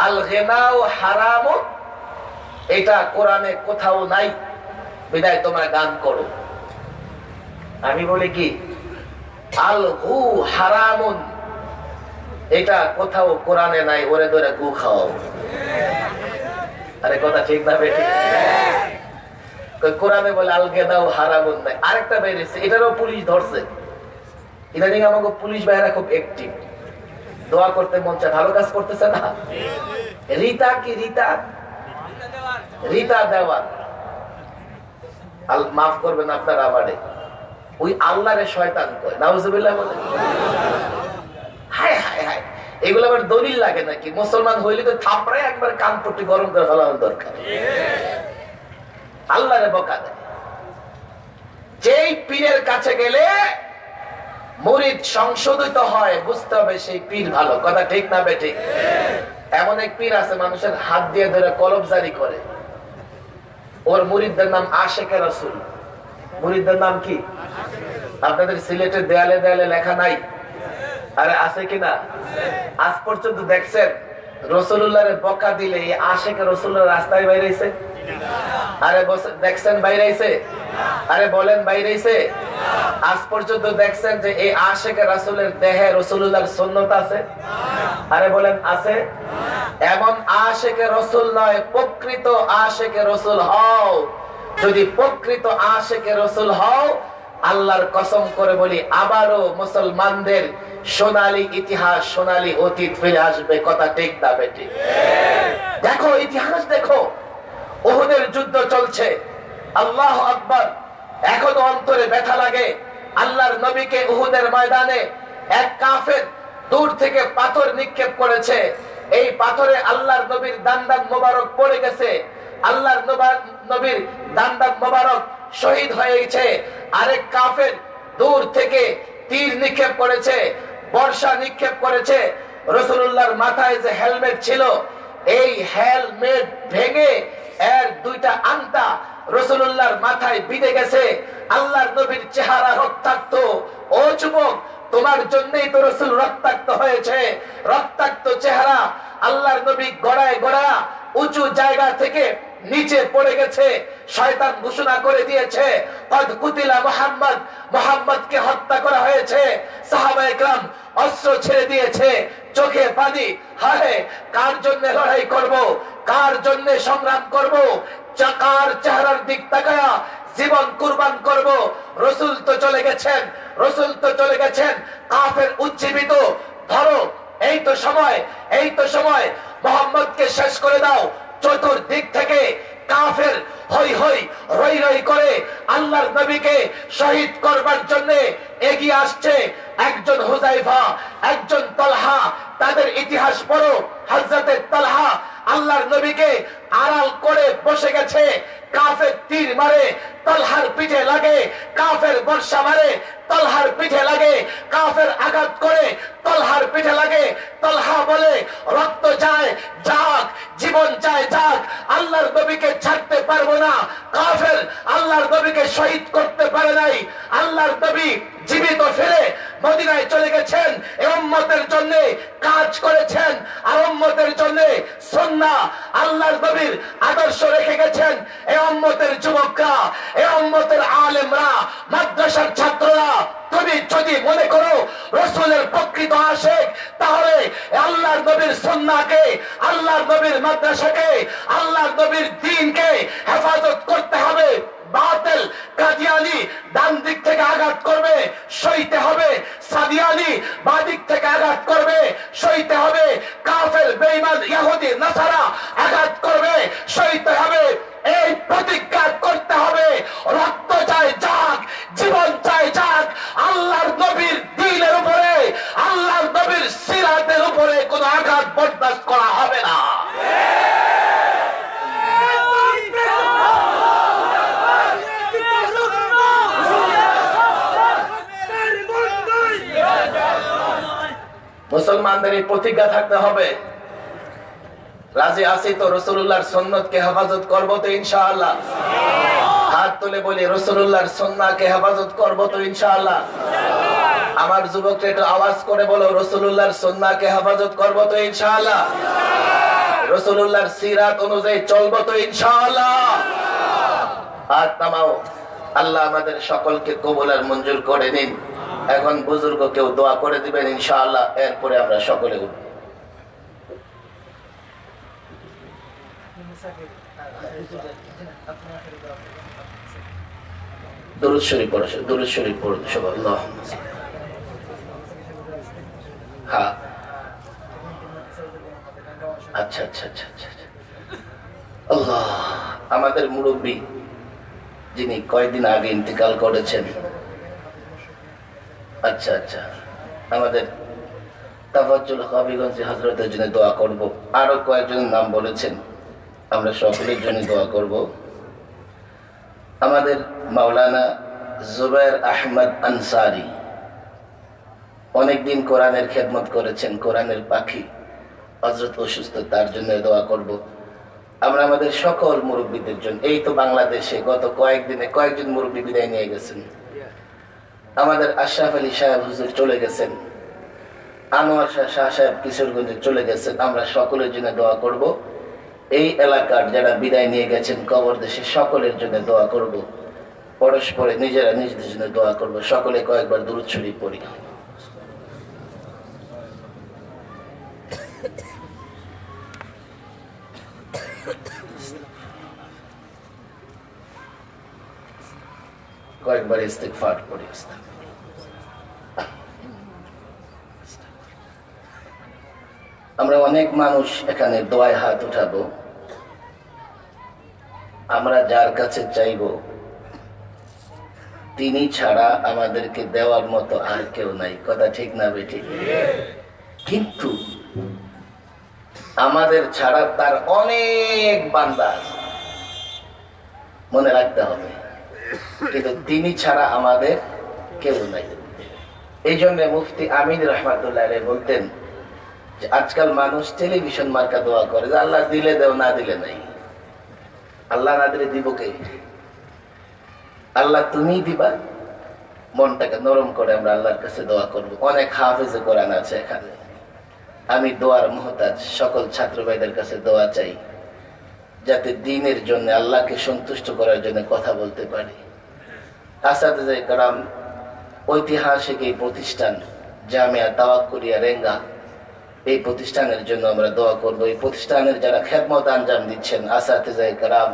আল গিনাউ হারাম, এটা কোরআনে কোথাও নাই, বিদায় তোমরা গান করো। আমি বলি কি, আল গু হারামুন, এটা কোথাও কোরআনে নাই, ওরে ধরে গু খাও। আরে কথা ঠিক না বেটি? কোরআনে বলে আল গিনাউ হারামুন নাই। আরেকটা বেরিয়েছে, এটারও পুলিশ ধরছে, ইদানিং আমাকে পুলিশ ভাইয়েরা খুব অ্যাক্টিভ, দোয়া করতে মন চায়, ভালো কাজ করতেছে না? রীতা কি রীতা? রীতা দেওয়া, মাফ করবেন আপনারা আমারে, ওই আল্লাহরে শয়তান কয়, নাউজুবিল্লাহ বলে। হায় হায় হায়, এগুলো আবার দলিল লাগে নাকি? মুসলমান হইলে তো থাপড়ে একবার কান পট্টি গরম করে ফেলানোর দরকার। আল্লাহরে বকা দেয়। যেই পীরের কাছে গেলে মুরিদ সংশোধিত হয়, বুঝতে হবে সেই পীর ভালো। কথা ঠিক না বেঠিক? এমন এক পীর আছে মানুষের হাত দিয়ে ধরে কলম জারি করে, ওর মুরিদদের নাম আশেকে রাসূল। মুরিদদের নাম কি? আপনাদের সিলেটের দেয়ালে দেয়ালে লেখা নাই? আরে আছে কিনা? আজ পর্যন্ত দেখছেন রাসূলুল্লাহরে বকা দিলে এই আশেকে রাসূলুল্লাহ রাস্তায় বাইরেছে? আরে দেখছেন বাইরেছে? আরে বলেন বাইরেছে? আজ পর্যন্ত দেখছেন যে এই আশেকে রাসূলের দেহে রাসূলুল্লাহর সুন্নাত আছে? আরে বলেন আছে? এমন আশেকে রাসূল নয়, প্রকৃত আশেকে রাসূল হও। যদি প্রকৃত আশেকে রাসূল হও, আল্লাহর কসম করে বলি আবারও মুসলমানদের সোনালী ইতিহাস, সোনালী অতীত ফিরে আসবে। কথা ঠিক না বেঠিক? দেখো ইতিহাস দেখো, উহুদের যুদ্ধ চলছে, আল্লাহু আকবার। এখনো অন্তরে ব্যথা লাগে। আল্লাহর নবীকে উহুদের ময়দানে এক কাফের দূর থেকে পাথর নিক্ষেপ করেছে। এই পাথরে আল্লাহর নবীর দান্দান মোবারক পড়ে গেছে। আল্লাহর নবীর দান্দান মোবারক শহীদ হয়ে গেছে। আরেক কাফের দূর থেকে তীর নিক্ষেপ করেছে, বর্ষা নিক্ষেপ করেছে। রাসূলুল্লাহর মাথায় যে হেলমেট ছিল, এই হেলমেট ভেঙে এর দুইটা আংটা রাসূলুল্লাহর মাথায় বিঁধে গেছে। আল্লাহর নবীর চেহারা রক্তাক্ত। ও যুবক, তোমার জন্যই তো রাসূল রক্তাক্ত হয়েছে। রক্তাক্ত চেহারা। আল্লাহর নবী গড়ায় গড়া উঁচু জায়গা থেকে নিচে পড়ে গেছে। শয়তান ঘোষণা করে দিয়েছে, কদ কুতিলা মুহাম্মদ, মুহাম্মদকে হত্যা করা হয়েছে। সাহাবায়ে কেরাম অস্ত্র ছেড়ে দিয়েছে, চোখে পানি। হায়, কার জন্য লড়াই করব? কার জন্য সংগ্রাম করব? কার চেহারার দিক তাকায়া জীবন কুরবান করব? রাসূল তো চলে গেছেন, রাসূল তো চলে গেছেন। কাফের উজ্জীবিত, ধরো এই তো সময়, এই তো সময়, মুহাম্মদকে শেষ করে দাও। চতুর্দিক থেকে কাফের হই হই রই রই করে আল্লাহর নবীকে শহীদ করবার জন্য এগিয়ে আসছে। একজন হুযায়ফা, একজন তালহা। তাদের ইতিহাস পড়ো। হযরতে তালহা আল্লাহর নবীকে আড়াল করে বসে গেছে। কাফের তীর মারে, তালহার পিঠে লাগে। কাফের বর্ষা মারে, তালহার পিঠে লাগে। কাফের আঘাত করে, তালহার পিঠে লাগে। তালহা বলে, রক্ত চায় যাক, জীবন চায় যাক, আল্লাহর নবীকে ছাড়তে পারবো না। কাফের আল্লাহর নবীকে শহীদ করতে পারে নাই। আল্লাহর নবী জীবিত ফিরে মদিনায় চলে গেছেন, এই উম্মতের জন্য কাজ করেছেন, আর উম্মতের জন্য সুন্নাহ আল্লাহর নবীর আদর্শ রেখে গেছেন। এই উম্মতের যুবকরা, এই উম্মতের আলেমরা, মাদ্রাসার ছাত্ররা, তুমি যদি মনে করো রাসূলের প্রকৃত আশিক, তাহলে আল্লাহর নবীর সুন্নাহকে, আল্লাহর নবীর মাদ্রাসাকে, আল্লাহর নবীর দ্বীনকে হেফাজত করতে হবে। বাতিল কাদিয়ানি ডান দিক থেকে আঘাত করবে, সইতে হবে। সাদিয়ানি বাঁ দিক থেকে আঘাত করবে, সইতে হবে। কাফের বেঈমান ইহুদি নাসারা আঘাত করবে, সইতে হবে। এই প্রতিজ্ঞা করতে হবে, রক্ত চাই যাক, জীবন চাই যাক, আল্লাহর নবীর দ্বীনের উপরে, আল্লাহর নবীর সিরাতের উপরে কোনো আঘাত বরদাস্ত করা হবে না। মুসলমানদের এই প্রতিজ্ঞা থাকতে হবে। রাজি আছি তো রাসূলুল্লাহর সুন্নাতকে হেফাজত করব তো ইনশাআল্লাহ? হাত তুলে বলি, রাসূলুল্লাহর সুন্নাহকে হেফাজত করব তো ইনশাআল্লাহ? আমার যুবকরা একটু আওয়াজ করে বলো, রাসূলুল্লাহর সুন্নাহকে হেফাজত করব তো ইনশাআল্লাহ? রাসূলুল্লাহর সিরাত অনুযায়ী চলবো তো ইনশাআল্লাহ? হাত নামাও। আল্লাহ আমাদের সকলকে কবুল আর মঞ্জুর করে নিন। এখন বুজুর্গ কেউ দোয়া করে দিবেন ইনশাআল্লাহ, এরপরে আমরা সকলে উঠব। দুরূদ শরীফ পড়ো, দুরূদ শরীফ পড়ো সবাই। আল্লাহুম্মা হ্যাঁ, আচ্ছা আচ্ছা আচ্ছা আচ্ছা। আল্লাহ, আমাদের মুরব্বী যিনি কয়েকদিন আগে ইন্তেকাল করেছেন, আচ্ছা আচ্ছা, আমাদের তাফাজ্জুল হবিগঞ্জ হযরতের জন্য দোয়া করব। আরো কয়েকজনের নাম বলেছেন, আমরা সকলের জন্য দোয়া করব। আমাদের মাওলানা জুবায়ের আহমদ আনসারী অনেকদিন কোরআনের খেদমত করেছেন, কোরআনের পাখি, হযরত অসুস্থ, তার জন্য দোয়া করব। আমরা আমাদের সকল মুরব্বীদের জন্য, এই তো বাংলাদেশে গত কয়েকদিনে কয়েকজন মুরব্বী বিদায় নিয়ে গেছেন। আমাদের আশরাফ আলী সাহেব হুজুর চলে গেছেন, আনোয়ার শাহ সাহেব কিশোরগঞ্জে চলে গেছেন। আমরা সকলের জন্য দোয়া করব। এই এলাকার যারা বিদায় নিয়ে গেছেন কবর দেশে, সকলের জন্য দোয়া করব। পরস্পরে নিজেরা নিজেদের জন্য দোয়া করব। সকলে কয়েকবার দুরূদ শরীফ পড়ি। কয়েকবার ইস্তিগফার পড়ি। আমরা অনেক মানুষ এখানে দোয়ায় হাত উঠাবো। আমরা যার কাছে চাইব তিনি ছাড়া আমাদেরকে দেওয়ার মতো আর কেউ নাই। কথা ঠিক না বেঠিক? কিন্তু আমাদের ছাড়া তার অনেক বান্দা আছে, মনে রাখতে হবে। কিন্তু তিনি ছাড়া আমাদের কেউ নাই। এই জন্য মুফতি আমিন রহমাতুল্লাহ আলাইহি বলতেন যে আজকাল মানুষ টেলিভিশন মার্কা দোয়া করে যে আল্লাহ দিলে দেও, না দিলে নাই। আল্লাহ না দিলে দিব কে? আল্লাহ তুমি দিবা। মনটাকে নরম করে আমরা আল্লাহর কাছে দোয়া করব। অনেক হাফেজে কোরআন আছে এখানে। আমি দোয়ার মুহতাজ, সকল ছাত্র ভাইদের কাছে দোয়া চাই যাতে দ্বীনের জন্য, আল্লাহকে সন্তুষ্ট করার জন্য কথা বলতে পারি। আসাদে কারাম ঐতিহাসিক এই প্রতিষ্ঠান জামিয়া তাওয়াক্কুলিয়া রেঙ্গা, এই প্রতিষ্ঠানের জন্য আমরা দোয়া করব। এই প্রতিষ্ঠানের যারা খেদমত আঞ্জাম দিচ্ছেন, আসাতিজে কারাম,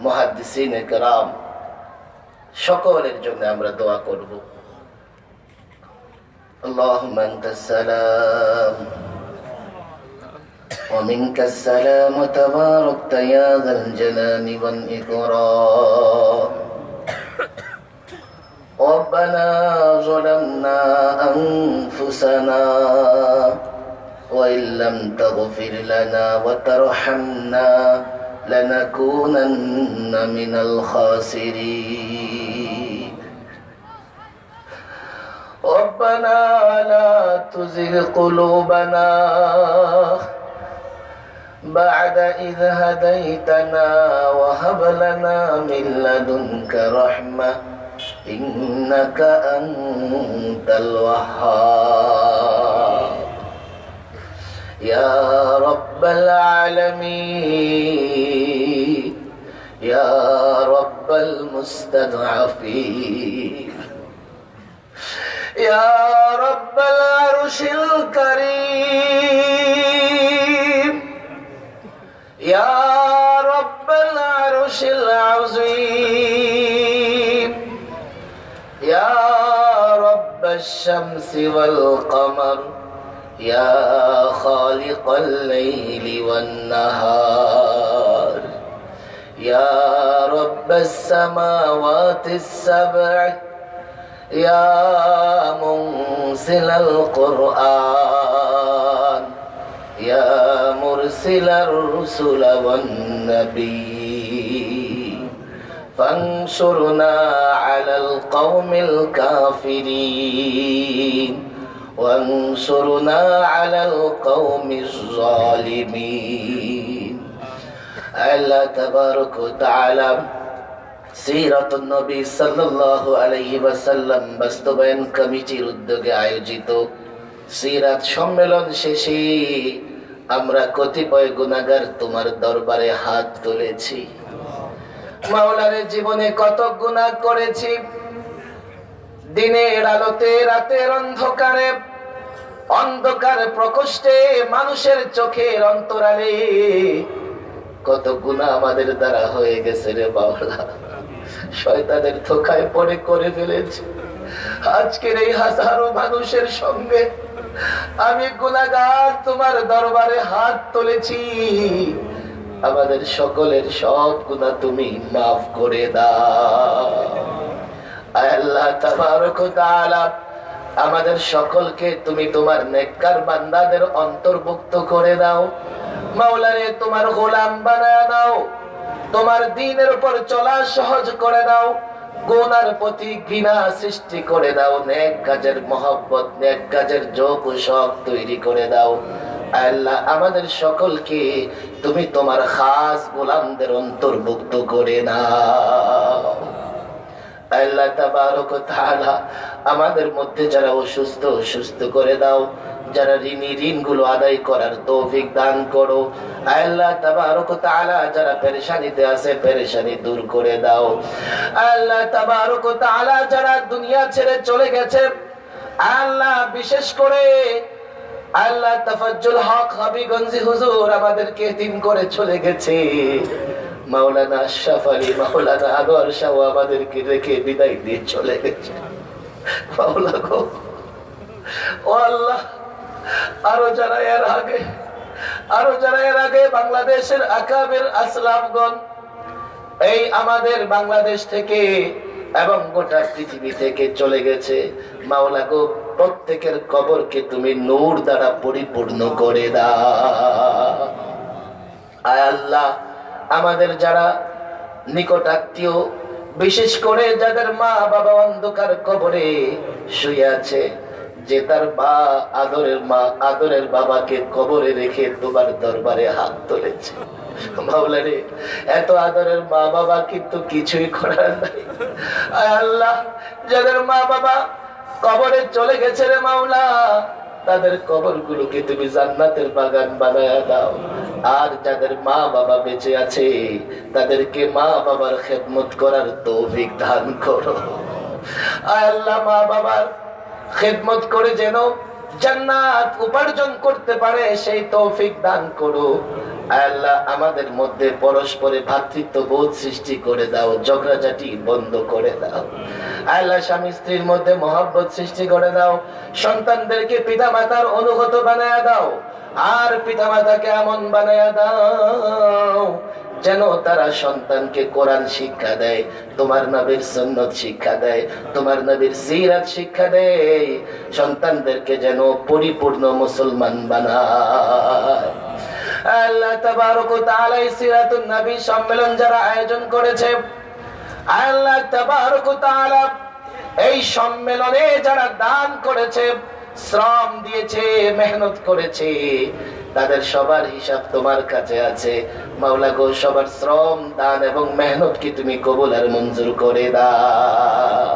মুহাদ্দিসিনে কারাম, সকলের জন্য আমরা দোয়া করব। আল্লাহুম্মা আনতাস সালাম ওয়া মিনকাস সালাম তাবারাকতা ইয়া যাল জালালি ওয়াল ইকরাম। ربنا ظلمنا أنفسنا وإن لم تغفر لنا وترحمنا لنكونن من الخاسرين. ربنا لا تزغ قلوبنا بعد إذ هديتنا وهب لنا من لدنك رحمة إنك أنت الوهاب. يا رب العالمين يا رب المستضعفين يا رب العرش الكريم يا رب العرش العظيم يا رب الشمس والقمر يا خالق الليل والنهار يا رب السماوات السبع يا منزل القرآن يا مرسل الرسل والنبيين فانصرنا على القوم الكافرين وانصرنا على القوم الظالمين. আল্লাহ তাবারক ওয়া তাআলা সিরাতুন নবী সাল্লাল্লাহু আলাইহি ওয়াসাল্লাম বাস্তবায়ন কমিটির উদ্যোগে আয়োজিত সিরাত সম্মেলন শেষে আমরা কতিপয় গুনাহগার তোমার দরবারে হাত তুলেছি। মাওলার জীবনে কত গুনাহ করেছি, দিনের আলোতে রাতের অন্ধকারে, অন্ধকার প্রকোষ্ঠে, মানুষের চোখের অন্তরালে কত গুনাহ আমাদের দ্বারা হয়ে গেছে রে বাবা। শয়তানের ধোঁকায় পড়ে করে ফেলেছি। আজকের এই হাজারো মানুষের সঙ্গে আমি গুনাহগার তোমার দরবারে হাত তুলেছি, আমাদের সকলের সব গুনাহ তুমি মাফ করে দাও। আয় আল্লাহ তাবারক ওয়া তাআলা, আমাদের সকলকে তুমি তোমার নেককার বান্দাদের অন্তর্ভুক্ত করে দাও। মাওলা রে, তোমার গোলাম বানায় দাও, তোমার দ্বীনের উপর চলা সহজ করে দাও, গুনার প্রতি ঘৃণা সৃষ্টি করে দাও, নেক কাজের মহব্বত, নেক কাজের যোগ ও শখ তৈরি করে দাও। আল্লাহ আমাদের সকলকে তুমি তোমার খাস গোলামদের অন্তর্ভুক্ত করে নাও। আল্লাহ তাবারক ওয়া তাআলা, আমাদের মধ্যে যারা অসুস্থ সুস্থ করে দাও, যারা ঋণী ঋণগুলো আদায় করার তৌফিক দান করো। আল্লাহ তাবারক ওয়া তাআলা, যারা পেরেশানিতে আছে পেরেশানি দূর করে দাও। আল্লাহ তাবারক ওয়া তাআলা, যারা দুনিয়া ছেড়ে চলে গেছে, আল্লাহ বিশেষ করে আল্লাহ তাফাজ্জুল হক হাবিগঞ্জি হুজুর আমাদেরকে এতিম করে চলে গেছে। মাওলানা আশরাফ আলী, মাওলানা আনোয়ার শাহ আমাদেরকে রেখে বিদায় দিয়ে চলে গেছে। মাওলা গো, ও আল্লাহ, আরো যারা এর আগে বাংলাদেশের আকাবের আসলাফগণ এই আমাদের বাংলাদেশ থেকে এবং গোটা পৃথিবী থেকে চলে গেছে, মাওলা গো, প্রত্যেকের কবরকে তুমি নূর দ্বারা পরিপূর্ণ করে দাও। আয় আল্লাহ, আমাদের যারা নিকট আত্মীয়, বিশেষ করে যাদের মা বাবা অন্ধকার কবরে শুয়ে আছে, যে তার আদরের বাবাকে কবরে রেখে তোমার দরবারে হাত তুলেছে, মাওলা রে, এত আদরের মা বাবা কিন্তু কিছুই করার নাই। আয় আল্লাহ, যাদের মা বাবা কবরে চলে গেছে রে মাওলা, তাদের কবরগুলোকে তুমি জান্নাতের বাগান বানায়া দাও। আর যাদের মা বাবা বেঁচে আছে, তাদেরকে মা বাবার খেদমত করার তৌফিক দান করো। আয় আল্লাহ, মা বাবার খেদমত করে যেন জান্নাত উপার্জন করতে পারে সেই তৌফিক দান করো। আল্লাহ, আমাদের মধ্যে পরস্পরে ভ্রাতৃত্ববোধ সৃষ্টি করে দাও, ঝগড়াঝাটি বন্ধ করে দাও। আল্লাহ, স্বামী স্ত্রীর মধ্যে মহব্বত সৃষ্টি করে দাও। সন্তানদেরকে পিতা মাতার অনুগত বানায়া দাও, আর পিতা মাতাকে এমন বানায়া দাও যেন তারা সন্তানকে কোরআন শিক্ষা দেয়, তোমার নবীর সুন্নাত শিক্ষা দেয়, তোমার নবীর সিরাত শিক্ষা দেয়, সন্তানদেরকে যেন পরিপূর্ণ মুসলমান বানায়। আল্লাহ তাবারক ওয়া তাআলা সিরাতুন নবী সম্মেলন যারা আয়োজন করেছে, আল্লাহ তাবারক ওয়া তাআলা এই সম্মেলনে যারা দান করেছে, শ্রম দিয়েছে, মেহনত করেছে, তাদের সবার হিসাব তোমার কাছে আছে। মাওলা গো, সবার শ্রম, দান এবং মেহনত কি তুমি কবুল আর মঞ্জুর করে দাও।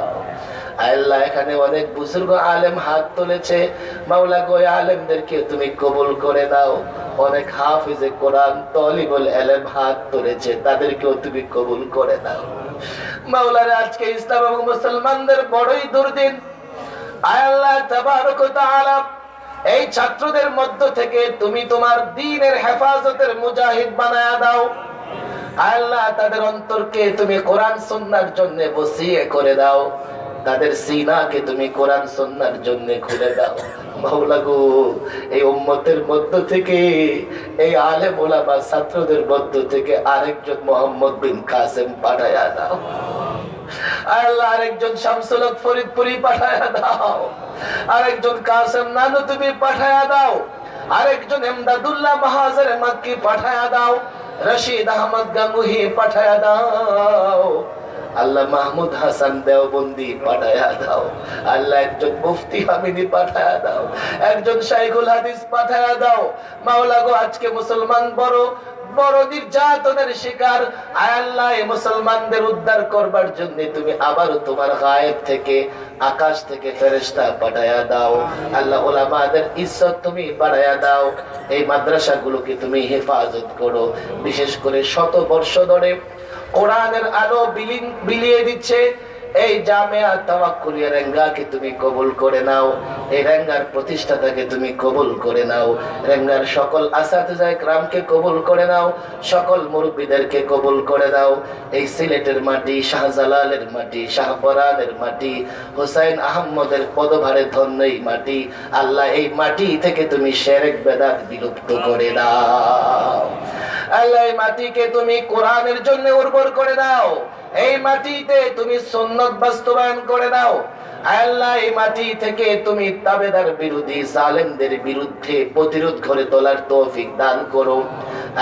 আল্লাহ, এখানে অনেক বুজুর্গ আলেম হাত তুলেছে, মাওলা গো, আলেমদেরকে তুমি কবুল করে দাও। অনেক হাফিজে কোরআন, তলিবুল ইলম হাত তুলেছে, তাদেরকেও তুমি কবুল করে দাও। মাওলা রে, আজকে ইসলাম এবং মুসলমানদের বড়ই দুর্দিন। আল্লাহ তাবারক ওয়া তাআলা, এই ছাত্রদের মধ্য থেকে তুমি তোমার দ্বীনের হেফাজতের মুজাহিদ বানায়া দাও। আল্লাহ, তাদের অন্তরকে তুমি কোরআন সুন্নাহর জন্য বসিয়ে করে দাও, তাদের সিনাকে তুমি কোরআন সুন্নাহর জন্য খুলে দাও। মাওলা গো, এই উম্মতের মধ্য থেকে, এই আলেম ওলামা ছাত্রদের মধ্য থেকে আরেকজন মোহাম্মদ বিন কাসেম পাঠায়া দাও। আল্লাহ, আরেকজন শামসুল হক ফরিদপুরি পাঠায়া দাও, আরেকজন কাসেম নানু তুমি পাঠায়া দাও, আরেকজন এমদাদুল্লাহ মাহাজের মাক্কি পাঠায়া দাও, রশিদ আহমদ গাঙ্গুহি পাঠায়া দাও। আল্লাহ, মাহমুদ হাসান দেওবন্দি পাঠায়া দাও। আল্লাহ, একজন মুফতি হামিদি পাঠায়া দাও, একজন শাইখুল হাদিস পাঠায়া দাও। মাওলা গো, আজকে মুসলমান বড় বড় নির্যাতনের শিকার। আল্লাহ, এই মুসলমানদের উদ্ধার করবার জন্য তুমি আবারও তোমার গায়েব থেকে, আকাশ থেকে ফেরেশতা পাঠায়া দাও। আল্লাহ, উলামাদের ইজ্জত তুমি বাড়ায়া দাও। এই মাদ্রাসাগুলোকে তুমি হেফাজত করো। বিশেষ করে 100 বর্ষ ধরে কোরআনের আলো বিলিয়ে দিচ্ছে এই জামিয়া তাওয়াক্কুলিয়া রেঙ্গাকে তুমি কবুল করে নাও, এই রেঙ্গার প্রতিষ্ঠাতাকে তুমি কবুল করে নাও, রেঙ্গার সকল আসাতিজায়ে কিরামকে কবুল করে নাও, সকল মুরব্বিদেরকে কবুল করে দাও। এই সিলেটের মাটি, শাহজালালের মাটি, শাহপরানের মাটি, হুসাইন আহমদের পদভারে ধন্য এই মাটি, আল্লাহ এই মাটি থেকে তুমি শিরক বেদাত বিলুপ্ত করে দাও। আল্লাহ এই মাটিকে তুমি কোরআনের জন্য উর্বর করে দাও, এই মাটিতে তুমি সুন্নাত বাস্তবায়ন করে দাও। আল্লাহ এই মাটি থেকে তুমি তাবেদার বিরোধী জালেমদের বিরুদ্ধে প্রতিরোধ করে তোলার তৌফিক দান করো।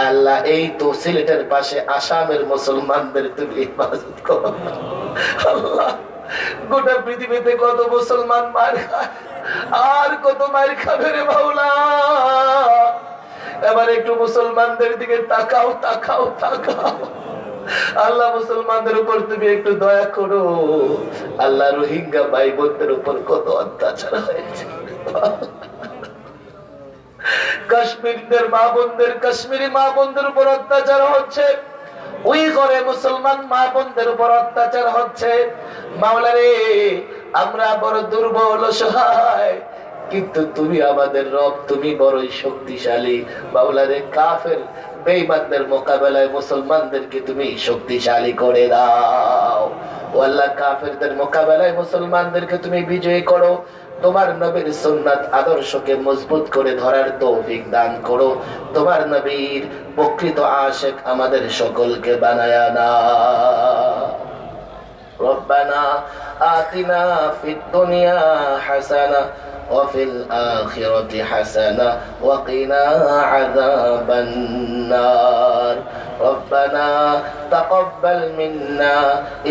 আল্লাহ এই তো সিলেটের পাশে আসামের মুসলমানদের তুমি হেফাজত করো। আল্লাহ গোটা পৃথিবীতে কত মুসলমান মার খায়, আর কত মার খাবে রে মাওলা। এবার একটু মুসলমানদের দিকে তাকাও, তাকাও, তাকাও। আল্লাহ মুসলমানদের উপর তুমি একটু দয়া করো। আল্লাহ রোহিঙ্গা ভাই বোনদের উপর কত অত্যাচার হয়েছে। কাশ্মীরদের মা বোনদের, কাশ্মীরি মা বোনদের উপর অত্যাচার হচ্ছে, ওই ঘরে মুসলমান মা বোনদের উপর অত্যাচার হচ্ছে। মাওলা রে, আমরা বড় দুর্বল অসহায়, কিন্তু তুমি আমাদের রব, তুমি বড়ই শক্তিশালী। মাওলা রে, কাফের বেঈমানদের মোকাবেলায় মুসলমানদেরকে তুমি শক্তিশালী করে দাও। ও আল্লাহ, কাফেরদের মোকাবেলায় মুসলমানদেরকে তুমি বিজয়ী করো। তোমার নবীর সুন্নাত আদর্শকে মজবুত করে ধরার তৌফিক দান করো। তোমার নবীর প্রকৃত আশিক আমাদের সকলকে বানায়া নাও। রব্বানা আতিনা ফিদ দুনিয়া হাসানা وفي الآخرة حسنة وقنا عذاب النار. ربنا تقبل منا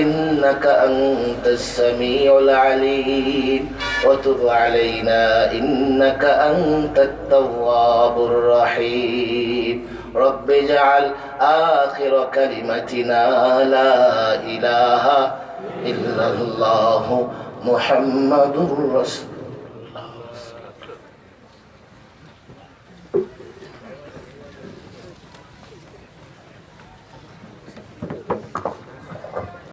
إنك أنت السميع العليم وتب علينا إنك أنت التواب الرحيم. رب اجعل آخر كلمتنا لا إله إلا الله محمد رسول